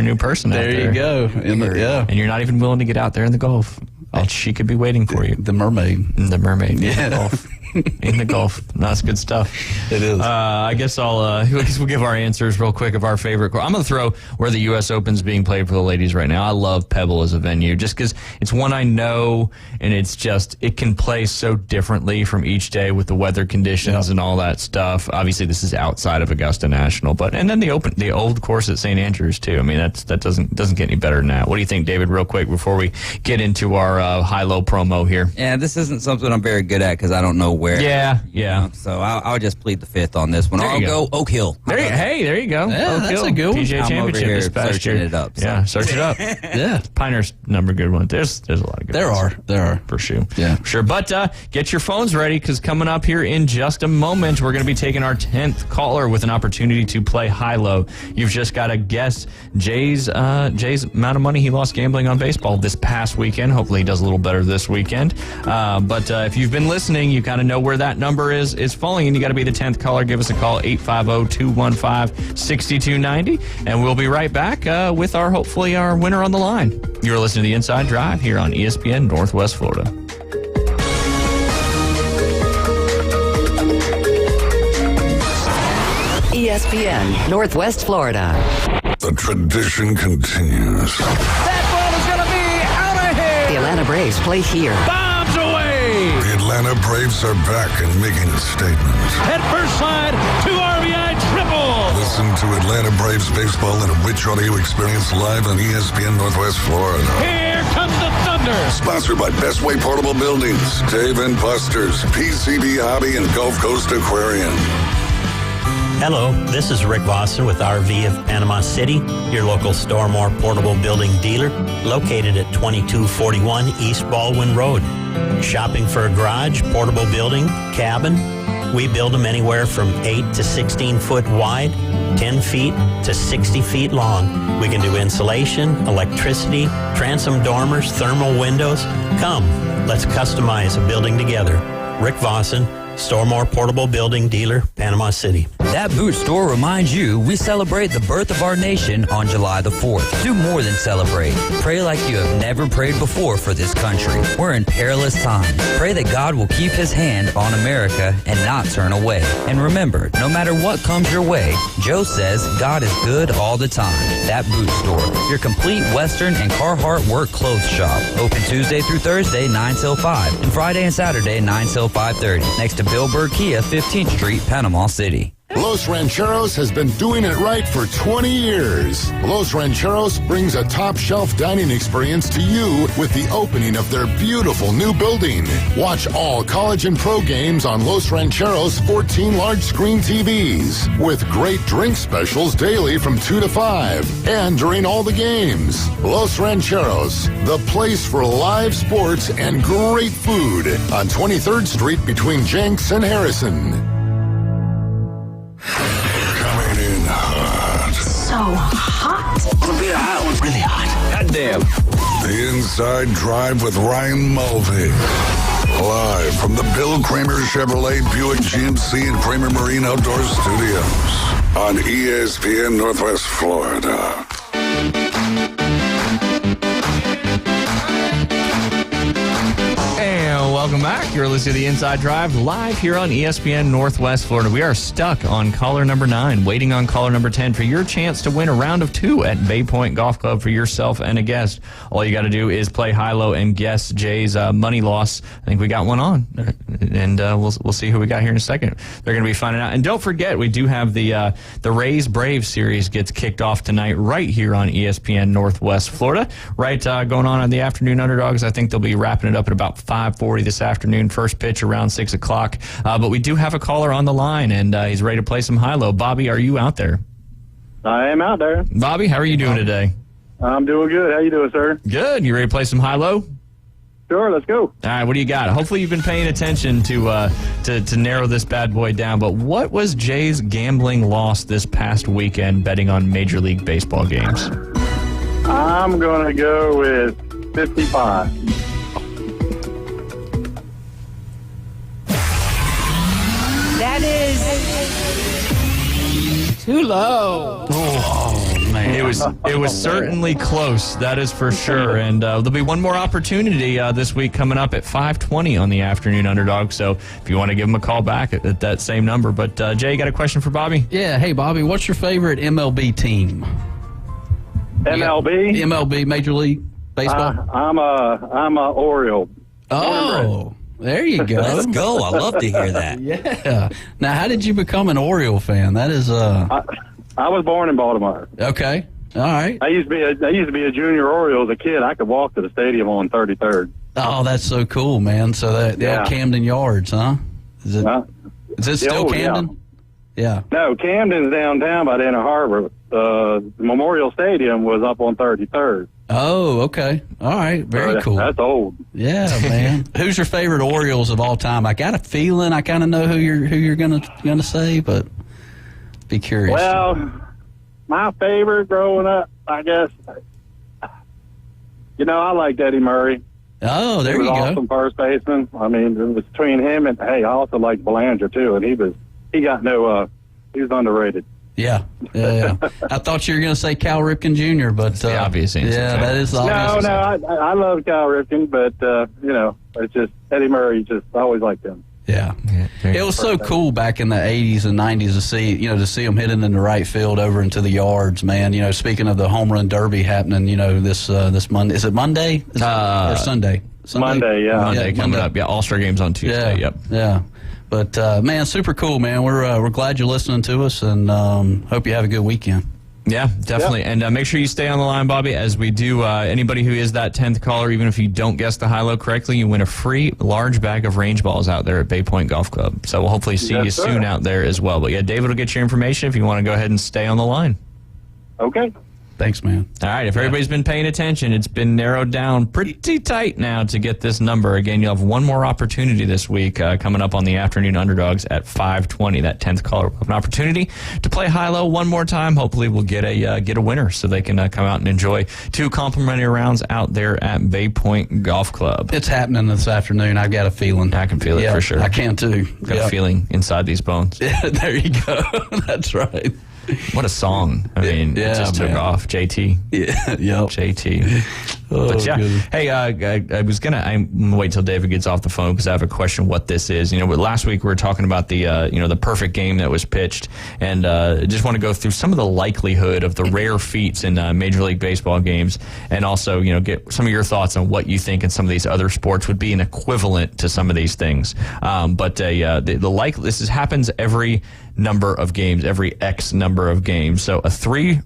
new person out there. There you go. And you're not even willing to get out there in the Gulf. She could be waiting for you. The mermaid. The mermaid. Yeah. in the Gulf. That's good stuff. It is. I guess we'll give our answers real quick of our favorite. I'm going to throw where the U.S. Open's being played for the ladies right now. I love Pebble as a venue just because it's one I know, and it's just, it can play so differently from each day with the weather conditions and all that stuff. Obviously, this is outside of Augusta National, and then the old course at St. Andrews too. I mean, that doesn't get any better than that. What do you think, David, real quick before we get into our high-low promo here? Yeah, this isn't something I'm very good at because I don't know where. Yeah. So I'll just plead the fifth on this one. I'll go Oak Hill. There you go. Yeah, Oak that's Hill. a good one. PGA I'm Championship over here this past searching year. it up. So. Yeah, search it up. Yeah. Piner's number good one. There's a lot of good ones. There are. For sure. Yeah. For sure. But get your phones ready because coming up here in just a moment, we're going to be taking our 10th caller with an opportunity to play high-low. You've just got to guess Jay's amount of money he lost gambling on baseball this past weekend. Hopefully he does a little better this weekend. But if you've been listening, you kind of know where that number is falling, and you got to be the 10th caller. Give us a call, 850-215-6290, and we'll be right back with hopefully our winner on the line. You're listening to The Inside Drive here on ESPN Northwest Florida. ESPN Northwest Florida. The tradition continues. That ball is going to be out of here. The Atlanta Braves play here. Bombs away. The Atlanta Braves are back and making a statement. Head first slide to RBI triple. Listen to Atlanta Braves baseball in a rich audio experience live on ESPN Northwest Florida. Here comes the thunder. Sponsored by Bestway Portable Buildings, Dave and Buster's, PCB Hobby, and Gulf Coast Aquarium. Hello, this is Rick Vossen with RV of Panama City, your local Stormore portable building dealer, located at 2241 East Baldwin Road. Shopping for a garage, portable building, cabin? We build them anywhere from 8 to 16 foot wide, 10 feet to 60 feet long. We can do insulation, electricity, transom dormers, thermal windows. Come, let's customize a building together. Rick Vossen, Stormore Portable Building Dealer, Panama City. That boot store reminds you we celebrate the birth of our nation on July the 4th. Do more than celebrate. Pray like you have never prayed before for this country. We're in perilous times. Pray that God will keep his hand on America and not turn away. And remember, no matter what comes your way, Joe says God is good all the time. That boot store, your complete Western and Carhartt work clothes shop. Open Tuesday through Thursday, 9 till 5. And Friday and Saturday, 9 till 5:30. Next to Bill Burr Kia, 15th Street, Panama City. Los Rancheros has been doing it right for 20 years. Los Rancheros brings a top-shelf dining experience to you with the opening of their beautiful new building. Watch all college and pro games on Los Rancheros' 14 large-screen TVs with great drink specials daily from 2 to 5 and during all the games. Los Rancheros, the place for live sports and great food on 23rd Street between Jenks and Harrison. Coming in hot. So hot. It'll be a hot one. Really hot. Goddamn. The Inside Drive with Ryan Mulvey. Live from the Bill Kramer Chevrolet Buick GMC and Kramer Marine Outdoor Studios on ESPN Northwest Florida. And welcome back. You're listening to The Inside Drive live here on ESPN Northwest Florida. We are stuck on caller number 9, waiting on caller number 10 for your chance to win a round of 2 at Bay Point Golf Club for yourself and a guest. All you got to do is play high-low and guess Jay's money loss. I think we got one on, and we'll see who we got here in a second. They're going to be finding out. And don't forget, we do have the Rays Braves series gets kicked off tonight right here on ESPN Northwest Florida. Right, going on the afternoon underdogs. I think they'll be wrapping it up at about 5:40 this afternoon. First pitch around 6 o'clock. But we do have a caller on the line, and he's ready to play some high-low. Bobby, are you out there? I am out there. Bobby, how are you doing today? I'm doing good. How you doing, sir? Good. You ready to play some high-low? Sure, let's go. All right, what do you got? Hopefully you've been paying attention to narrow this bad boy down. But what was Jay's gambling loss this past weekend betting on Major League Baseball games? I'm going to go with 55. That is too low. Oh, man. It was certainly close, that is for sure. And there'll be one more opportunity this week coming up at 5:20 on the Afternoon Underdog. So if you want to give them a call back at that same number. But Jay, you got a question for Bobby? Yeah. Hey, Bobby, what's your favorite MLB team? MLB? MLB, Major League Baseball? I'm a Oriole. Oh, there you go. Let's go. I love to hear that. Yeah. Now, how did you become an Oriole fan? That is I was born in Baltimore. Okay. All right. I used to be a junior Oriole as a kid. I could walk to the stadium on 33rd. Oh, that's so cool, man. So the old Camden Yards, huh? Is it still Camden? Yeah. No, Camden's downtown by Dana Harbor. Memorial Stadium was up on 33rd. Oh, okay. All right. Very cool. That's old. Yeah, man. Who's your favorite Orioles of all time? I got a feeling I kind of know who you're gonna say, but be curious. Well, my favorite growing up, I guess, I liked Eddie Murray. Oh, there you go. He was awesome first baseman. I mean, it was between him and I also liked Belanger too, and he was underrated. Yeah. I thought you were going to say Cal Ripken Jr., but the obvious answer. Yeah, that is the obvious. No, I love Cal Ripken, but it's just Eddie Murray. Just always liked him. Yeah. It was so cool back in the 80s and 90s to see him hitting in the right field over into the yards, man. Speaking of the home run derby happening, this Monday. Is it Monday? Or Sunday? Monday, yeah. Monday coming up. Yeah, All-Star Games on Tuesday. Yeah. Yep. Yeah. But, man, super cool, man. We're glad you're listening to us, and hope you have a good weekend. Yeah, definitely. Yep. And make sure you stay on the line, Bobby, as we do. Anybody who is that 10th caller, even if you don't guess the high-low correctly, you win a free large bag of range balls out there at Bay Point Golf Club. So we'll hopefully see you soon out there as well. But, yeah, David will get your information if you want to go ahead and stay on the line. Okay. Thanks, man. All right, if everybody's been paying attention, it's been narrowed down pretty tight now to get this number. Again, you'll have one more opportunity this week coming up on the Afternoon Underdogs at 5:20. That 10th caller will have an opportunity to play high-low one more time. Hopefully we'll get a winner so they can come out and enjoy 2 complimentary rounds out there at Bay Point Golf Club. It's happening this afternoon. I've got a feeling. I can feel it for sure. I can too. Got a feeling inside these bones. Yeah, there you go. That's right. What a song. I mean, it just took off. JT. Yeah, yep. JT. But yeah, goodness. Hey, I'm gonna wait till David gets off the phone because I have a question what this is. Last week we were talking about the the perfect game that was pitched, and just want to go through some of the likelihood of the rare feats in Major League Baseball games, and also get some of your thoughts on what you think in some of these other sports would be an equivalent to some of these things. This happens every number of games, every X number of games. So three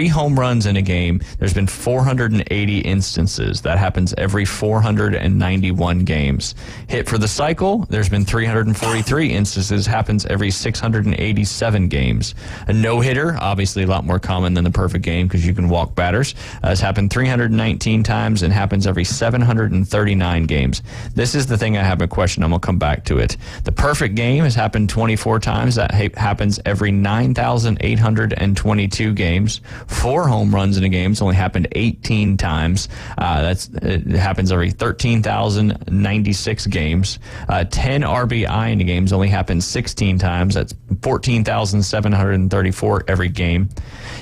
home runs in a game, there's been 480 instances. That happens every 491 games. Hit for the cycle, there's been 343 instances, happens every 687 games. A no-hitter, obviously a lot more common than the perfect game because you can walk batters, has happened 319 times and happens every 739 games. This is the thing I have a question. I'm going to come back to it. The perfect game has happened 24 times. That happens every 9,822 games. 4 home runs in a game. It's only happened 18 times. It happens every 13,096 games. 10 RBI in a game only happens 16 times. That's 14,734 every game.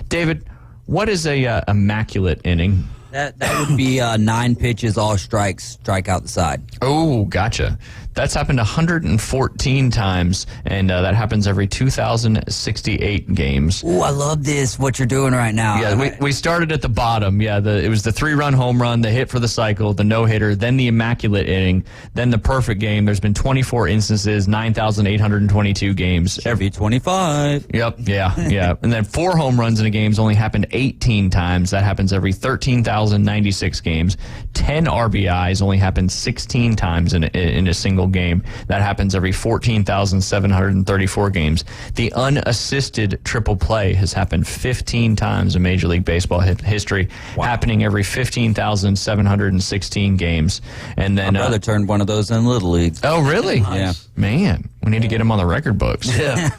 David, what is a immaculate inning? That would be 9 pitches, all strikes, strike out the side. Oh, gotcha. That's happened 114 times, and that happens every 2,068 games. Ooh, I love this, what you're doing right now. Yeah, we started at the bottom. Yeah, it was the 3-run home run, the hit for the cycle, the no-hitter, then the immaculate inning, then the perfect game. There's been 24 instances, 9,822 games. Every 25. Yep, yeah. And then 4 home runs in a game's only happened 18 times. That happens every 13,096 games. 10 RBIs only happened 16 times in a single game. That happens every 14,734 games. The unassisted triple play has happened 15 times in Major League Baseball history, happening every 15,716 games. And then my brother turned one of those in Little League. Oh, really? Nice. Yeah. Man, we need to get him on the record books. Yeah.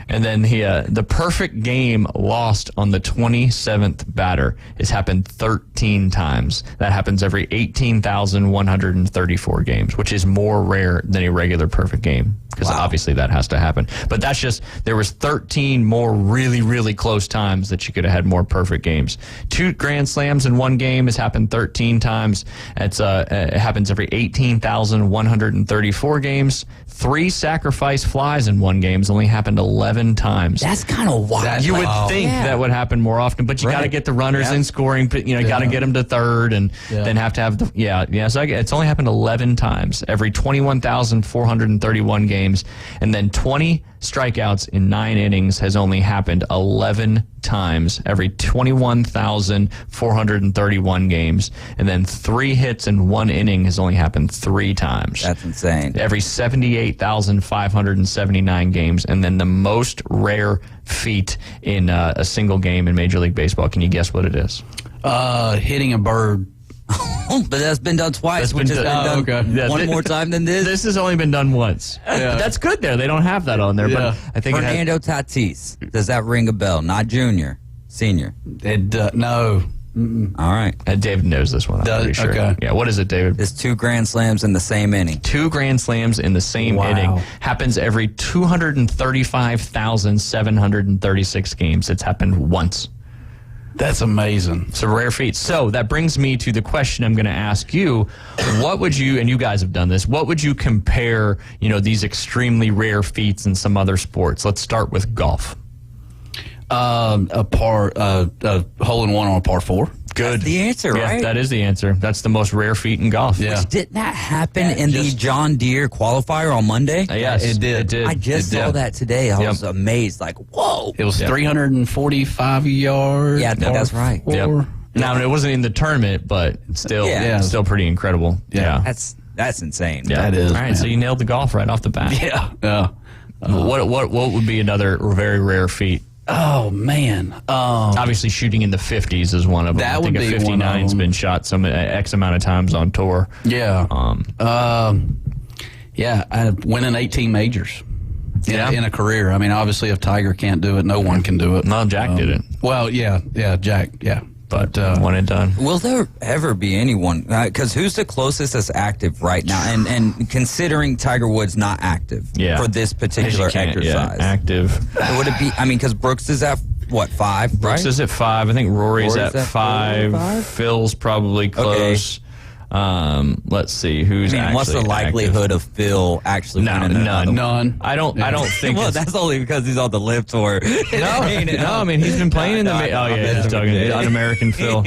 And then the perfect game lost on the 27th batter has happened 13 times. That happens every 18,134 games, which is more rare than a regular perfect game. because obviously that has to happen. But that's just, there was 13 more really, really close times that you could have had more perfect games. 2 Grand Slams in one game has happened 13 times. It happens every 18,134 games. 3 sacrifice flies in one game has only happened 11 times. That's kind of wild. You would think that would happen more often, but you got to get the runners in scoring. But got to get them to third, and then have to have the So it's only happened 11 times, every 21,431 games, and then 20 strikeouts in 9 innings has only happened 11 times, every 21,431 games, and then 3 hits in 1 inning has only happened 3 times. That's insane. Every 78,579 games, and then the most rare feat in a single game in Major League Baseball. Can you guess what it is? Hitting a bird. But that's been done twice, which has been done one more time than this. This has only been done once. But that's good there. They don't have that on there. But I think Fernando Tatis. Does that ring a bell? Not junior, senior. No. All right. David knows this one, I'm pretty sure. Okay. Yeah, what is it, David? It's 2 Grand Slams in the same inning. 2 Grand Slams in the same inning. Happens every 235,736 games. It's happened once. That's amazing. It's a rare feat. So that brings me to the question I'm going to ask you. What would you, and you guys have done this, what would you compare, these extremely rare feats in some other sports? Let's start with golf. A hole-in-one on a par 4. Good. That's the answer, right? That is the answer. That's the most rare feat in golf. Yeah. Which did not happen in the John Deere qualifier on Monday. Yes, it did. I just saw that today. I was amazed. Like, whoa. It was 345 yards. Yeah, I think that's right. Yep. Now, it wasn't in the tournament, but still pretty incredible. Yeah. That's insane. Yeah. That is. All right, so you nailed the golf right off the bat. Yeah. What would be another very rare feat? Oh, man. Obviously, shooting in the 50s is one of them. That I think would a be 59's been shot some X amount of times on tour. Yeah. Winning 18 majors. In a career. I mean, obviously, if Tiger can't do it, no one can do it. No, Jack did it. Well, Jack, But one and done. Will there ever be anyone? Because who's the closest that's active right now? And considering Tiger Woods not active for this particular exercise, active. Would it be? I mean, because Brooks is at what, 5? Brooks is at 5. I think Rory's at 5. Phil's probably close. Okay. Let's see who's. I mean, what's the likelihood of Phil actually winning another? None. I don't think. Well, that's only because he's on the LIV tour. No. I mean, he's been playing in the. Just talking on American Phil. All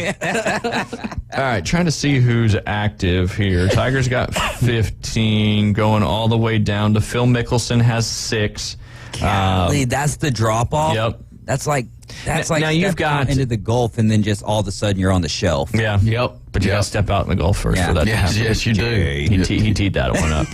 right, trying to see who's active here. Tiger's got 15, going all the way down to Phil Mickelson has 6. Golly, that's the drop off. Yep. That's like now you've got into the Gulf, and then just all of a sudden you're on the shelf. Yeah. Yep. But you got to step out in the Gulf first for that to happen. Yes, you do. He teed that one up.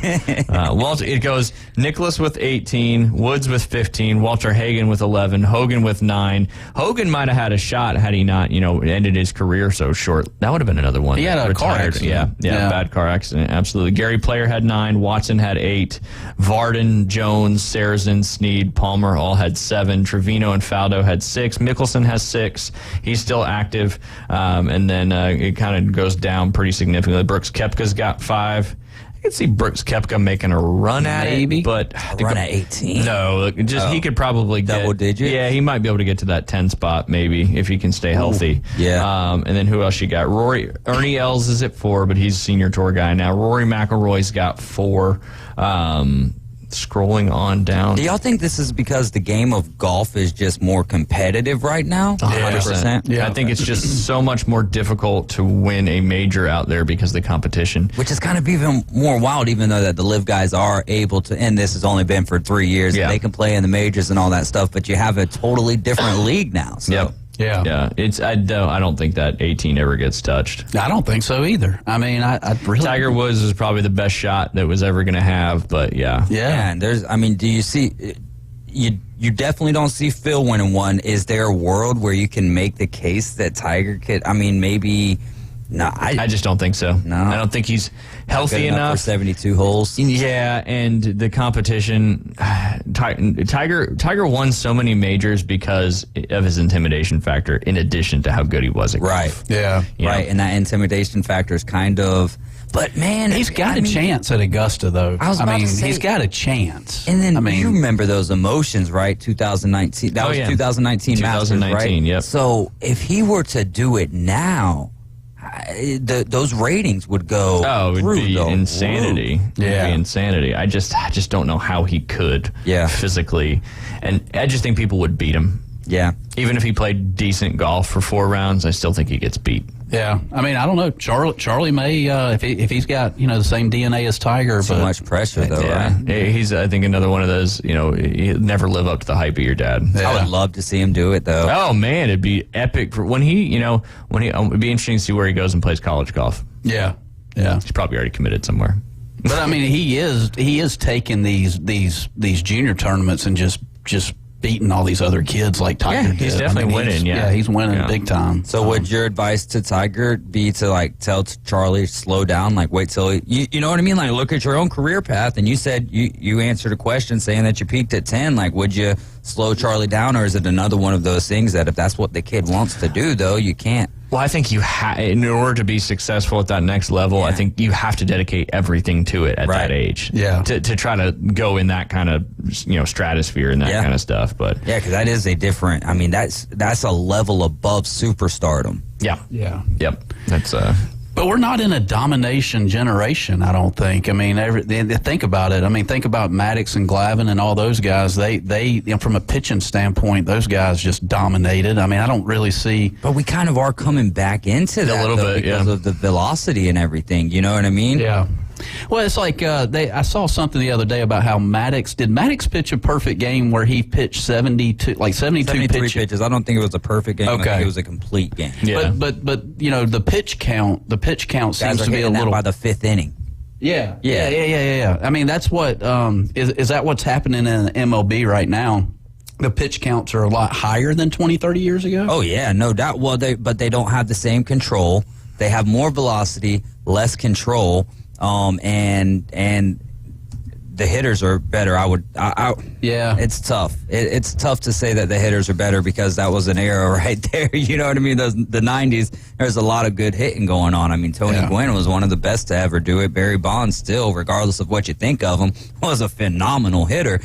Walter, it goes Nicklaus with 18, Woods with 15, Walter Hagen with 11, Hogan with 9. Hogan might have had a shot had he not, ended his career so short. That would have been another one. He had a car accident. Yeah, bad car accident. Absolutely. Gary Player had 9, Watson had 8, Varden, Jones, Sarazen, Snead, Palmer all had 7, Trevino and Faldo had 6, Mickelson has 6. He's still active. And then it kind of goes down pretty significantly. Brooks Koepka's got 5. I could see Brooks Koepka making a run at it, but a run at 18. No, he could probably get double digit. Yeah, he might be able to get to that 10 spot maybe if he can stay healthy. Yeah. And then who else you got? Ernie Els is at 4, but he's a senior tour guy now. Rory McIlroy's got 4. Scrolling on down. Do y'all think this is because the game of golf is just more competitive right now? 100%. Yeah, I think it's just so much more difficult to win a major out there because of the competition. Which is kind of even more wild, even though that the LIV guys are able to, and this has only been for 3 years, and they can play in the majors and all that stuff, but you have a totally different league now. So. Yep. Yeah. I don't think that 18 ever gets touched. I don't think so either. I mean, I really. Tiger Woods is probably the best shot that was ever going to have, but yeah. And do you see? You definitely don't see Phil winning one. Is there a world where you can make the case that Tiger could? I mean, maybe. No, I just don't think so. No, I don't think he's healthy enough for 72 holes. Yeah, and the competition. Tiger won so many majors because of his intimidation factor. In addition to how good he was at golf. Right. Yeah. Right, and that intimidation factor is kind of But man, he's got a chance at Augusta, though. I was about to say, he's got a chance. And then you remember those emotions, right? 2019. That was 2019 Masters, right? Yep. So if he were to do it now, those ratings would go. Oh, it would be insanity. Roof. It would be insanity. I just don't know how he could. Physically, and I just think people would beat him. Yeah. Even if he played decent golf for 4 rounds, I still think he gets beat. Yeah, I mean, I don't know. Charlie may, if he's got the same DNA as Tiger, so much pressure though, right? He's, I think, another one of those. He'll never live up to the hype of your dad. I would love to see him do it though. Oh man, it'd be epic for when he, it'd be interesting to see where he goes and plays college golf. Yeah. He's probably already committed somewhere. But I mean, he is taking these junior tournaments and just beating all these other kids like Tiger did. He's definitely winning. He's winning big time. So would your advice to Tiger be to tell Charlie slow down, wait till you know what I mean? Look at your own career path, and you said you answered a question saying that you peaked at 10. Would you slow Charlie down, or is it another one of those things that if that's what the kid wants to do, though, you can't? Well, I think in order to be successful at that next level, I think you have to dedicate everything to it at that age. Yeah. To try to go in that kind of stratosphere and that kind of stuff. But yeah, because that is a different. I mean, that's a level above superstardom. Yeah. Yeah. Yep. That's But we're not in a domination generation, I don't think. I mean, think about it. I mean, think about Maddox and Glavine and all those guys. They from a pitching standpoint, those guys just dominated. I mean, I don't really see. But we kind of are coming back into that a little bit because of the velocity and everything. You know what I mean? Yeah. Well, it's like I saw something the other day about how Maddox pitch a perfect game where he pitched 72 pitches. I don't think it was a perfect game. Okay. I think it was a complete game. Yeah. But the pitch count seems to be a little by the 5th inning. Yeah. I mean, that's what is that what's happening in MLB right now? The pitch counts are a lot higher than 20, 30 years ago. Oh yeah, no doubt. Well, but they don't have the same control. They have more velocity, less control. And the hitters are better. It's tough. It's tough to say that the hitters are better because that was an era right there. You know what I mean? The 90s, there's a lot of good hitting going on. I mean, Tony Gwynn was one of the best to ever do it. Barry Bonds still, regardless of what you think of him, was a phenomenal hitter.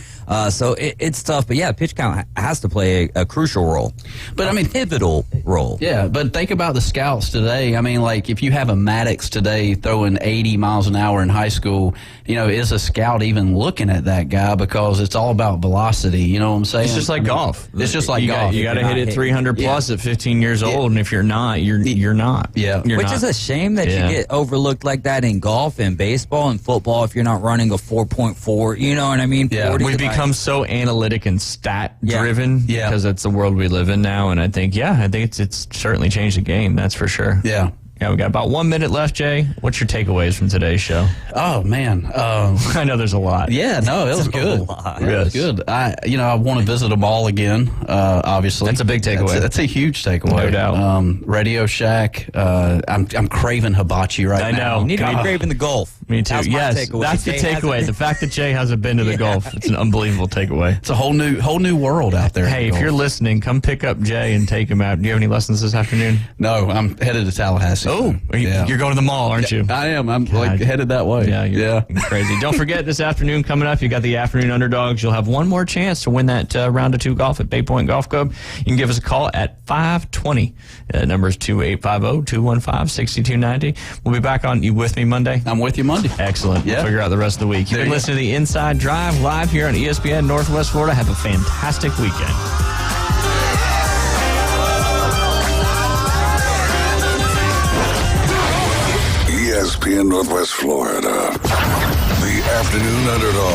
So it's tough. But yeah, pitch count has to play a crucial role. But I mean, pivotal role. Yeah, but think about the scouts today. I mean, if you have a Maddox today throwing 80 miles an hour in high school, is a scout even looking at that guy because it's all about velocity? You know what I'm saying? It's just like golf. It's just like golf. You got to hit it 300 plus at 15 years old, and if you're not, you're not. Yeah. Which is a shame that you get overlooked like that in golf and baseball and football if you're not running a 4.4. You know what I mean? Yeah. We've become so analytic and stat driven because that's the world we live in now, and I think it's certainly changed the game. That's for sure. Yeah. Yeah, we got about 1 minute left, Jay. What's your takeaways from today's show? Oh man, I know there's a lot. Yeah, no, it was good. It was good. I want to visit them all again. Obviously, that's a big takeaway. That's a huge takeaway, no doubt. Radio Shack. I'm craving hibachi right now. I know. You need to be craving the golf. Me too. That's the takeaway. The fact that Jay hasn't been to the golf, it's an unbelievable takeaway. It's a whole new world out there. Hey, if you're listening, come pick up Jay and take him out. Do you have any lessons this afternoon? No, I'm headed to Tallahassee. Oh, you're going to the mall, aren't you? I am. I'm headed that way. Yeah, you're crazy. Don't forget, this afternoon coming up, you got the afternoon underdogs. You'll have one more chance to win that round of 2 golf at Bay Point Golf Club. You can give us a call at 520. Number is 2850-215-6290. We'll be back on You With Me Monday. I'm with you Monday. Excellent. Yeah. We'll figure out the rest of the week. You've been listening to the Inside Drive live here on ESPN Northwest Florida. Have a fantastic weekend. ESPN Northwest Florida. The afternoon underdog.